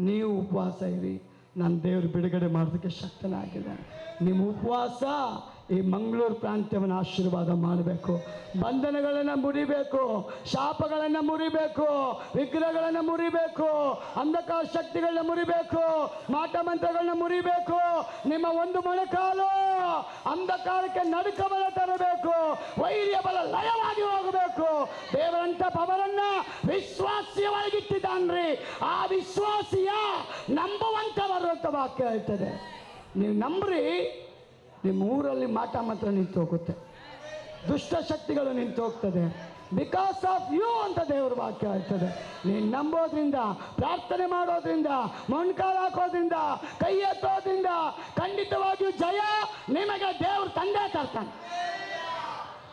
ನೀವು ಉಪವಾಸ ಇರಿ, ನಾನು ದೇವರು ಬಿಡುಗಡೆ ಮಾಡೋದಕ್ಕೆ ಶಕ್ತನಾಗಿದ್ದಾನೆ. ನಿಮ್ಮ ಉಪವಾಸ ಈ ಮಂಗಳೂರು ಪ್ರಾಂತ್ಯವನ್ನು ಆಶೀರ್ವಾದ ಮಾಡಬೇಕು. ಬಂಧನಗಳನ್ನು ಮುರಿಬೇಕು, ಶಾಪಗಳನ್ನು ಮುರಿಬೇಕು, ವಿಗ್ರಹಗಳನ್ನು ಮುರಿಬೇಕು, ಅಂಧಕಾರ ಶಕ್ತಿಗಳನ್ನ ಮುರಿಬೇಕು, ಮಾಟ ಮಂತ್ರಗಳನ್ನ ಮುರಿಬೇಕು. ನಿಮ್ಮ ಒಂದು ಮೊಣಕಾಲು ಅಂಧಕಾರಕ್ಕೆ ನಡುಕಬಲ ತರಬೇಕು, ವೈರ್ಯ ಬಲ ಲಯವಾಗಿ ಹೋಗಬೇಕು. ದೇವರಂತ ಪವರನ್ನ ವಿಶ್ವಾಸಿಯವಾಗಿಟ್ಟಿದ್ದಾನ್ರಿ. ಆ ವಿಶ್ವಾಸಿಯ ನಂಬುವಂತವರು ಅಂತ ವಾಕ್ಯ ಹೇಳ್ತದೆ. ನೀವು ನಂಬ್ರಿ, ನಿಮ್ಮ ಊರಲ್ಲಿ ಮಾಟ ಮಂತ್ರ ನಿಂತು ಹೋಗುತ್ತೆ, ದುಷ್ಟ ಶಕ್ತಿಗಳು ನಿಂತು ಹೋಗ್ತದೆ. ಬಿಕಾಸ್ ಆಫ್ ಯು ಅಂತ ದೇವ್ರ ವಾಕ್ಯ ಹೇಳ್ತದೆ. ನೀನು ನಂಬೋದ್ರಿಂದ, ಪ್ರಾರ್ಥನೆ ಮಾಡೋದ್ರಿಂದ, ಮೊಣಕಾಲು ಹಾಕೋದ್ರಿಂದ, ಕೈ ಎತ್ತೋದ್ರಿಂದ ಖಂಡಿತವಾಗಿಯೂ ಜಯ ನಿಮಗೆ ದೇವ್ರ ತಂದೆ ತರ್ತಾನೆ.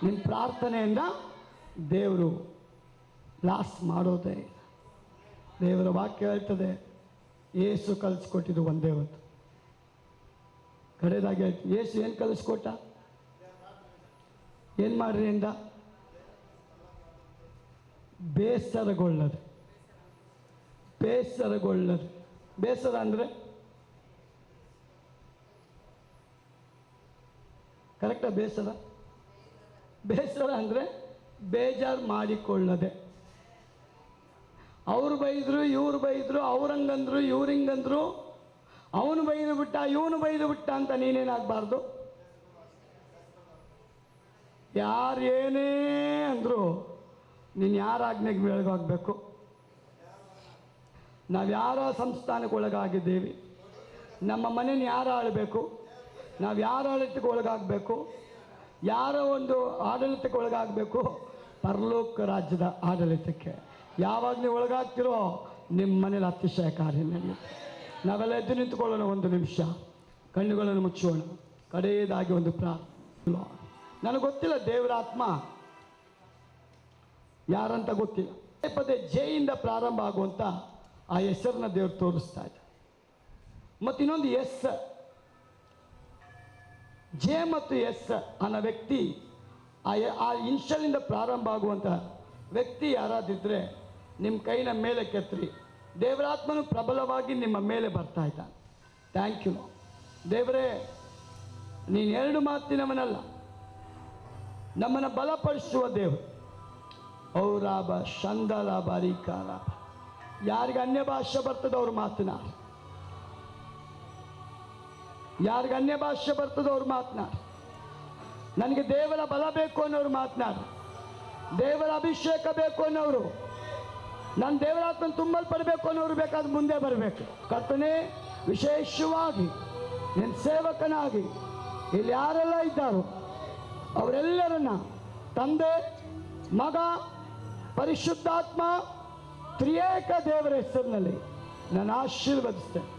ನಿಮ್ಮ ಪ್ರಾರ್ಥನೆಯಿಂದ ದೇವರು ಲಾಸ್ ಮಾಡೋದೇ ಇಲ್ಲ. ದೇವರ ವಾಕ್ಯ ಹೇಳ್ತದೆ, ಯೇಸು ಕಲಿಸ್ಕೊಟ್ಟಿದ್ದು ಒಂದೇ ಒಂದು. ಕಡೆದಾಗಿ ಹೇಳ್ತೀವಿ, ಯೇಸು ಏನು ಕಲಿಸ್ಕೊಟ್ಟ? ಏನು ಮಾಡ್ರಿ ಅಂದ? ಬೇಸರಗೊಳ್ಳದು. ಬೇಸರ ಅಂದರೆ ಕರೆಕ್ಟಾ? ಬೇಸರ ಅಂದರೆ ಬೇಜಾರು ಮಾಡಿಕೊಳ್ಳದೆ. ಅವ್ರು ಬೈದರು, ಇವ್ರು ಬೈದರು, ಅವ್ರಂಗಂದ್ರು, ಇವ್ರಿಂಗಂದ್ರು, ಅವನು ಬೈದು ಬಿಟ್ಟ, ಇವನು ಬೈದು ಬಿಟ್ಟ ಅಂತ ನೀನೇನಾಗಬಾರ್ದು. ಯಾರು ಏನೇ ಅಂದರು ನೀನು ಯಾರ ಆಜ್ಞೆಗೆ ಒಳಗಾಗಬೇಕು? ನಾವು ಯಾರ ಸಂಸ್ಥಾನಕ್ಕೆ ಒಳಗಾಗಿದ್ದೀವಿ? ನಮ್ಮ ಮನೇನ ಯಾರು ಆಳಬೇಕು? ನಾವು ಯಾರ ಆಡಳಿತಕ್ಕೆ ಒಳಗಾಗಬೇಕು? ಯಾರ ಒಂದು ಆಡಳಿತಕ್ಕೆ ಒಳಗಾಗಬೇಕು? ಪರಲೋಕ ರಾಜ್ಯದ ಆಡಳಿತಕ್ಕೆ. ಯಾವಾಗ ನೀವು ಒಳಗಾಗ್ತಿರೋ ನಿಮ್ಮ ಮನೇಲಿ ಅತಿಶಯ ಕಾರ್ಯ ನಡೆಯುತ್ತೆ. ನಾವೆಲ್ಲ ಎದ್ದು ನಿಂತುಕೊಳ್ಳೋಣ, ಒಂದು ನಿಮಿಷ ಕಣ್ಣುಗಳನ್ನು ಮುಚ್ಚೋಣ. ಕಡೆಯದಾಗಿ ಒಂದು ಪ್ರಾರ್ಥನೆ. ನನಗೆ ಗೊತ್ತಿಲ್ಲ ದೇವರ ಆತ್ಮ ಯಾರಂತ ಗೊತ್ತಿಲ್ಲ. ಪದೇ ಜೆಯಿಂದ ಪ್ರಾರಂಭ ಆಗುವಂಥ ಆ ಹೆಸರನ್ನ ದೇವರು ತೋರಿಸ್ತಾ ಇದ್ದ. ಮತ್ತು ಇನ್ನೊಂದು ಎಸ್, ಜೆ ಮತ್ತು ಎಸ್ ಅನ್ನೋ ವ್ಯಕ್ತಿ, ಆ ಇನ್ಷಲಿಂದ ಪ್ರಾರಂಭ ಆಗುವಂಥ ವ್ಯಕ್ತಿ ಯಾರಾದಿದ್ದರೆ ನಿಮ್ಮ ಕೈನ ಮೇಲೆ ಕೆತ್ತರಿ. ದೇವರಾತ್ಮನು ಪ್ರಬಲವಾಗಿ ನಿಮ್ಮ ಮೇಲೆ ಬರ್ತಾ ಇದ್ದಾನೆ. ಥ್ಯಾಂಕ್ ಯು ದೇವರೇ. ನೀನು ಎರಡು ಮಾತಿನವನಲ್ಲ, ನಮ್ಮನ್ನು ಬಲಪಡಿಸುವ ದೇವರು. ಔರಾಬ ಶಂದಲಾಬ ರಿಕಾಲಾಬ. ಯಾರಿಗೆ ಅನ್ಯ ಭಾಷೆ ಬರ್ತದೋ ಅವ್ರು ಮಾತನಾಡಿ, ಯಾರಿಗೆ ಅನ್ಯ ಭಾಷೆ ಬರ್ತದೋ ಅವ್ರು ಮಾತನಾಡಿ. ನನಗೆ ದೇವರ ಬಲ ಬೇಕು ಅನ್ನೋರು ಮಾತನಾಡಿ, ದೇವರ ಅಭಿಷೇಕ ಬೇಕು ಅನ್ನೋರು, ನಾನು ದೇವರಾತ್ಮನ ತುಂಬಲ್ಪಡಬೇಕು ಅನ್ನೋರು ಬೇಕಾದ್ರೆ ಮುಂದೆ ಬರಬೇಕು. ಕರ್ತನೇ, ವಿಶೇಷವಾಗಿ ನಿನ್ನ ಸೇವಕನಾಗಿ ಇಲ್ಲಿ ಯಾರೆಲ್ಲ ಇದ್ದಾರೋ ಅವರೆಲ್ಲರನ್ನ ತಂದೆ, ಮಗ, ಪರಿಶುದ್ಧಾತ್ಮ, ತ್ರಿಯೇಕ ದೇವರ ಹೆಸರಿನಲ್ಲಿ ನಾನು ಆಶೀರ್ವದಿಸ್ತೇನೆ.